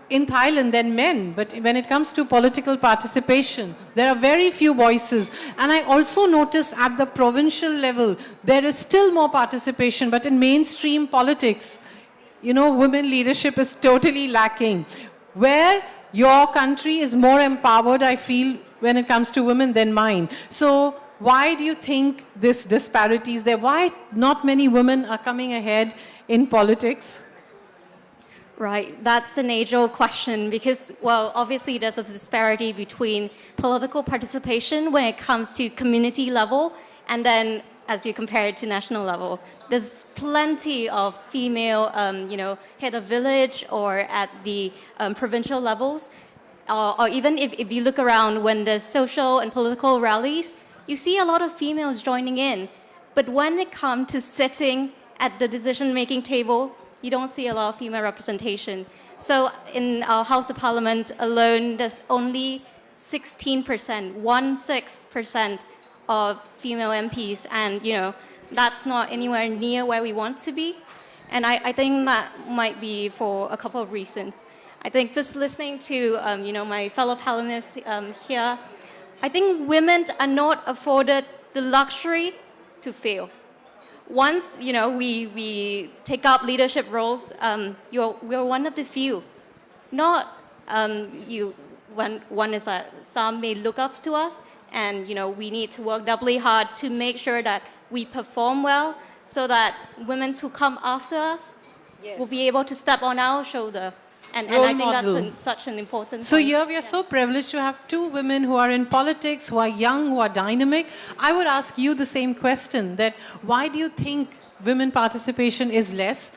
in Thailand than men. But when it comes to political participation, there are very few voices. And I also notice at the provincial level, there is still more participation. But in mainstream politics, women leadership is totally lacking. Where your country is more empowered, I feel, when it comes to women than mine. So why do you think this disparity is there? Why not many women are coming ahead in politics? Right, that's the age-old question because, well, obviously there's a disparity between political participation when it comes to community level and then as you compare it to national level. There's plenty of female, head of village or at the provincial levels. Or even if you look around when there's social and political rallies, you see a lot of females joining in. But when it comes to sitting at the decision-making table, you don't see a lot of female representation. So in our House of Parliament alone, there's only 16% of female MPs. And, that's not anywhere near where we want to be. And I think that might be for a couple of reasons. I think just listening to, my fellow panelists here, I think women are not afforded the luxury to fail. Once, we take up leadership roles, we're one of the few. Not one is that some may look up to us, and we need to work doubly hard to make sure that we perform well, so that women who come after us will be able to step on our shoulder. And I think that's such an important So point. here we are so privileged to have two women who are in politics, who are young, who are dynamic. I would ask you the same question, that why do you think women participation is less?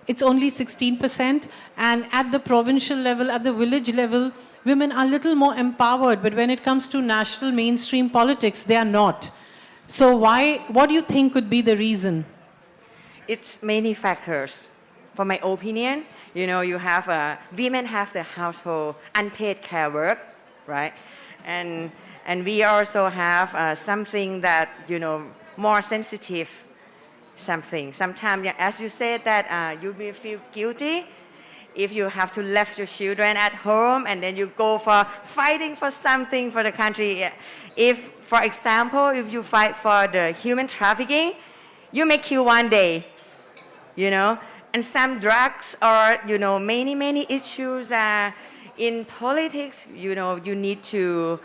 It's only 16%, and at the provincial level, at the village level, women are a little more empowered, but when it comes to national mainstream politics, they are not. So what do you think could be the reason? It's many factors. For my opinion, you have women have the household unpaid care work, right? And we also have something that, more sensitive something. Sometimes, as you said, that you may feel guilty if you have to leave your children at home and then you go for fighting for something for the country. If, for example, if you fight for the human trafficking, you may kill one day, And some drugs or, many issues in politics, you need to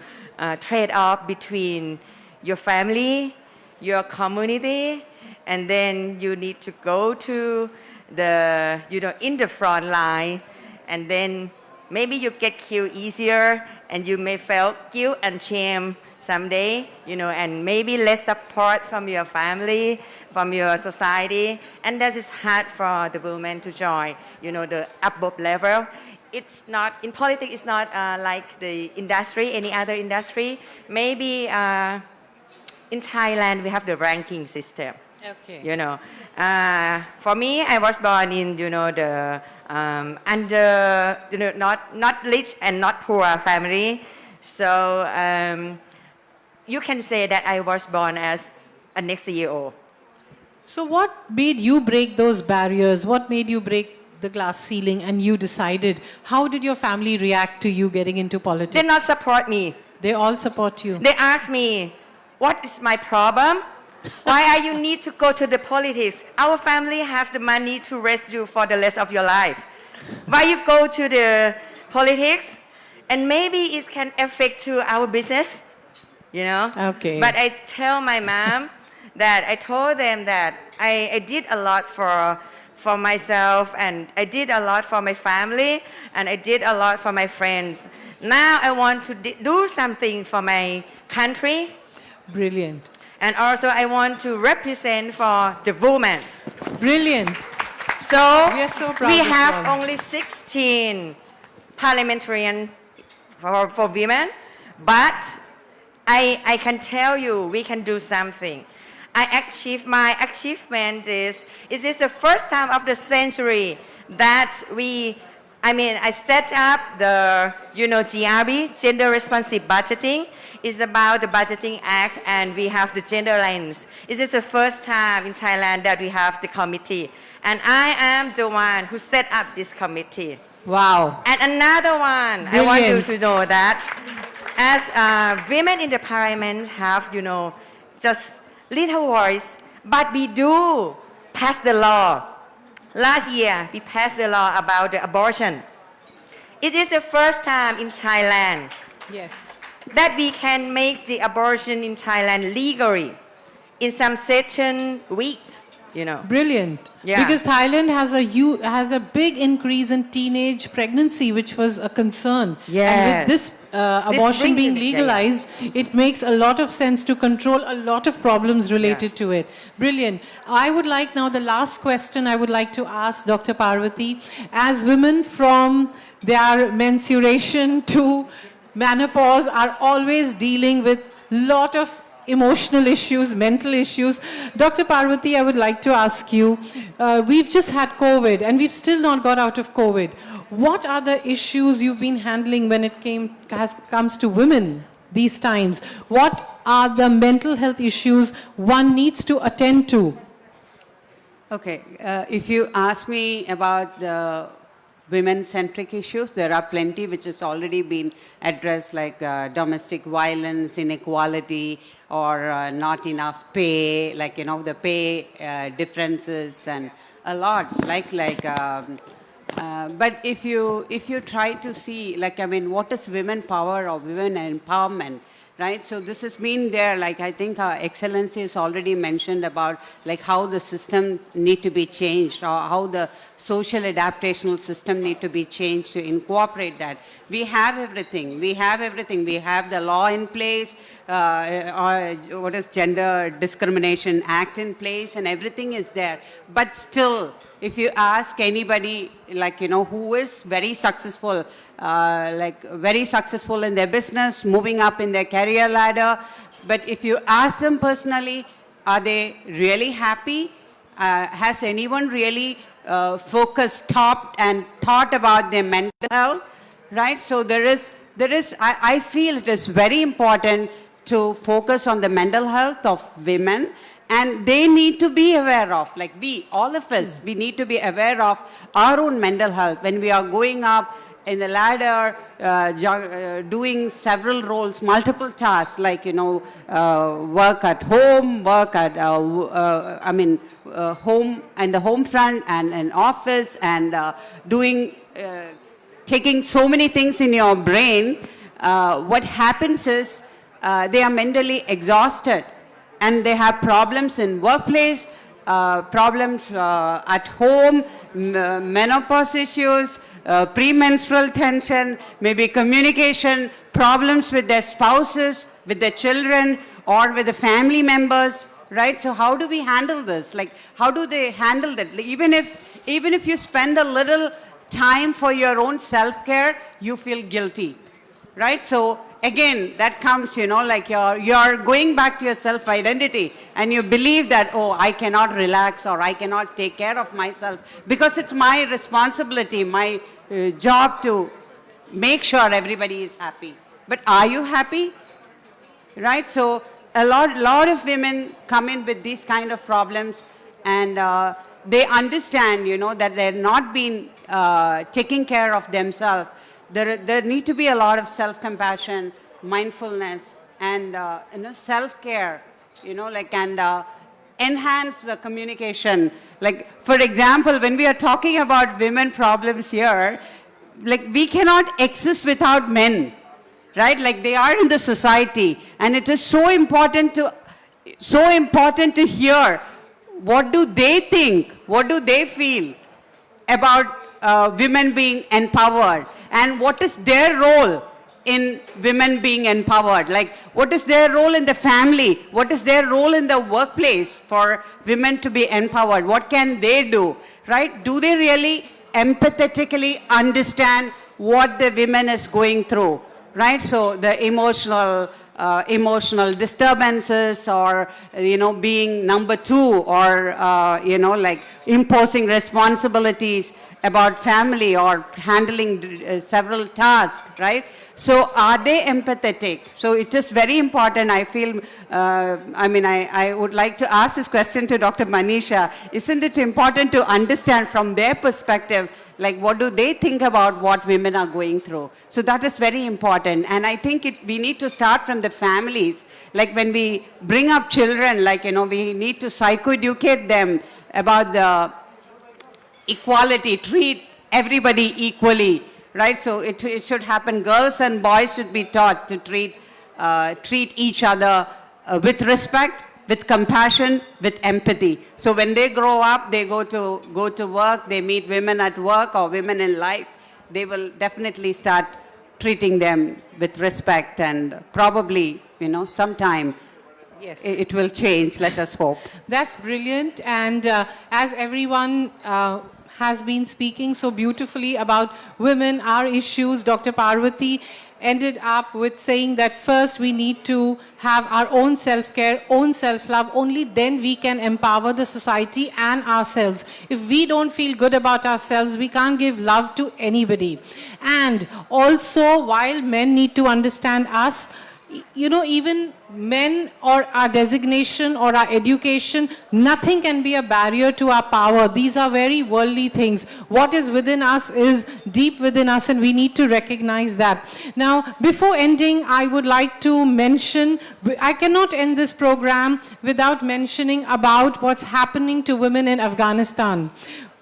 trade off between your family, your community, and then you need to go to the, in the front line, and then maybe you get killed easier, and you may feel guilt and shame someday, and maybe less support from your family, from your society, and that is hard for the women to join, the above level. It's not, in politics, it's not like the industry, any other industry. Maybe in Thailand, we have the ranking system. Okay. For me, I was born in, the under, not rich and not poor family. So you can say that I was born as a next CEO. So what made you break those barriers? What made you break the glass ceiling and you decided? How did your family react to you getting into politics? They not support me. They all support you. They ask me, what is my problem? Why are you need to go to the politics? Our family has the money to raise you for the rest of your life. Why you go to the politics? And maybe it can affect to our business, Okay. But I tell my mom that I told them that I did a lot for myself, and I did a lot for my family, and I did a lot for my friends. Now I want to do something for my country. Brilliant. And also I want to represent for the women. Brilliant. So we are so proud we of have you all. only 16 parliamentarians for women, but I can tell you we can do something. My achievement is the first time of the century that I set up the, GRB, Gender Responsive Budgeting. It's about the Budgeting Act, and we have the gender lines. It is the first time in Thailand that we have the committee. And I am the one who set up this committee. Wow. And another one, Brilliant. I want you to know that as women in the parliament have, just little voice, but we do pass the law. Last year, we passed the law about the abortion. It is the first time in Thailand Yes. that we can make the abortion in Thailand legally in some certain weeks, Brilliant. Yeah. Because Thailand has a big increase in teenage pregnancy, which was a concern. Yes. And with this abortion brings being it- legalized, it makes a lot of sense to control a lot of problems related to it. Brilliant. I would like now the last question I would like to ask Dr. Parvati. As women from their menstruation to menopause are always dealing with lot of emotional issues, mental issues. Dr. Parvati, I would like to ask you, we've just had COVID and we've still not got out of COVID. What are the issues you've been handling when it comes to women these times? What are the mental health issues one needs to attend to? Okay, if you ask me about the women-centric issues. There are plenty which has already been addressed, like domestic violence, inequality, or not enough pay, like, you know, the pay differences, and a lot, but if you try to see, like, I mean, what is women power or women empowerment, right? So this has been there, like, I think our Excellency has already mentioned about, like, how the system need to be changed, or how the social adaptational system need to be changed to incorporate that. We have everything. We have everything. We have the law in place, or what is Gender Discrimination Act in place, and everything is there. But still, if you ask anybody, like, you know, who is very successful, very successful in their business, moving up in their career ladder, but if you ask them personally, are they really happy? Has anyone really focused, stopped, and thought about their mental health? Right? So I feel it is very important to focus on the mental health of women, and they need to be aware of, like all of us, we need to be aware of our own mental health when we are going up in the ladder, doing several roles, multiple tasks, like, you know, work at home, work at, home and the home front and an office, and taking so many things in your brain. What happens is they are mentally exhausted, and they have problems in workplace, problems at home, menopause issues, premenstrual tension, maybe communication, problems with their spouses, with their children, or with the family members, right? So how do we handle this? Like, how do they handle that? Even if you spend a little time for your own self-care, you feel guilty, right? So again, that comes, you know, like you're going back to your self-identity, and you believe that, oh, I cannot relax, or I cannot take care of myself, because it's my responsibility, my job to make sure everybody is happy. But are you happy? Right? So a lot of women come in with these kind of problems, and they understand, you know, that they're not being taking care of themselves. There need to be a lot of self-compassion, mindfulness, and self-care, you know, like, and enhance the communication. Like, for example, when we are talking about women problems here, like, we cannot exist without men, right? Like, they are in the society, and it is so important to hear what do they think, what do they feel about women being empowered, and what is their role in women being empowered. Like, what is their role in the family? What is their role in the workplace for women to be empowered? What can they do, right? Do they really empathetically understand what the women is going through, right? So the emotional disturbances, or, you know, being number two, or, you know, like imposing responsibilities about family, or handling several tasks, right? So are they empathetic? So it is very important, I feel, I would like to ask this question to Dr. Manisha. Isn't it important to understand from their perspective, like, what do they think about what women are going through? So that is very important. And I think we need to start from the families. Like, when we bring up children, like, you know, we need to psychoeducate them about the equality, treat everybody equally, right? So it should happen. Girls and boys should be taught to treat each other with respect, with compassion, with empathy. So when they grow up, they go to work, they meet women at work or women in life, they will definitely start treating them with respect, and probably, you know, sometime yes, it will change, let us hope. That's brilliant. And as everyone has been speaking so beautifully about women, our issues, Dr. Parvati ended up with saying that first we need to have our own self-care, own self-love. Only then we can empower the society and ourselves. If we don't feel good about ourselves, we can't give love to anybody. And also, while men need to understand us, you know, even men or our designation or our education, nothing can be a barrier to our power. These are very worldly things. What is within us is deep within us, and we need to recognize that. Now, before ending, I would like to mention, I cannot end this program without mentioning about what's happening to women in Afghanistan.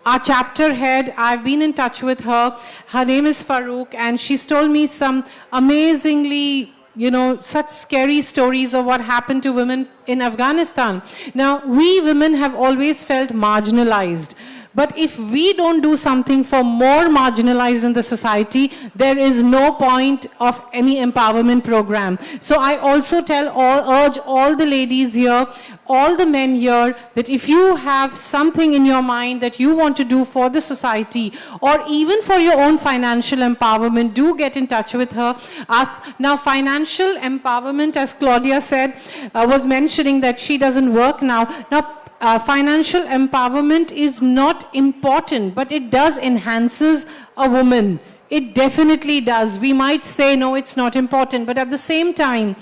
Our chapter head, I've been in touch with her. Her name is Farouk, and she's told me some amazingly, you know, such scary stories of what happened to women in Afghanistan. Now, we women have always felt marginalized. But if we don't do something for more marginalized in the society, there is no point of any empowerment program. So I also urge all the ladies here, all the men here, that if you have something in your mind that you want to do for the society, or even for your own financial empowerment, do get in touch with us. Now, financial empowerment, as Claudia said, was mentioning that she doesn't work now. Now, financial empowerment is not important, but it does enhances a woman. It definitely does. We might say, no, it's not important, but at the same time,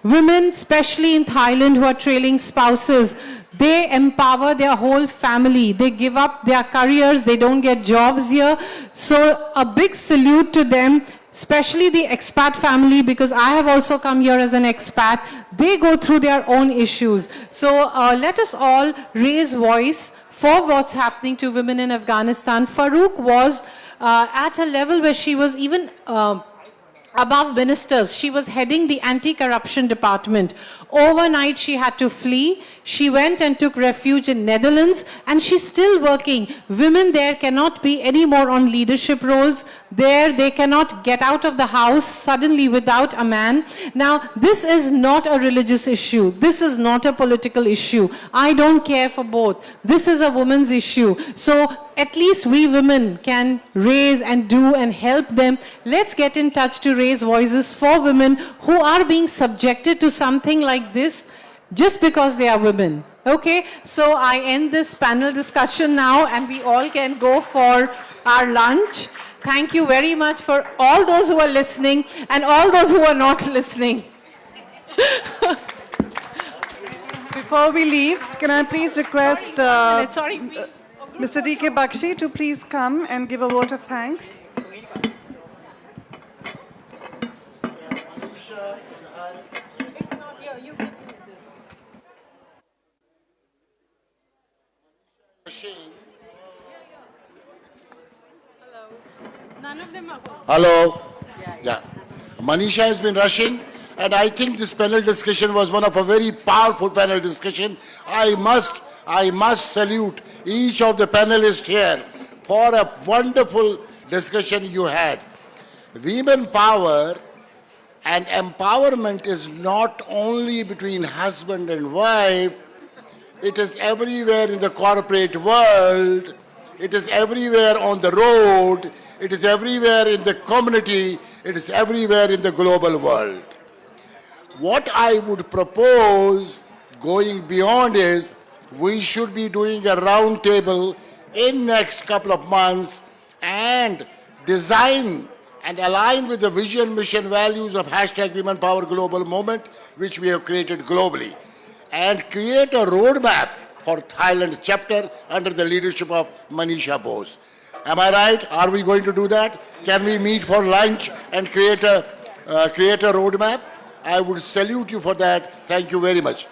women, especially in Thailand, who are trailing spouses, they empower their whole family. They give up their careers. They don't get jobs here. So a big salute to them, especially the expat family, because I have also come here as an expat. They go through their own issues. So let us all raise voice for what's happening to women in Afghanistan. Farouk was at a level where she was even above ministers. She was heading the anti-corruption department. Overnight, she had to flee. She went and took refuge in Netherlands, and she's still working. Women there cannot be any more on leadership roles. There, they cannot get out of the house suddenly without a man. Now, this is not a religious issue. This is not a political issue. I don't care for both. This is a woman's issue. So, at least we women can raise and do and help them. Let's get in touch to raise voices for women who are being subjected to something like this just because they are women. Okay, so I end this panel discussion now, and we all can go for our lunch. Thank you very much for all those who are listening and all those who are not listening. Before we leave, can I please request Mr. D.K. Bakshi to please come and give a vote of thanks? None of them are. Hello. Yeah. Manisha has been rushing, and I think this panel discussion was one of a very powerful panel discussion. I must salute each of the panelists here for a wonderful discussion you had. Women power and empowerment is not only between husband and wife, it is everywhere in the corporate world, it is everywhere on the road, it is everywhere in the community, it is everywhere in the global world. What I would propose going beyond is we should be doing a round table in next couple of months and design and align with the vision, mission, values of hashtag Women Power Global Movement, which we have created globally, and create a roadmap for Thailand chapter under the leadership of Manisha Bose. Am I right? Are we going to do that? Can we meet for lunch and create a roadmap? I would salute you for that. Thank you very much.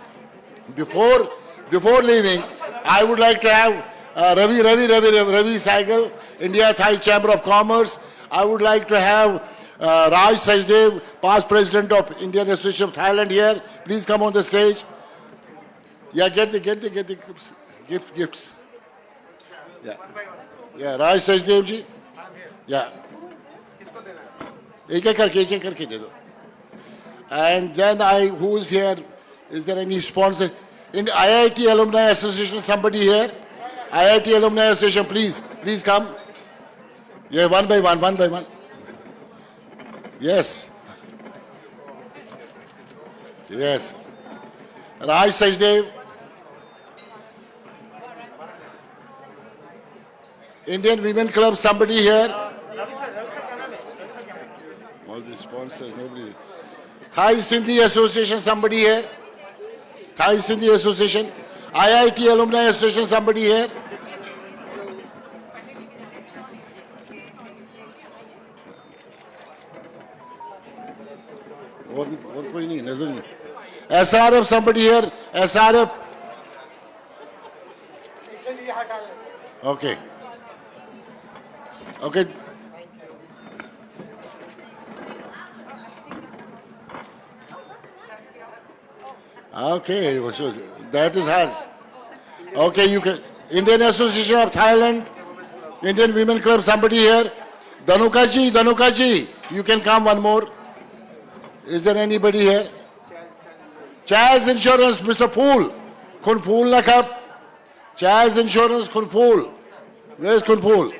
Before leaving, I would like to have Ravi Saigal, India Thai Chamber of Commerce. I would like to have Raj Sajdev, past president of Indian Association of Thailand here. Please come on the stage. Yeah, get the gifts. Yeah, Raj Sajdev ji. Yeah. एक एक करके दे दो. And then who is here? Is there any sponsor? In the IIT Alumni Association, somebody here? IIT Alumni Association, please come. Yeah, one by one. Yes. Raj Sajdev. Indian Women Club, somebody here? All the sponsors, nobody. Thai Sindhi Association, somebody here? Thai Sindhi Association? IIT Alumni Association, somebody here? और कोई नहीं नजर नहीं SRF, somebody here? SRF? Okay. Okay. Okay, so that is hers. Okay, you can. Indian Association of Thailand, Indian Women Club, somebody here? Danukaji, you can come one more. Is there anybody here? Chaz Insurance, Mr. Pool. Kun Pool Nakab. Chaz Insurance, Kun Pool. Where is Kun Pool?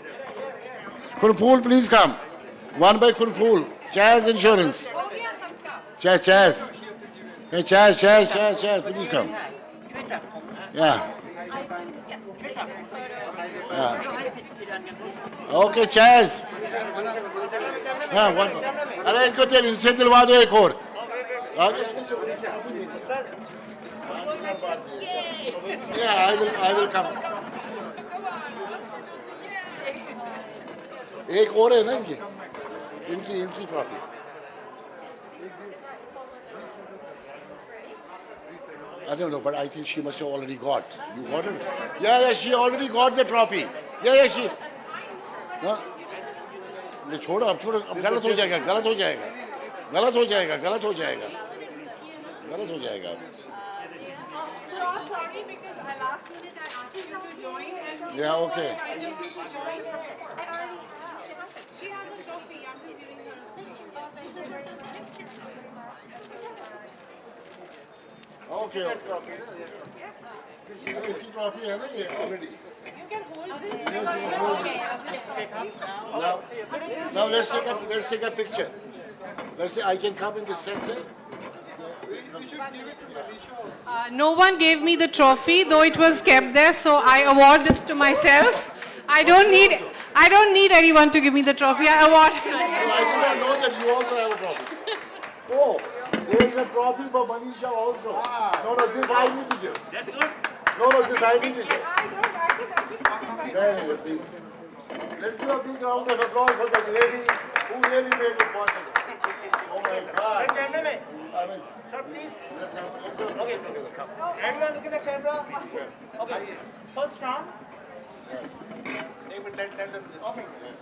Kun Pool, please come. One by Kun Pool. Chaz Insurance. Chaz. Hey, Chaz, please come. Yeah. Okay, Chaz. Yeah, one more. अरे इनको तेल इनसे दिलवा दो एक और. Yeah, I will come. एक और है ना इनकी problem. I don't know, but I think she must have already got. You got it? Yeah, she already got the trophy. Yeah, she. No? ये छोड़ो अब गलत हो जाएगा. So sorry because I last minute I asked you to join and Yeah, okay. She has a trophy. I'm just giving her a section. Okay. Yes. इसी trophy है ना ये already. You can hold this. Now let's take a picture. Let's say I can come in the center. No one gave me the trophy, though it was kept there, so I award this to myself. I don't need anyone to give me the trophy. I award it myself. I did not know that you also have a trophy. Oh, there is a trophy for Manisha also. No, this I need to give. That's good. No, this I need to give. Very good. Let's give a big round of applause for that lady who really made it possible. Oh my God. Sir, please. Let's have okay. Everyone look at the camera. Yes. Okay. First round. Yes. Name it 10 them this. Okay. Yes.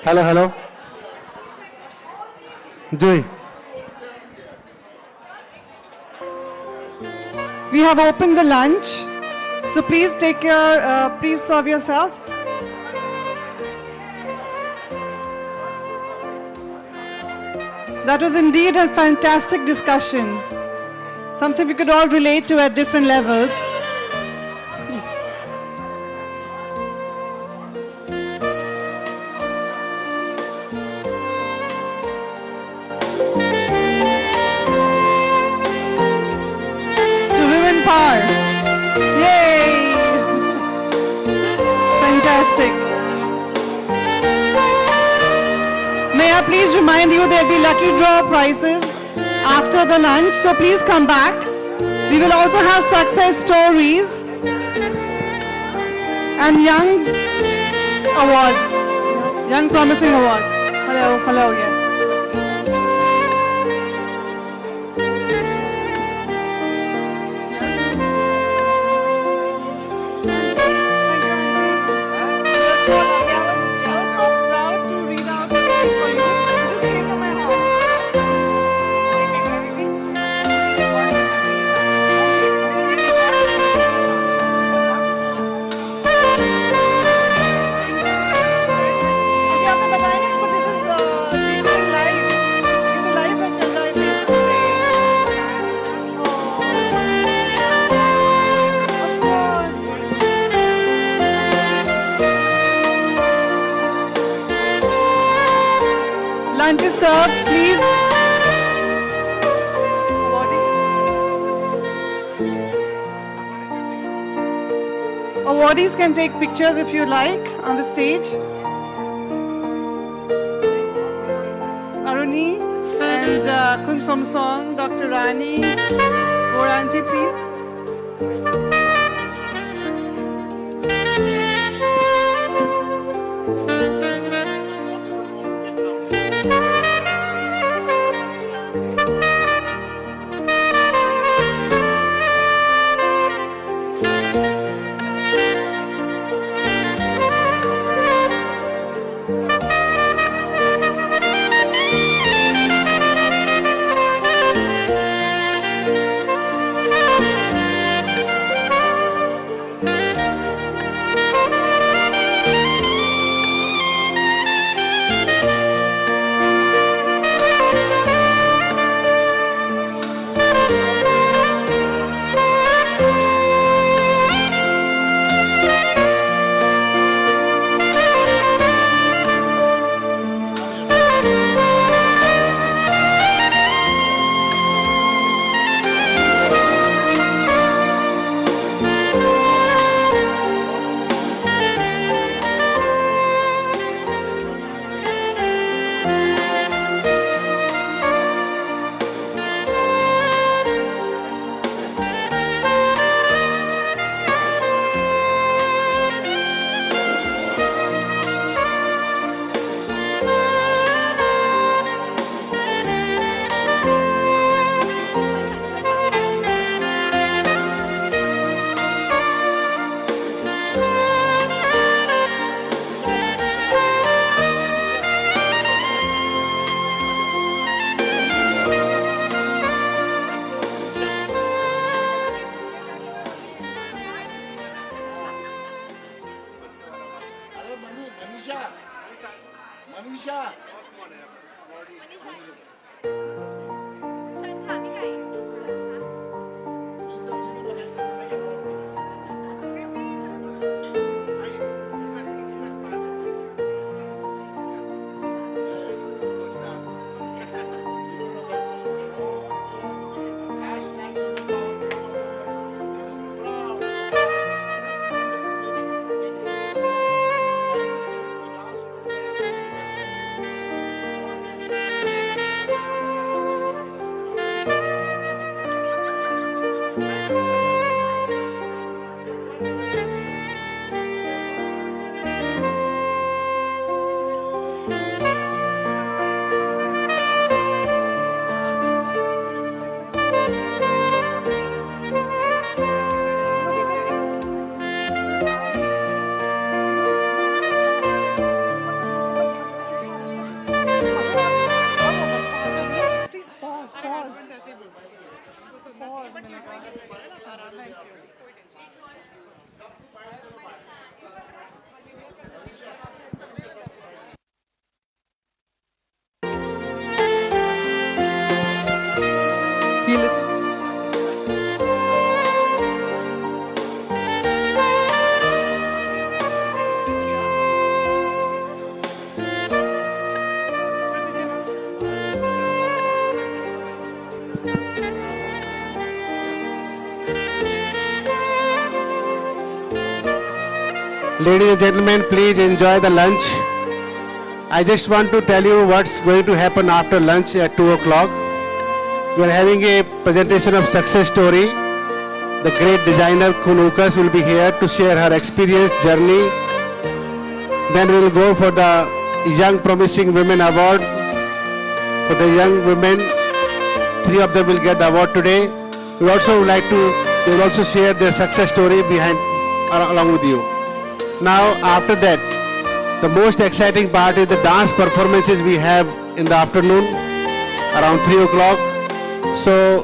Hello. Doing. We have opened the lunch, so please please serve yourselves. That was indeed a fantastic discussion. something we could all relate to at different levels. To women power. Yay! Fantastic. May I please remind you there'll be lucky draw prizes after the lunch, so please come back. We will also have success stories and young awards, young promising awards. Hello, yes. Lunch is served, please. Awardees can take pictures if you like on the stage. Aruni and Kun Somsong, Dr. Rani, or Auntie, please. Manisha. You listen. Ladies and gentlemen, please enjoy the lunch. I just want to tell you what's going to happen after lunch at 2 o'clock. We are having a presentation of success story. The great designer Kunukas will be here to share her experience, journey. Then we will go for the Young Promising Women Award. For the young women, 3 of them will get the award today. We also would like to, they will also share their success story along with you. Now, after that, the most exciting part is the dance performances we have in the afternoon, around 3 o'clock. So,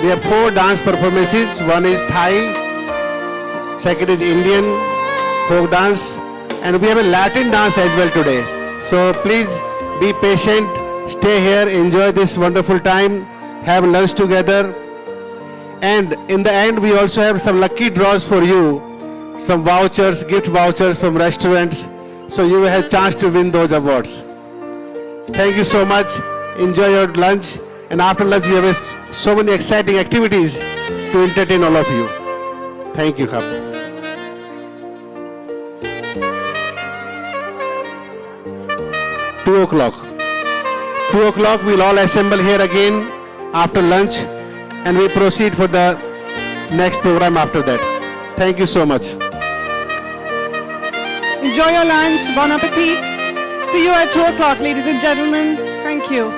we have 4 dance performances. One is Thai, second is Indian folk dance, and we have a Latin dance as well today. So, please be patient, stay here, enjoy this wonderful time, have lunch together. And in the end, we also have some lucky draws for you, some vouchers, gift vouchers from restaurants, so you will have a chance to win those awards. Thank you so much. Enjoy your lunch, and after lunch, we have so many exciting activities to entertain all of you. Thank you, Kap. 2 o'clock. 2 o'clock, we'll all assemble here again after lunch, and we proceed for the next program after that. Thank you so much. Enjoy your lunch. Bon appetit. See you at 2 o'clock, ladies and gentlemen. Thank you.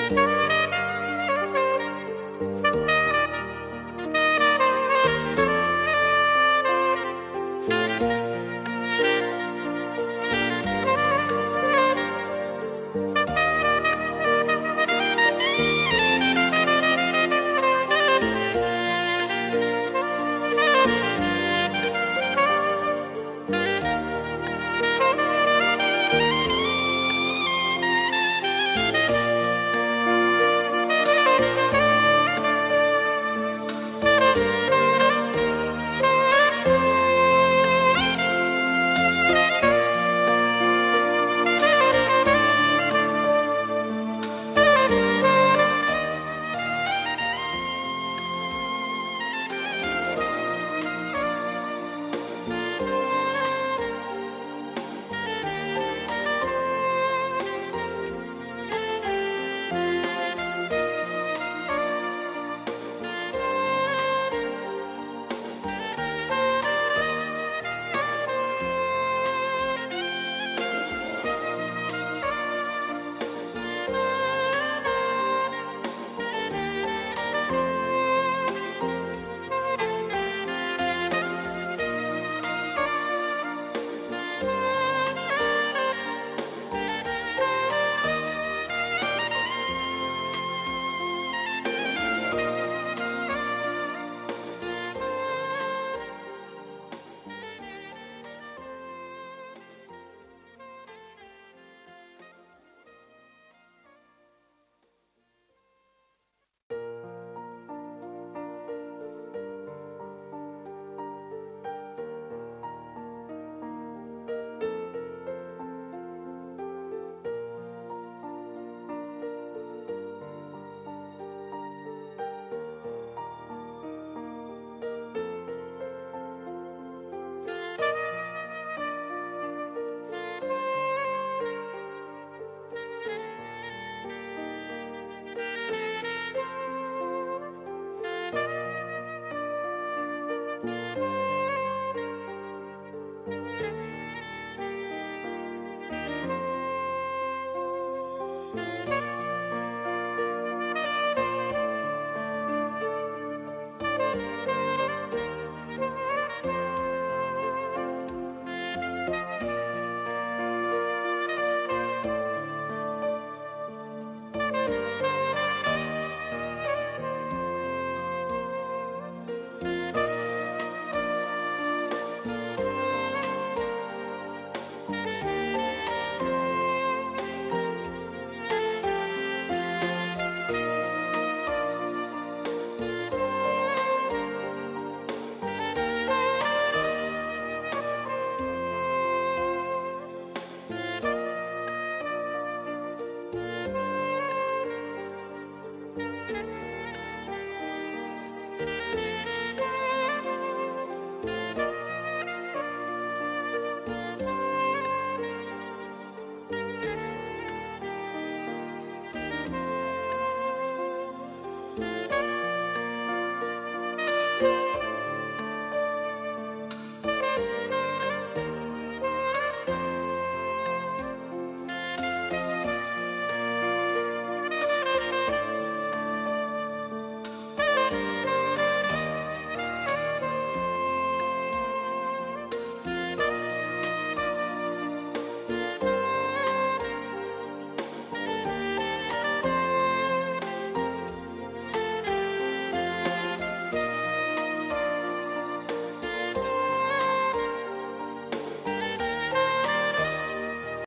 Thank you.